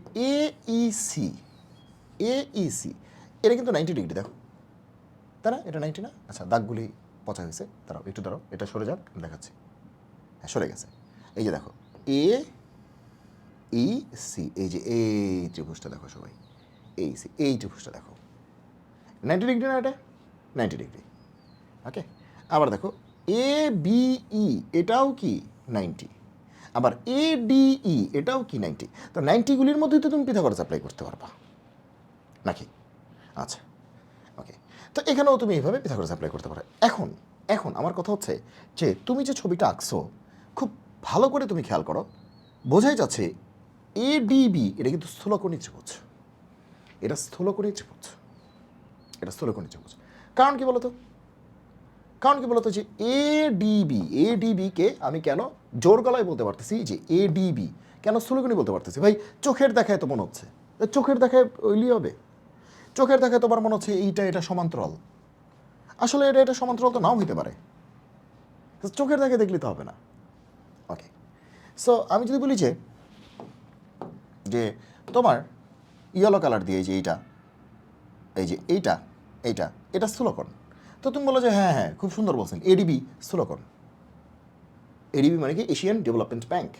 এইসি এটা কিন্তু 90 ডিগ্রি, দেখো, তাই না? এটা 90 না? আচ্ছা, দাগগুলি পচা হয়েছে, দাঁড়াও একটু, দাঁড়াও, এটা সরে যাক, দেখাচ্ছি। হ্যাঁ, সরে গেছে। এই যে দেখো এইসি, এই যে এই ত্রিভুজটা দেখো সবাই, এইসি, এই ত্রিভুজটা দেখো, 90 ডিগ্রি না? এটা 90 ডিগ্রি। ওকে, আবার দেখো এবিই, এটাও কি 90, আবার এডিই এটাও কি 90। তো 90গুলির মধ্যেই তো তুমি পিথাগোরাস অ্যাপ্লাই করতে পারবা নাকি? আচ্ছা, ওকে, তো এখানেও তুমি এইভাবে পিথাগোরাস অ্যাপ্লাই করতে পারো। এখন আমার কথা হচ্ছে যে তুমি যে ছবিটা আঁকছো খুব ভালো করে তুমি খেয়াল করো, বোঝাই যাচ্ছে এডিবি এটা কিন্তু স্থূলকোণী ত্রিভুজ, এটা স্থূলকোণী ত্রিভুজ, এটা স্থূলকোণী ত্রিভুজ। কারণ কি বলতো? যে এডিবিকে আমি কেন জোর গলায় বলতে পারতেছি যে এডিবি, কেন স্থূলকোণী বলতে পারতেছি? ভাই চোখের দেখায় তো মনে হচ্ছে, চোখের দেখায় ওইলি হবে, চোখের দেখায় তোমার মনে হচ্ছে এটা সমান্তরাল, আসলে এটা সমান্তরাল তো নাও হইতে পারে, চোখের দেখায় দেখলে তো হবে না। ওকে, সো আমি যদি বলি যে তোমার ইয়েলো কালার দিয়ে এই যে এটা স্থূলকোণ, তো তুমি বলো যে হ্যাঁ খুব সুন্দর বলছেন, এডিবি স্থূলকোণ। এডিবি মানে কি? এশিয়ান ডেভেলপমেন্ট ব্যাংক,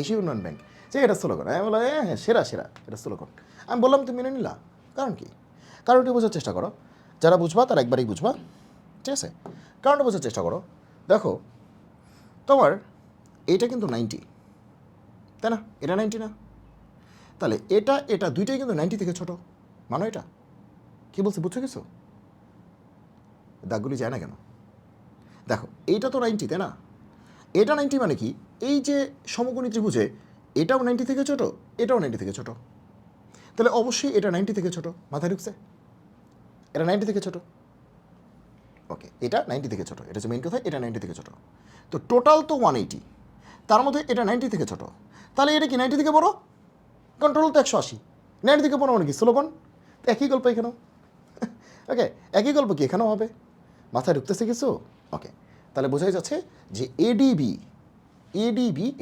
এশিয়া উন্নয়ন ব্যাংক, যে এটা স্থূলকোণ। আমি বললাম হ্যাঁ সেরা এটা স্থূলকোণ। আমি বললাম তুমি মেনে নিলা, কারণ কি? কারণটি বোঝার চেষ্টা করো, যারা বুঝবা তারা একবারই বুঝবা, ঠিক আছে? কারণটা বোঝার চেষ্টা করো, দেখো তোমার এইটা কিন্তু 90, তাই না? এটা 90 না? তাহলে এটা দুইটাই কিন্তু 90 থেকে ছোট, মানো এটা কি বলছে, বুঝছো কিছু? দাগগুলি যায় না কেন? দেখো এইটা তো 90, তাই না? এটা 90 মানে কি? এই যে সমকোণী ত্রিভুজে এটাও 90 থেকে ছোট, এটাও 90 থেকে ছোট, তাহলে অবশ্যই এটা 90 থেকে ছোট, মাথায় ঢুকছে? এটা 90 থেকে ছোট। ওকে, এটা 90 থেকে ছোট, এটা হচ্ছে মেইন কথা, এটা 90 থেকে ছোট। তো টোটাল তো 180, তার মধ্যে এটা 90 থেকে ছোট, তাহলে এটা কি 90 থেকে বড়? কন্ট্রোল তো 180, 90 থেকে বড় মানে কি স্থূলকোণ? একই গল্প এখানেও। ওকে, একই গল্প কি এখানেও হবে? মাথায় ঢুকতেছে কিছু? ওকে, তাহলে বোঝাই যাচ্ছে যে এডিবি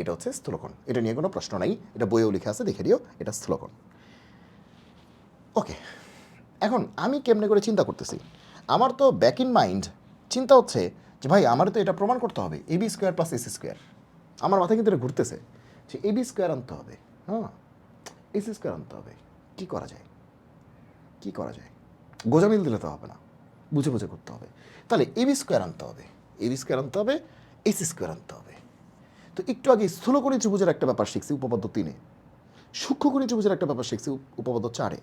এটা হচ্ছে স্থূলকোণ, এটা নিয়ে কোনো প্রশ্ন নাই, এটা বইয়েও লেখা আছে, দেখে দিও, এটা স্থূলকোণ। ওকে, এখন আমি কেমনে করে চিন্তা করতেছি, আমার তো ব্যাক ইন মাইন্ড চিন্তা হচ্ছে যে ভাই আমার তো এটা প্রমাণ করতে হবে, AB square plus AC square. আমার মাথায় কিন্তু এটা ঘুরতেছে যে এবি স্কোয়ার আনতে হবে, হ্যাঁ এসি স্কোয়ার আনতে হবে। কী করা যায়? গোজামিল দিলে তো হবে না, বুঝে করতে হবে। তাহলে এবি স্কোয়ার আনতে হবে, এসি স্কোয়ার আনতে হবে। তো একটু আগে স্থূলকোণী ত্রিভুজের একটা ব্যাপার শিখছি উপপাদ্য 3-এ, সূক্ষ্মকোণী ত্রিভুজের একটা ব্যাপার শিখছি উপপাদ্য 4-এ।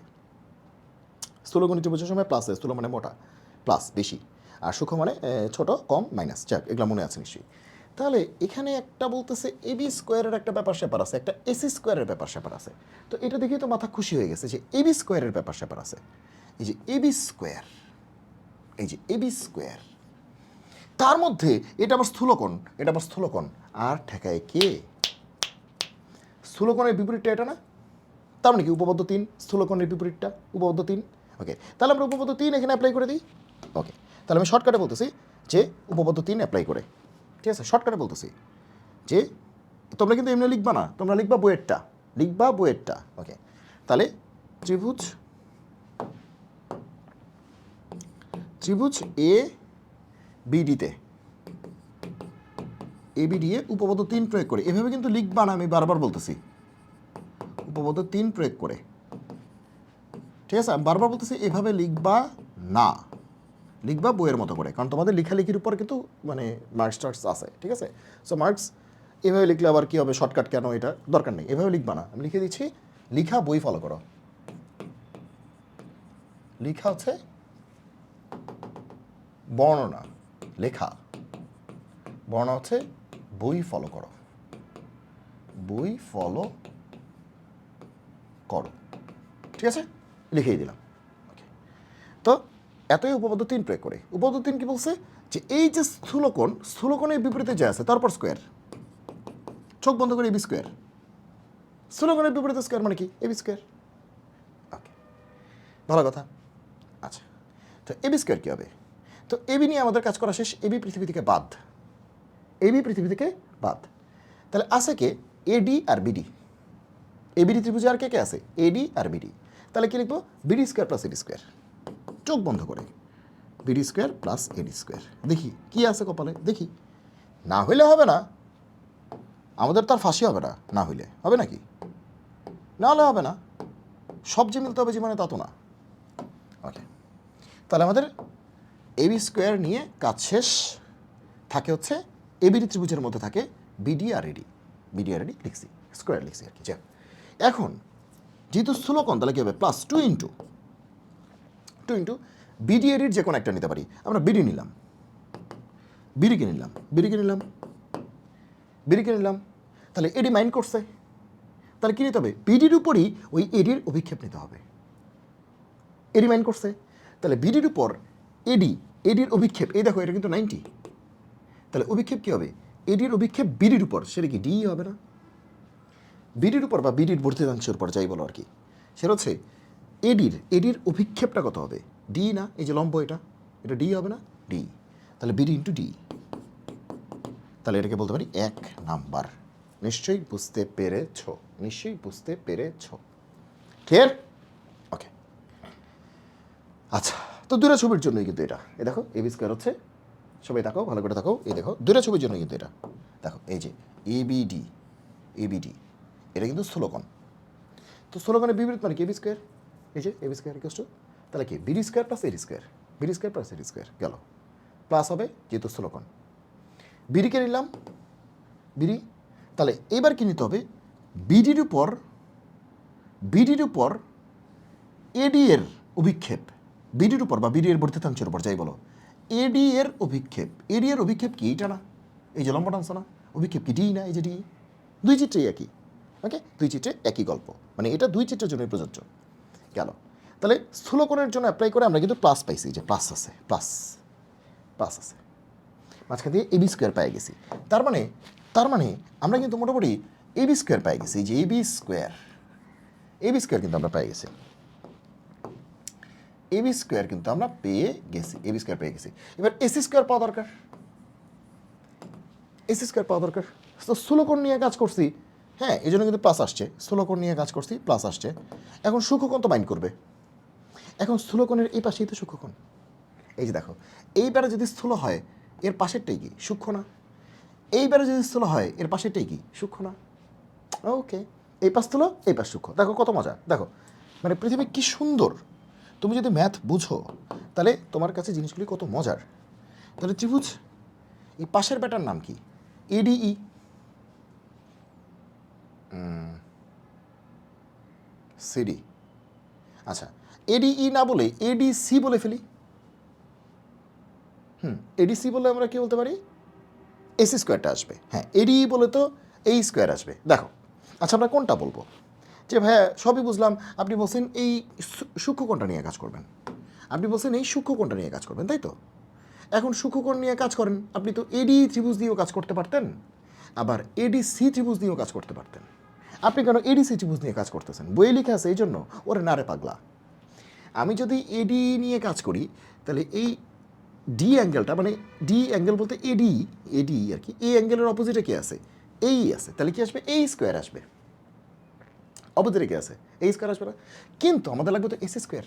স্থূলকোণী ত্রিভুজের সময় প্লাস, স্থূল মানে মোটা, প্লাস বেশি, আর সূক্ষ্ম মানে ছোট কম মাইনাস, যাক এগুলো মনে আছে নিশ্চয়ই। তাহলে এখানে একটা বলতেছে এবি স্কোয়ারের একটা ব্যাপার স্যাপার আছে, একটা এসি স্কোয়ারের ব্যাপার স্যাপার আছে। তো এটা দেখেই তো মাথা খুশি হয়ে গেছে যে এবি স্কোয়ারের ব্যাপার স্যাপার আছে। এই যে এবি স্কোয়ার, তার মধ্যে এটা আবার স্থূলকোণ, আর ঠেকায় কে? স্থূলকোণের বিপরীতটা এটা না? তার মানে কি উপপাদ্য 3 স্থূলকোণের বিপরীতটা উপপাদ্য 3। ওকে, তাহলে আমরা উপপাদ্য 3 এখানে অ্যাপ্লাই করে দিই। ওকে, তাহলে আমি শর্টকাটে বলতেছি যে উপপাদ্য 3 অ্যাপ্লাই করে, ঠিক আছে? শর্টকাটে বলতেছি যে তোমরা কিন্তু এমনি লিখবা না, তোমরা লিখবা বইয়েরটা। ওকে, তাহলে ত্রিভুজ এ বিডিতে এবিডিএ উপপাদ্য 3 প্রয়োগ করে, এভাবে কিন্তু লিখবা না, আমি বারবার বলতেছি উপপাদ্য 3 প্রয়োগ করে, ঠিক আছে? আমি বারবার বলতেছি এভাবে লিখবা না, লিখবা বইয়ের মতো করে, কারণ তোমাদের লেখালেখির উপর কিন্তু মানে মার্কস টার্কস আছে, ঠিক আছে? সো মার্কস এভাবে লিখলে আবার কী হবে, শর্টকাট কেন, এটা দরকার নেই, এভাবে লিখবা না, আমি লিখে দিচ্ছি লিখা বই ফলো করো। লিখা হচ্ছে বর্ণনা, লেখা বর্ণনা হচ্ছে বই ফলো করো, বই ফলো করো, ঠিক আছে? লিখেই দিলাম। ওকে, তো এতই উপপাদ্য 3 প্রয়োগ করে। উপপাদ্য 3 কি বলছে, যে এই যে স্থূলকোণ, স্থূলকোণের বিপরীতে যে আছে তারপর স্কোয়ার, চোখ বন্ধ করে এবি স্কোয়ার, স্থূলকোণের বিপরীতে স্কোয়ার মানে কি, এবি স্কোয়ার। ওকে, ভালো কথা। আচ্ছা, তো এবি স্কোয়ার কী হবে? তো এবি নিয়ে আমাদের কাজ করা শেষ। এবি পৃথিবী থেকে বাদ, এবি পৃথিবী থেকে বাদ, তাহলে আছে কে, এডি আর বিডি। এবিডি ত্রিভুজে আর কে কে আছে, এডি আর বিডি। তাহলে কি লিখবো, বিডি স্কোয়ার প্লাস এডি স্কোয়ার, চোখ বন্ধ করে বিডি স্কোয়ার প্লাস এডি স্কোয়ার। দেখি কি আছে কপালে, দেখি। না হইলে হবে না, আমাদের তো আর ফাঁসি হবে না, না হইলে হবে নাকি, না হলে হবে না, সব যে মিলতে হবে জীবনে তা তো না। ওকে, তাহলে আমাদের এবি স্কোয়ার নিয়ে কাজ শেষ। থাকে হচ্ছে এবিডি ত্রিভুজের মধ্যে থাকে বিডি আর এডি, বিডি আর এডি লিখছি, স্কোয়ার লিখছি আর কি। যা, এখন যেহেতু স্থূলকোণ তাহলে কী হবে, প্লাস 2 ইন্টু বিডি এডির যে কোনো একটা নিতে পারি। আমরা বিডি নিলাম, বিডিকে নিলাম, বিডিকে নিলাম, বিডিকে নিলাম, তাহলে এডি মাইন্ড করছে, তাহলে কী নিতে হবে, বিডির উপরই ওই এডির অভিক্ষেপ নিতে হবে। এডি মাইন্ড করছে, তাহলে বিডির উপর এডি, এডির অভিক্ষেপ, এই দেখো এটা কিন্তু 90, তাহলে অভিক্ষেপ কী হবে, এডির অভিক্ষেপ বিডির উপর, সেটা কি ডি হবে না? বিডির উপর বা বিডির বর্ধিতাংশের উপর যাই বলো আর কি, সেটা হচ্ছে এডির অভিক্ষেপটা কত হবে, ডি না? এই যে লম্ব এটা ডি হবে না, ডি। তাহলে বিডি ইন্টু ডি, তাহলে এটাকে বলতে পারি 1 নাম্বার। নিশ্চয়ই বুঝতে পেরেছ, নিশ্চয়ই বুঝতে পেরেছ, ক্লিয়ার? ওকে, আচ্ছা, তো দুটা ছবির জন্যই কিন্তু এটা, এ দেখো এবি স্কোয়ার হচ্ছে, সবাই দেখো ভালো করে দেখো, এই দেখো দুটা ছবির জন্য কিন্তু এটা দেখো, এই যে এবিডি, এবিডি এটা কিন্তু স্থূলকোণ। তো স্থূলকোণের বিপরীত মানে কি, এবি স্কোয়ার, এই যে এবি স্কোয়ার ইকুয়াল টু, তাহলে কি বিডি স্কোয়ার প্লাস এডি স্কোয়ার, বিডি স্কোয়ার প্লাস এডি স্কোয়ার গেল, প্লাস হবে যেহেতু স্থূলকোণ। বিডিকে নিলাম, বিডি, তাহলে এবার কি নিতে হবে, বিডির উপর এডি এর অভিক্ষেপ, বিডির উপর বা বিডি এর বর্ধিতাংশের উপর যাই বলো, এডি এর অভিক্ষেপ, এডি এর অভিক্ষেপ কি, এইটা না? এই যে লম্বটা অংশ না, অভিক্ষেপ কি ডি না? এই যে ডি, দুই চিত্রেই একই। ওকে, দুই চিত্রে একই গল্প, মানে এটা দুই চিত্রের জন্যই প্রযোজ্য গেল। তাহলে স্থূলকোণের জন্য অ্যাপ্লাই করে আমরা কিন্তু প্লাস পাইছি, যে প্লাস আছে, প্লাস আছে, মাঝখান দিয়ে এবি স্কোয়ার পেয়ে গেছি। তার মানে আমরা কিন্তু মোটামুটি এবি স্কোয়ার পেয়ে গেছি, যে এবি স্কোয়ার কিন্তু আমরা পেয়ে গেছি, এবি স্কোয়ার কিন্তু আমরা পেয়ে গেছি, এবি স্কোয়ার পেয়ে গেছি। এবার এসি স্কোয়ার পাওয়া দরকার, এসি স্কোয়ার পাওয়া দরকার। তো স্থূলকোণ নিয়ে কাজ করছি, হ্যাঁ, এই জন্য কিন্তু প্লাস আসছে, স্থূলকোণ নিয়ে কাজ করছি, প্লাস আসছে। এখন সূক্ষ্মকোণ তো মাইন্ড করবে, এখন স্থূলকোণের এই পাশেই তো সূক্ষ্মকোণ, এই যে দেখো, এইবারে যদি স্থূল হয় এর পাশেরটাই কি সূক্ষ্ম না, এইবারে যদি স্থূল হয় এর পাশেরটাই কি সূক্ষ্ম না? ওকে, এই পাশ স্থূল, এই পাশ সূক্ষ্ম, দেখো কত মজা, দেখো মানে পৃথিবী কি সুন্দর। তুমি যদি ম্যাথ বুঝো তাহলে তোমার কাছে জিনিসগুলি কত মজার। তাহলে ত্রিভুজ, এই পাশের ব্যাটার নাম কি, এডিই, সিডি। আচ্ছা, এডিই না বলে এডিসি বলে ফেলি। এডিসি বলে আমরা কি বলতে পারি, এসি স্কোয়ারটা আসবে, হ্যাঁ, এডিই বলে তো এই স্কোয়ার আসবে। দেখো, আচ্ছা আমরা কোনটা বলবো, যে ভাইয়া সবই বুঝলাম, আপনি বলছেন এই সূক্ষ্মকোণটা নিয়ে কাজ করবেন, আপনি বলছেন এই সূক্ষ্মকোণটা নিয়ে কাজ করবেন, তাই তো? এখন সূক্ষ্মকোণ নিয়ে কাজ করেন, আপনি তো এডি ত্রিভুজ দিয়েও কাজ করতে পারতেন, আবার এডিসি ত্রিভুজ দিয়েও কাজ করতে পারতেন। আপনি কেন এডিসি ত্রিভুজ নিয়ে কাজ করতেছেন? বইয়ে লিখে আছে এই জন্য, ওরে না রে পাগলা। আমি যদি এডি নিয়ে কাজ করি তাহলে এই ডি অ্যাঙ্গেলটা, মানে ডি অ্যাঙ্গেল বলতে এডি আর কি, এই অ্যাঙ্গেলের অপোজিটে কি আছে, এই আছে, তাহলে কি আসবে, এই স্কোয়ার আসবে। অপোজিটে কি আছে, এই স্কোয়ার আসবে না, কিন্তু আমাদের লাগবে তো এসি স্কোয়ার।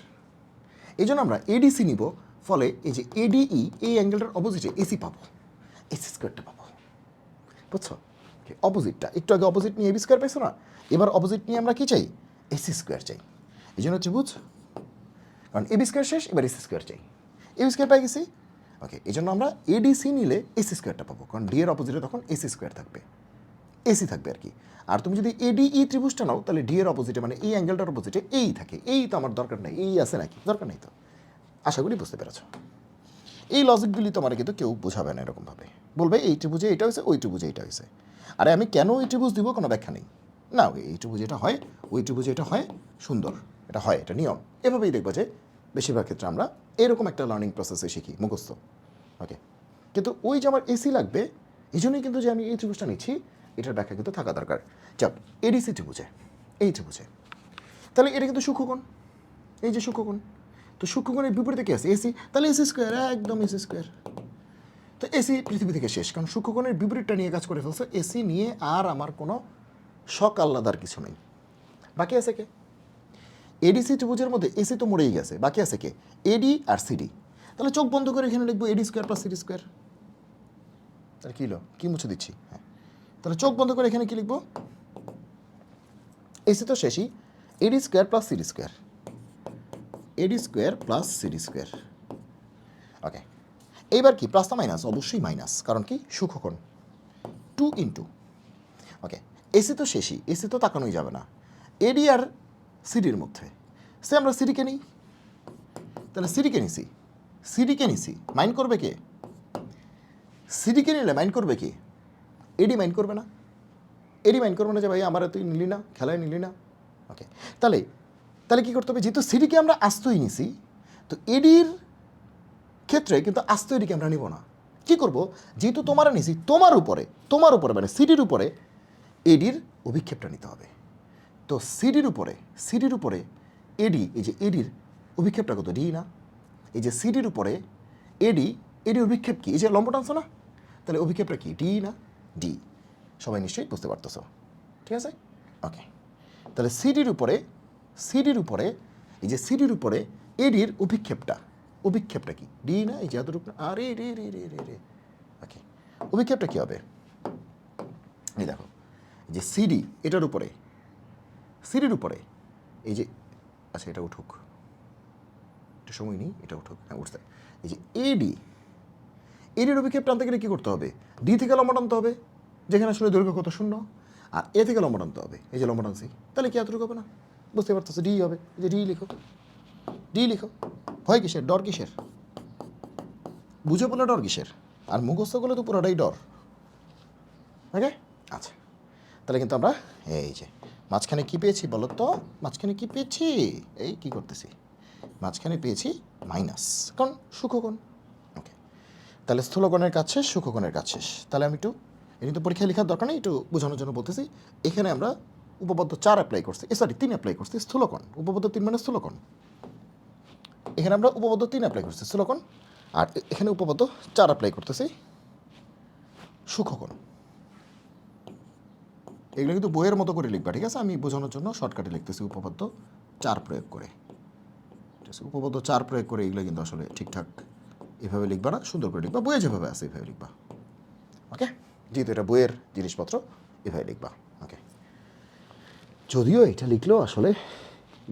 এই জন্য আমরা এডিসি নিব, ফলে এই যে এডিই এই অ্যাঙ্গেলটার অপোজিটে এসি পাবো, এসি স্কোয়ারটা পাবো, বুঝছো? অপোজিটটা, একটু আগে অপোজিট নিয়ে এবি স্কোয়ার পাইছো না, এবার অপোজিট নিয়ে আমরা কি চাই, এসি স্কোয়ার চাই। এই জন্য ত্রিভুজ, কারণ এবি স্কোয়ার শেষ, এবার এসি স্কোয়ার চাই। এবি স্কোয়ার পাই গেছি। ওকে, এই জন্য আমরা এডিসি নিলে এসি স্কোয়ারটা পাবো, কারণ ডি এর অপোজিটে তখন এসি স্কোয়ার থাকবে, এসি থাকবে আর কি। আর তুমি যদি এডিই ত্রিভুজটা নাও তাহলে ডি এর অপোজিটে মানে এই অ্যাঙ্গেলটার অপোজিটে এই থাকে। এই তো আমার দরকার নাই, এই আছে নাকি? দরকার নেই তো। আশা করি বুঝতে পেরেছ। এই লজিকগুলি তোমার কিন্তু কেউ বোঝাবে না এরকমভাবে, বলবে এই ত্রিভুজে এটা হয়েছে, ওই ত্রিভুজে এটা হয়েছে। আরে আমি কেন ওই ত্রিভুজ দিব কোনো ব্যাখ্যা নেই। না, এই ত্রিভুজে এটা হয়, ওই ত্রিভুজে এটা হয়, সুন্দর, এটা হয়, এটা নিয়ম। এভাবেই দেখবো যে বেশিরভাগ ক্ষেত্রে আমরা এরকম একটা লার্নিং প্রসেসে শিখি, মুখস্থ। ওকে, কিন্তু ওই যে আমার এসি লাগবে, এই জন্যই কিন্তু যে আমি এই ত্রিভুজটা নিচ্ছি, এটার ব্যাখ্যা কিন্তু থাকা দরকার। যাক, এডিসি ত্রিভুজে, এই ত্রিভুজে, তাহলে এটা কিন্তু সূক্ষ্মকোণ, এই যে সূক্ষ্মকোণ, তো সূক্ষ্মকোণের বিপরীতে কি আছে? এসি, তাহলে এসি স্কোয়ার, একদম এসি স্কোয়ার। তো এসি পৃথিবী থেকে শেষ, কারণ সূক্ষ্মকোণের বিপরীতটা নিয়ে কাজ করে ফেলছে। এসি নিয়ে আর আমার কোনো শখ আহ্লাদার কিছু নেই। বাকি আছে কে? এডিসি ত্রিভুজের মধ্যে এসি তো মরেই গেছে, বাকি আছে কে? এডি আর সিডি। তাহলে চোখ বন্ধ করে এখানে লিখবো এডি স্কোয়ার প্লাস সিডি স্কোয়ার। তাহলে কী হলো? কি মুছে দিচ্ছি? হ্যাঁ, তাহলে চোখ বন্ধ করে এখানে কি লিখবো? এসি তো শেষই, AD square plus CD square, AD square plus CD square. Okay, এইবার কি প্লাস না মাইনাস? অবশ্যই মাইনাস, কারণ কি? সূক্ষ্মকোণ, 2 ইন্টু। ওকে, এসি তো শেষই, এসি তো তাকানোই যাবে না। এডি আর সিডির মধ্যে সে আমরা সিডিকে নিই, তাহলে সিডিকে নিছি, সিডিকে নিছি, মাইন্ড করবে কে? সিডিকে নিলে মাইন্ড করবে কি? এডি মাইন্ড করবে না, এডি মাইন্ড করবে না যে ভাই আমার তুই নিলি না, খেলায় নিলি না। ওকে, তাহলে তাহলে কী করতে হবে? যেহেতু সিডিকে আমরা আস্তই নিছি, তো এডির ক্ষেত্রে কিন্তু আস্ত এডিকে আমরা নিব না। কী করব? যেহেতু তোমার নিছি, তোমার উপরে মানে সিডির উপরে এডির অভিক্ষেপটা নিতে হবে। তো সিডির উপরে এডি, এই যে এডির অভিক্ষেপটা কত? ডি না? এই যে সিডির উপরে এডি অভিক্ষেপ কি? এই যে লম্ব টানছো না, তাহলে অভিক্ষেপটা কি? ডি না? ডি। সবাই নিশ্চয়ই বুঝতে পারতেছো, ঠিক আছে? ওকে, তাহলে সিডির উপরে এই যে সিডির উপরে এডির অভিক্ষেপটা কি? ডি না? এই যে এতটুকু না? আরে রে রে রে রে রে। ওকে, অভিক্ষেপটা কী হবে? এই দেখো, যে সিডি এটার উপরে, সিডির উপরে এই যে, আচ্ছা এটা উঠুক, এটা সময় নেই, এটা উঠুক, হ্যাঁ উঠছে। এই যে এডির অভিক্ষেপ টানতে গেলে কী করতে হবে? ডি থেকে লম্ব টানতে হবে, যেখানে আসলে দৈর্ঘ্য কত? 0। আর এ থেকে লম্ব টানতে হবে, এই যে লম্ব টানছি, তাহলে কি এতটুকু হবে না? বুঝতে পারতেছো? ডি হবে, এই যে ডি লিখো, ডি লিখো। ভয় কিসের? ডর কিসের? বুঝে বলে ডর কিসের? আর মুখস্থ করলে তো পুরোটাই ডর। ওকে, আচ্ছা, তাহলে কিন্তু আমরা এই যে মাঝখানে কি পেয়েছি বলো তো? মাঝখানে কি পেয়েছি? এই কি করতেছি, মাঝখানে পেয়েছি মাইনাস, কারণ সূক্ষ্মকোণ। ওকে, তাহলে স্থূলকোণের কাজ শেষ, সূক্ষ্মকোণের কাজ শেষ। তাহলে আমি একটু, এটি তো পরীক্ষায় লেখার দরকার নেই, একটু বোঝানোর জন্য বলতেছি। এখানে আমরা উপপাদ্য 4 অ্যাপ্লাই করছি, 3 অ্যাপ্লাই করছি, স্থূলকোণ। উপপাদ্য 3 মানে স্থূলকোণ। এখানে আমরা উপপাদ্য 3 অ্যাপ্লাই করছি, স্থূলকোণ। আর এখানে উপপাদ্য 4 অ্যাপ্লাই করতেছি, সূক্ষ্মকোণ। এগুলো কিন্তু বইয়ের মতো করে লিখবা, ঠিক আছে? আমি বোঝানোর জন্য শর্টকাটে লিখতেছি, উপপাদ্য 4 প্রয়োগ করে। ঠিক আছে, উপপাদ্য 4 প্রয়োগ করে এগুলো কিন্তু আসলে ঠিকঠাক এভাবে লিখবা না, সুন্দর করে লিখবা, বইয়ে যেভাবে আছে এভাবে লিখবা। ওকে, যেহেতু এটা বইয়ের জিনিসপত্র, এভাবে লিখবা। ওকে, যদিও এটা লিখলেও আসলে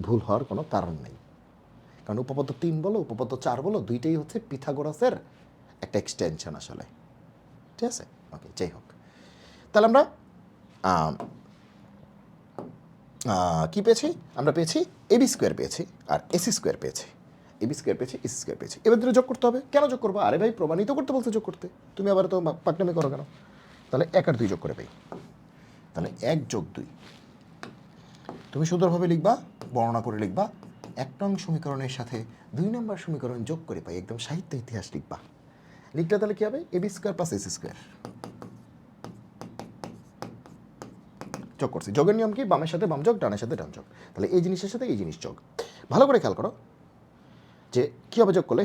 ভুল হওয়ার কোনো কারণ নেই, কারণ উপপাদ্য 3 বলো, উপপাদ্য 4 বলো, দুইটাই হচ্ছে পিথাগোরাসের একটা এক্সটেনশন আসলে, ঠিক আছে? ওকে, যাই হোক, তাহলে আমরা কী পেয়েছি? আমরা পেয়েছি এবি স্কোয়ার পেয়েছি, আর এসি স্কোয়ার পেয়েছি, এবি স্কোয়ার পেয়েছি, এসি স্কোয়ার পেয়েছি। এবার দুটো যোগ করতে হবে। কেন যোগ করবো? আরে ভাই প্রমাণিত করতে বলতে যোগ করতে, তুমি আবার তো পাকনামি করো কেন? তাহলে 1 আর 2 যোগ করে পাই, তাহলে 1 যোগ 2। তুমি সুন্দরভাবে লিখবা, বর্ণনা করে লিখবা, 1 নং সমীকরণের সাথে 2 নম্বর সমীকরণ যোগ করে পাই, একদম সাহিত্য ইতিহাস লিখবা। লিখলে তাহলে কী হবে? AB square plus AC square. যোগ করছি, যোগের নিয়ম কি? বামের সাথে বাম যোগ, ডানের সাথে ডান যোগ। তাহলে এই জিনিসের সাথে এই জিনিস যোগ। ভালো করে খেয়াল করো যে কী হবে যোগ করলে।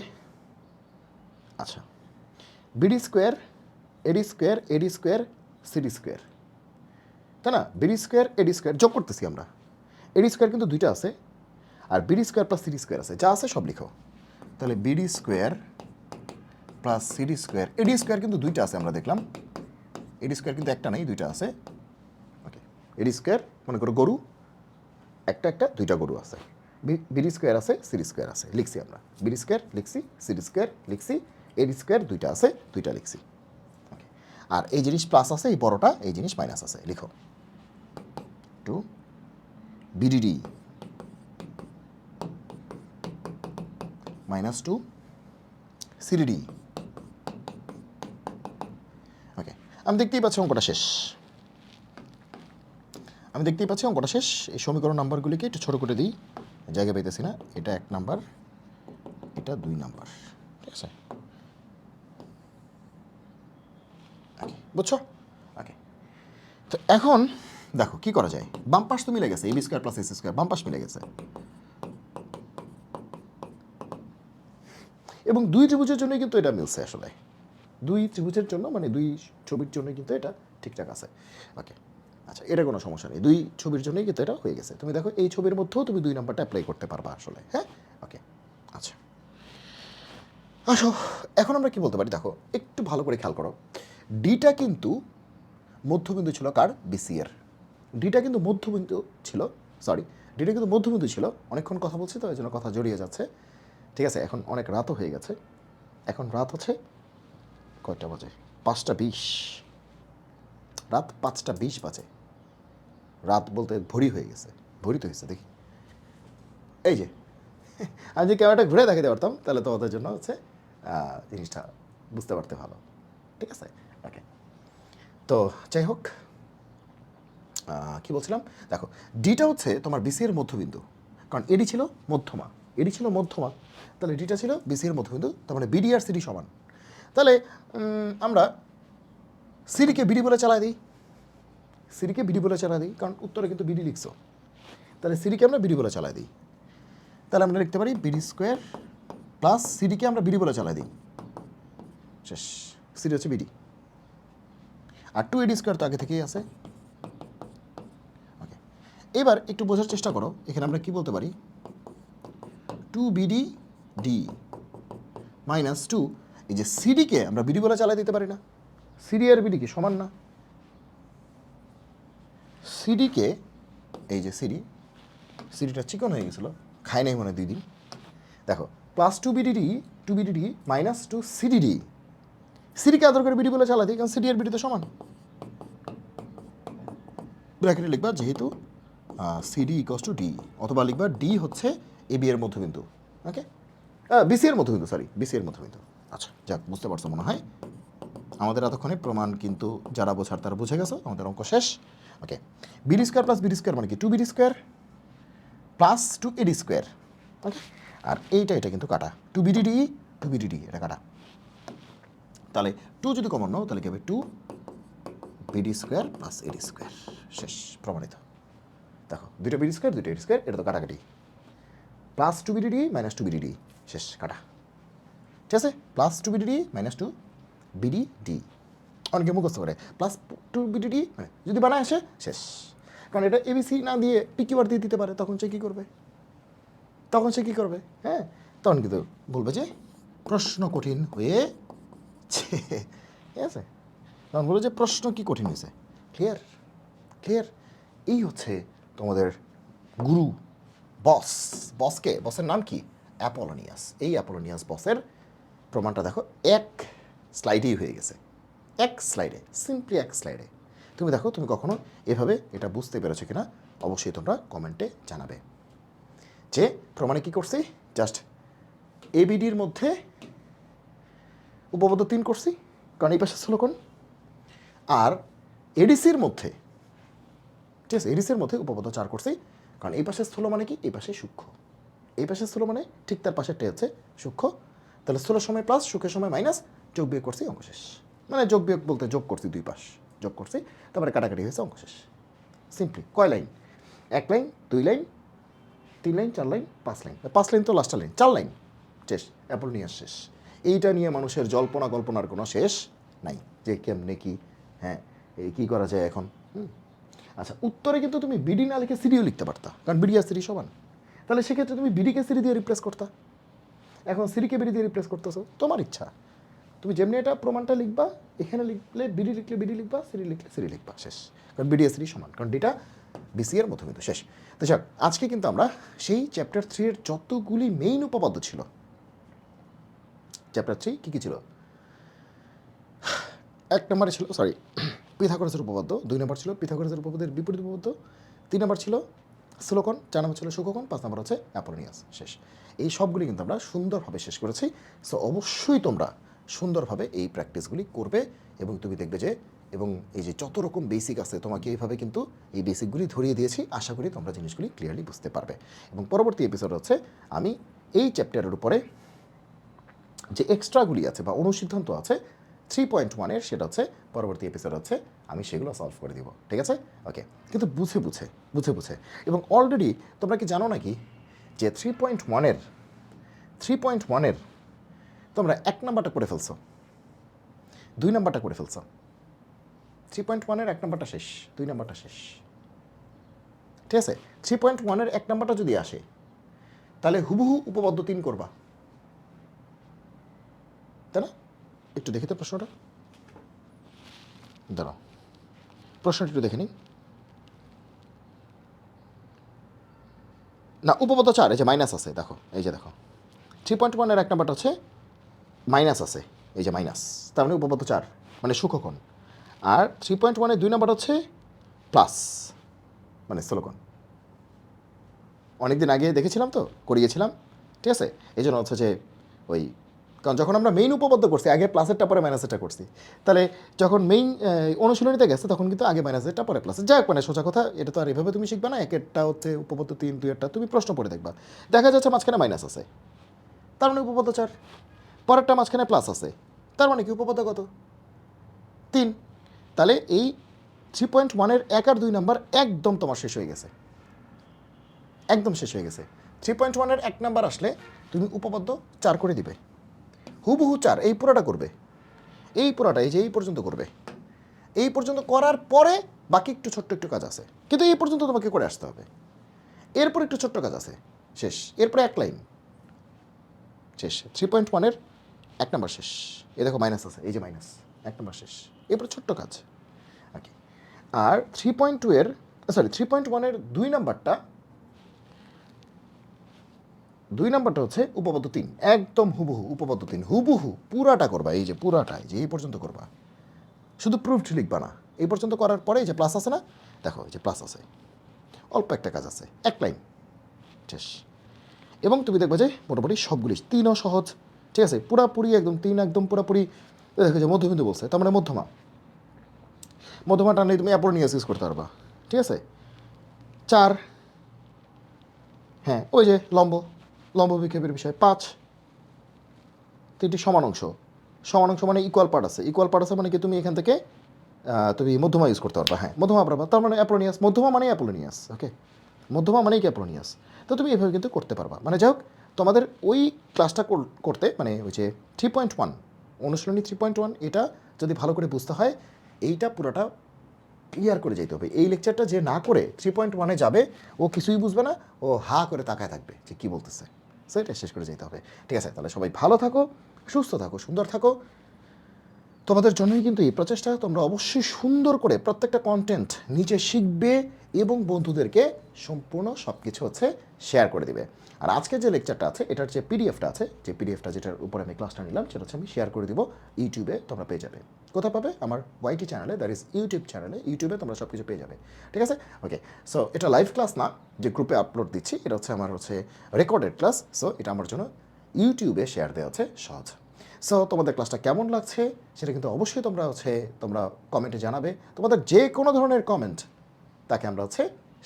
আচ্ছা, BD square, AD square, AD square, CD square, তাই না? বিডি স্কোয়ার, এডি স্কোয়ার যোগ করতেছি আমরা। এডি স্কোয়ার কিন্তু দুইটা আছে, আর BD square plus CD square আছে, যা আছে সব লিখো। তাহলে BD square plus CD square, AD square কিন্তু দুইটা আছে আমরা দেখলাম, এডি স্কোয়ার কিন্তু একটা নেই, দুইটা আছে। ওকে, এডি স্কোয়ার মনে করো গরু, একটা দুইটা গরু আছে, বিডি স্কোয়ার আছে, সিডি স্কোয়ার আছে, লিখছি আমরা বিডি স্কোয়ার লিখছি, সিডি স্কোয়ার লিখছি, এডি স্কোয়ার দুইটা আছে, দুইটা লিখছি। আর এই জিনিস প্লাস আছে, এই বড়টা, এই জিনিস মাইনাস আছে, লিখো two BDD minus two CDD. Okay, আমি দেখতেই পাচ্ছি অঙ্কটা শেষ, এই সমীকরণ নাম্বারগুলিকে একটু ছোটো করে দিই, জায়গা পেতেছি না। এটা 1 নাম্বার, এটা 2 নাম্বার, ঠিক আছে? ওকে, বুঝছো? ওকে, তো এখন দেখো কি করা যায়। বাম পাশ তো মিলে গেছে, AB square plus AC square, বাম পাশ মিলে গেছে। এবং 2 ত্রিভুজের জন্যই কিন্তু এটা মিলছে আসলে, 2 ত্রিভুজের জন্য, মানে 2 ছবির জন্য কিন্তু এটা ঠিকঠাক আছে। ওকে, আচ্ছা, এটা কোনো সমস্যা নেই, 2 ছবির জন্যই কিন্তু এটা হয়ে গেছে। তুমি দেখো এই ছবির মধ্যেও তুমি 2 নাম্বারটা অ্যাপ্লাই করতে পারবা আসলে, হ্যাঁ? ওকে, আচ্ছা, আসো এখন আমরা কি বলতে পারি, দেখো একটু ভালো করে খেয়াল করো। ডিটা কিন্তু মধ্যবিন্দু ছিল কার? বিসি এর। ডিটা কিন্তু মধ্যবিন্দু ছিল, ডিটা কিন্তু মধ্যবিন্দু ছিল। অনেকক্ষণ কথা বলছি তো, এই জন্য কথা জড়িয়ে যাচ্ছে, ঠিক আছে? এখন অনেক রাতও হয়ে গেছে, এখন রাত হচ্ছে কয়টা বাজে? 5:20, রাত 5:20 বাজে। রাত বলতে ভরি হয়ে গেছে, ভরি তো হয়েছে দেখি। এই যে আমি যে ক্যামেরাটা ঘুরে দেখাতে পারতাম তাহলে তো ওদের জন্য হচ্ছে জিনিসটা বুঝতে পারতে ভালো, ঠিক আছে? ওকে, তো যাই হোক, কী বলছিলাম, দেখো ডিটা হচ্ছে তোমার বিসি এর মধ্যবিন্দু, কারণ এডি ছিল মধ্যমা, তাহলে ডিটা ছিল বিসি এর মধ্যবিন্দু, তার মানে বিডি আর সিডি সমান। তাহলে আমরা সিডিকে বিডি বলে চালাই দিই, কারণ উত্তরে কিন্তু বিডি লিখছো, তাহলে সিডিকে আমরা বিডি বলে চালাই দিই। তাহলে আমরা লিখতে পারি বিডি স্কোয়ার প্লাস সিডিকে আমরা বিডি বলে চালাই দিই, শেষ। সিডি হচ্ছে বিডি, আর 2 এডি স্কোয়ার তো আগে থেকেই আছে। ওকে, এবার একটু বোঝার চেষ্টা করো, এখানে আমরা কি বলতে পারি, 2 বিডি ডি মাইনাস 2, এই যে সিডিকে আমরা বিডি বলে চালাই দিতে পারি না? সিডি আর বিডি কি সমান না? সিডিকে, এই যে সিডিটা চিকন হয়ে গেছিলো, খায় নাই মনে 2 দিন। দেখো প্লাস 2 বিডিডি মাইনাস 2 সিডিডি, সিডিকে আদর করে বিডি বলে চালাই দিই, কারণ সিডি আর বিডি তো সমান। ব্র্যাকেটে লিখবা যেহেতু সিডি ইকুয়ালস টু ডি, অথবা লিখবা ডি হচ্ছে এবি এর মধ্যবিন্দু, ওকে, বিসি এর মধ্যবিন্দু, বিসি এর মধ্যবিন্দু। আচ্ছা, যাক, বুঝতে পারছো মনে হয়। আমাদের এতক্ষণে প্রমাণ কিন্তু যারা বোঝার তারা বুঝে গেছো, আমাদের অঙ্ক শেষ। Okay, BD square plus BD square মানে কি? 2 BD square plus 2 AD square, okay, আর এটা কিন্তু কাটা, 2 বিডিডি এটা কাটা। তাহলে 2 যদি কমন নাও তাহলে কি হবে? 2 বিডি স্কোয়ার প্লাস এডি স্কোয়ার, শেষ, প্রমাণিত। দেখো 2টা বিডি স্কোয়ার 2টা এডি স্কোয়ার, এটা তো কাটাকাটি। প্লাস 2 বিডিডি মাইনাস 2 বিডিডি, শেষ, কাটা, ঠিক আছে? প্লাস 2 বিডিডি মাইনাস 2 বিডিডি, অনেকে মুখস্থ করে প্লাস 2 বিডিডি, মানে যদি বানায় আসে শেষ। কারণ এটা এবিসি না দিয়ে পিকিউআর দিয়ে দিতে পারে, তখন সে কী করবে? হ্যাঁ, তখন কিন্তু বলবে যে প্রশ্ন কঠিন হয়েছে, ঠিক আছে? তখন বলবে যে প্রশ্ন কি কঠিন হয়েছে। ক্লিয়ার? এই হচ্ছে তোমাদের গুরু, বসের নাম কি? অ্যাপোলোনিয়াস। এই অ্যাপোলোনিয়াস বসের প্রমাণটা দেখো এক স্লাইডেই হয়ে গেছে, সিম্পলি এক স্লাইডে। তুমি দেখো, তুমি কখনো এভাবে এটা বুঝতে পেরেছো কিনা অবশ্যই তোমরা কমেন্টে জানাবে। যে প্রমাণে কি করছি, জাস্ট এবিডির মধ্যে উপপাদ্য 3 করছি, কারণ এই পাশে স্থূলকোণ, আর এডিসির মধ্যে, ঠিক আছে, এডিসির মধ্যে উপপাদ্য 4 করছি, কারণ এই পাশে স্থূল মানে কি? এই পাশে সূক্ষ্ম, এই পাশে স্থূল মানে ঠিক তার পাশেরটাই হচ্ছে সূক্ষ্ম। তাহলে স্থূলের সময় প্লাস, সূক্ষ্মের সময় মাইনাস, যোগ বিয়োগ করছি, অঙ্ক শেষ। মানে যোগ বিয়োগ বলতে যোগ করছি, 2 পাশ যোগ করছি, তারপরে কাটাকাটি হয়েছে, অঙ্ক শেষ। সিম্পলি কয় line? 1 line, 2 line, 3 line, 4 line, 5 line, 5 line তো লাস্টের লাইন, 4 লাইন, শেষ, অ্যাপোলোনিয়াস শেষ। এইটা নিয়ে মানুষের কল্পনার কোনো শেষ নাই, যে কেমনে কি, হ্যাঁ, এই কী করা যায় এখন। আচ্ছা, উত্তরে কিন্তু তুমি বিডি না লিখে সিডিও লিখতে পারতা, কারণ বিডি আর সিডি সমান। তাহলে সেক্ষেত্রে তুমি বিডিকে সিডি দিয়ে রিপ্লেস করতা, এখন সিডিকে বিডি দিয়ে রিপ্লেস করতেছো, তোমার ইচ্ছা। তুমি যেমনি এটা প্রমাণটা লিখবা, এখানে লিখলে বিডি লিখলে বিডি লিখবা, সিডি লিখলে সিডি লিখবা, শেষ। কারণ বিডি আর সিডি সমান, কারণ ডিটা বিসি এর মধ্যবিন্দু শেষ। তো যাক, আজকে কিন্তু আমরা সেই চ্যাপ্টার 3 এর যতগুলি মেইন উপপাদ্য ছিল, চ্যাপ্টার 3 কী কী ছিল, 1 নম্বরে ছিল পিথাগোরাসের উপপাদ্য, 2 নম্বর ছিল পিথাগোরাসের উপপাদ্যের বিপরীত উপপাদ্য, 3 নম্বর ছিল স্থূলকোণ, 4 নম্বর ছিল সূক্ষ্মকোণ, 5 নম্বর হচ্ছে অ্যাপোলোনিয়াস শেষ। এই সবগুলি কিন্তু আমরা সুন্দরভাবে শেষ করেছি। সো অবশ্যই তোমরা সুন্দরভাবে এই প্র্যাকটিসগুলি করবে এবং তুমি দেখবে যে এবং এই যে যত রকম বেসিক আছে তোমাকে এইভাবে কিন্তু এই বেসিকগুলি ধরিয়ে দিয়েছি। আশা করি তোমরা জিনিসগুলি ক্লিয়ারলি বুঝতে পারবে এবং পরবর্তী এপিসোড হচ্ছে আমি এই চ্যাপ্টারের উপরে যে এক্সট্রাগুলি আছে বা অনুসিদ্ধান্ত আছে 3.1-এর, সেটা হচ্ছে পরবর্তী এপিসোড হচ্ছে আমি সেগুলো সলভ করে দিব, ঠিক আছে? ওকে, কিন্তু বুঝে বুঝে এবং অলরেডি তোমরা কি জানো নাকি যে 3.1-এর তোমরা 1 নাম্বারটা করে ফেলছো, 2 নাম্বারটা করে ফেলছো। 3.1-এর 1 নাম্বারটা শেষ, 2 নাম্বারটা শেষ, ঠিক আছে? 3.1-এর 1 নাম্বারটা যদি আসে তাহলে হুবহু উপপাদ্য 3 করবা, তাই না? একটু দেখি তো প্রশ্নটা, দাঁড়াও প্রশ্নটা একটু দেখে নিই। না, উপপাদ্য 4 এই যে মাইনাস আছে, দেখো এই যে দেখো 3.1-এর 1 নাম্বারটা হচ্ছে মাইনাস আছে, এই যে মাইনাস, তার মানে উপপাদ্য 4 মানে সূক্ষ্মকোণ। আর 3.1-এর 2 নাম্বার হচ্ছে প্লাস মানে স্থূলকোণ। অনেকদিন আগে দেখেছিলাম তো, করিয়েছিলাম, ঠিক আছে? এই জন্য হচ্ছে যে ওই, কারণ যখন আমরা মেইন উপপাদ্য করছি আগে প্লাসেরটা পরে মাইনাসেরটা করছি, তাহলে যখন মেইন অনুশীলনীতে গেছে তখন কিন্তু আগে মাইনাসেরটা পরে প্লাসের, যাই হোক মানে সোজা কথা, এটা তো আর এভাবে তুমি শিখবে না। একেরটা হচ্ছে উপপাদ্য 3, 2-এরটা তুমি প্রশ্ন পড়ে দেখবা, দেখা যাচ্ছে মাঝখানে মাইনাস আছে, তার মানে উপপাদ্য 4, পরেরটা মাঝখানে প্লাস আছে, তার মানে কি উপপাদ্য কত? 3। তাহলে এই 3.1-এর 1 আর 2 নাম্বার একদম তোমার শেষ হয়ে গেছে, একদম শেষ হয়ে গেছে। 3.1-এর 1 নাম্বার আসলে তুমি উপপাদ্য 4 করে দিবে, হুবহু 4, এই পুরোটা করবে, এই পুরোটা এই যে এই পর্যন্ত করবে, এই পর্যন্ত করার পরে বাকি একটু ছোট্ট একটু কাজ আছে, কিন্তু এই পর্যন্ত তোমাকে করে আসতে হবে। এরপর একটু ছোট্ট কাজ আছে, শেষ। এরপরে 1 লাইন শেষ। 3.1-এর 1 নাম্বার শেষ। এই দেখো মাইনাস আছে, এই যে মাইনাস, 1 নাম্বার শেষ। এরপরে ছোট্ট কাজ, ওকে। আর 3.1-এর 2 নাম্বারটা, 2 নাম্বারটা হচ্ছে উপপাদ্য 3, একদম হুবহু উপপাদ্য 3, হুবহু পুরাটা করবা, এই যে পুরাটা, এই যে এই পর্যন্ত করবা, শুধু প্রুফড লিখবা না। এই পর্যন্ত করার পরে এই যে প্লাস আছে না, দেখো এই যে প্লাস আছে, অল্প একটা কাজ আছে, 1 লাইন শেষ। এবং তুমি দেখবে যে মোটামুটি সবগুলি 3ও সহজ, ঠিক আছে? পুরাপুরি একদম 3 একদম পুরাপুরি। দেখো যে মধ্যবিন্দু বলছে, তার মানে মধ্যমা টানলে তুমি অ্যাপোলোনিয়াস ইউজ করতে পারবা, ঠিক আছে? 4, হ্যাঁ ওই যে লম্ব বিক্ষেপের বিষয়। 5, 3টি সমান অংশ মানে ইকুয়াল পার্ট আছে মানে কি তুমি এখান থেকে তুমি মধ্যমা ইউজ করতে পারবা, হ্যাঁ মধ্যমা পারবা, তার মানে অ্যাপোলোনিয়াস, মধ্যমা মানেই অ্যাপোলোনিয়াস, ওকে? মধ্যমা মানেই কি অ্যাপোলোনিয়াস। তো তুমি এভাবে কিন্তু করতে পারবা। মানে যাই হোক, তোমাদের ওই ক্লাসটা করতে মানে ওই যে 3.1 অনুশীলনী 3.1 এটা যদি ভালো করে বুঝতে হয়, এইটা পুরোটা ক্লিয়ার করে যেতে হবে। এই লেকচারটা যে না করে 3.1-এ যাবে, ও কিছুই বুঝবে না, ও হা করে তাকায় থাকবে যে কী বলতেছে। সো এটা শেষ করে যেতে হবে, ঠিক আছে? তাহলে সবাই ভালো থাকো, সুস্থ থাকো, সুন্দর থাকো। তোমাদের জন্যই কিন্তু এই প্রচেষ্টা। তোমরা অবশ্যই সুন্দর করে প্রত্যেকটা কন্টেন্ট নিজে শিখবে এবং বন্ধুদেরকে সম্পূর্ণ সব কিছু হচ্ছে শেয়ার করে দিবে। আর আজকে যে লেকচারটা আছে, এটার যে পিডিএফটা আছে, যে পিডিএফটা যেটার উপরে আমি ক্লাসটা নিলাম, সেটা হচ্ছে আমি শেয়ার করে দিব ইউটিউবে, তোমরা পেয়ে যাবে। কোথায় পাবে? আমার ওয়াইটি চ্যানেলে, দ্যাট ইজ ইউটিউব চ্যানেলে, ইউটিউবে তোমরা সব কিছু পেয়ে যাবে, ঠিক আছে? ওকে, সো এটা লাইভ ক্লাস না যে গ্রুপে আপলোড দিচ্ছি, এটা হচ্ছে আমার রেকর্ডেড ক্লাস। সো এটা আমার জন্য ইউটিউবে শেয়ার দেওয়া হচ্ছে সহজ। সো তোমাদের ক্লাসটা কেমন লাগছে সেটা কিন্তু অবশ্যই তোমরা কমেন্টে জানাবে। তোমাদের যে কোনো ধরনের কমেন্ট, তাকে আমরা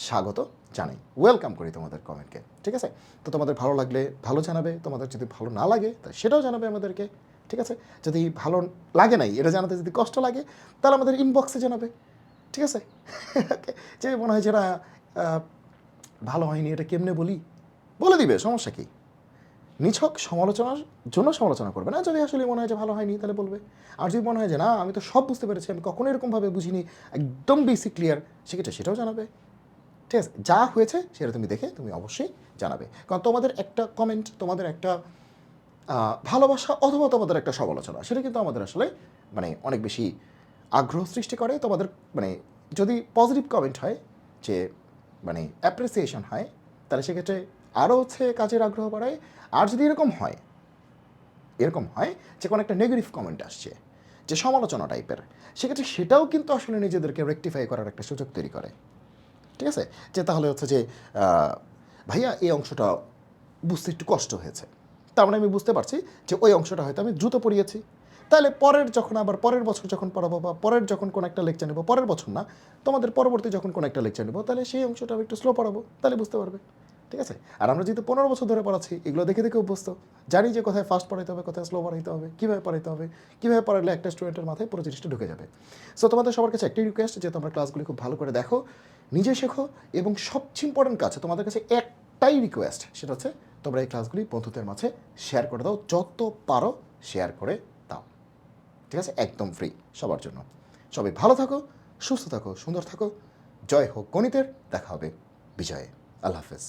স্বাগত জানাই, ওয়েলকাম করি তোমাদের কমেন্টকে, ঠিক আছে? তো তোমাদের ভালো লাগলে ভালো জানাবে, তোমাদের যদি ভালো না লাগে তা সেটাও জানাবে আমাদেরকে, ঠিক আছে? যদি ভালো লাগে নাই এটা জানাতে যদি কষ্ট লাগে, তাহলে আমাদের ইনবক্সে জানাবে, ঠিক আছে? যে মনে হয় যেটা ভালো হয়নি, এটা কেমনে বলে দিবে, সমস্যা কী? নিছক সমালোচনার জন্য সমালোচনা করবে না। যদি আসলে মনে হয় যে ভালো হয়নি তাহলে বলবে। আর যদি মনে হয় যে না আমি তো সব বুঝতে পেরেছি, আমি কখনো এরকমভাবে বুঝিনি, একদম বেসিক ক্লিয়ার, সেক্ষেত্রে সেটাও জানাবে, ঠিক আছে? যা হয়েছে সেটা তুমি দেখে তুমি অবশ্যই জানাবে। কারণ তোমাদের একটা কমেন্ট, তোমাদের একটা ভালোবাসা অথবা তোমাদের একটা সমালোচনা, সেটা কিন্তু আমাদের আসলে মানে অনেক বেশি আগ্রহ সৃষ্টি করে। তোমাদের মানে যদি পজিটিভ কমেন্ট হয় যে মানে অ্যাপ্রিসিয়েশন হয়, তাহলে সেক্ষেত্রে আরও হচ্ছে কাজের আগ্রহ বাড়ায়। আর যদি এরকম হয় যে কোনো একটা নেগেটিভ কমেন্ট আসছে, যে সমালোচনা টাইপের, সেক্ষেত্রে সেটাও কিন্তু আসলে নিজেদেরকে রেকটিফাই করার একটা সুযোগ তৈরি করে। ঠিক আছে, যে তাহলে হচ্ছে যে ভাইয়া এই অংশটা বুঝতে একটু কষ্ট হয়েছে, তার মানে আমি বুঝতে পারছি যে ওই অংশটা হয়তো আমি দ্রুত পড়িয়েছি। তাহলে পরের বছর যখন পড়াবো বা পরের যখন কোনো একটা লেকচার নেবো, পরের বছর না, তোমাদের পরবর্তী যখন কোনো একটা লেকচার নেবো, তাহলে সেই অংশটা আমি একটু স্লো পড়াবো, তাহলে বুঝতে পারবে। ঠিক আছে, আর আমরা যেহেতু 15 বছর ধরে পড়াচ্ছি, এগুলো দেখে দেখে অভ্যস্ত, জানি যে কোথায় ফাস্ট পড়াইতে হবে, কোথায় স্লো পড়াইতে হবে, কীভাবে পড়াইতে হবে, কীভাবে পড়ালে একটা স্টুডেন্টের মাথায় পুরো জিনিসটা ঢুকে যাবে। সো তোমাদের সবার কাছে একটাই রিকোয়েস্ট যে তোমরা ক্লাসগুলি খুব ভালো করে দেখো, নিজে শেখো, এবং সবচেয়ে ইম্পর্টেন্ট কাজ তোমাদের কাছে একটাই রিকোয়েস্ট, সেটা হচ্ছে তোমরা এই ক্লাসগুলি বন্ধুদের মাঝে শেয়ার করে দাও, যত পারো শেয়ার করে দাও। ঠিক আছে, একদম ফ্রি সবার জন্য। সবাই ভালো থাকো, সুস্থ থাকো, সুন্দর থাকো। জয় হোক গণিতের, দেখা হবে বিজয়ে। আল্লাহ হাফেজ।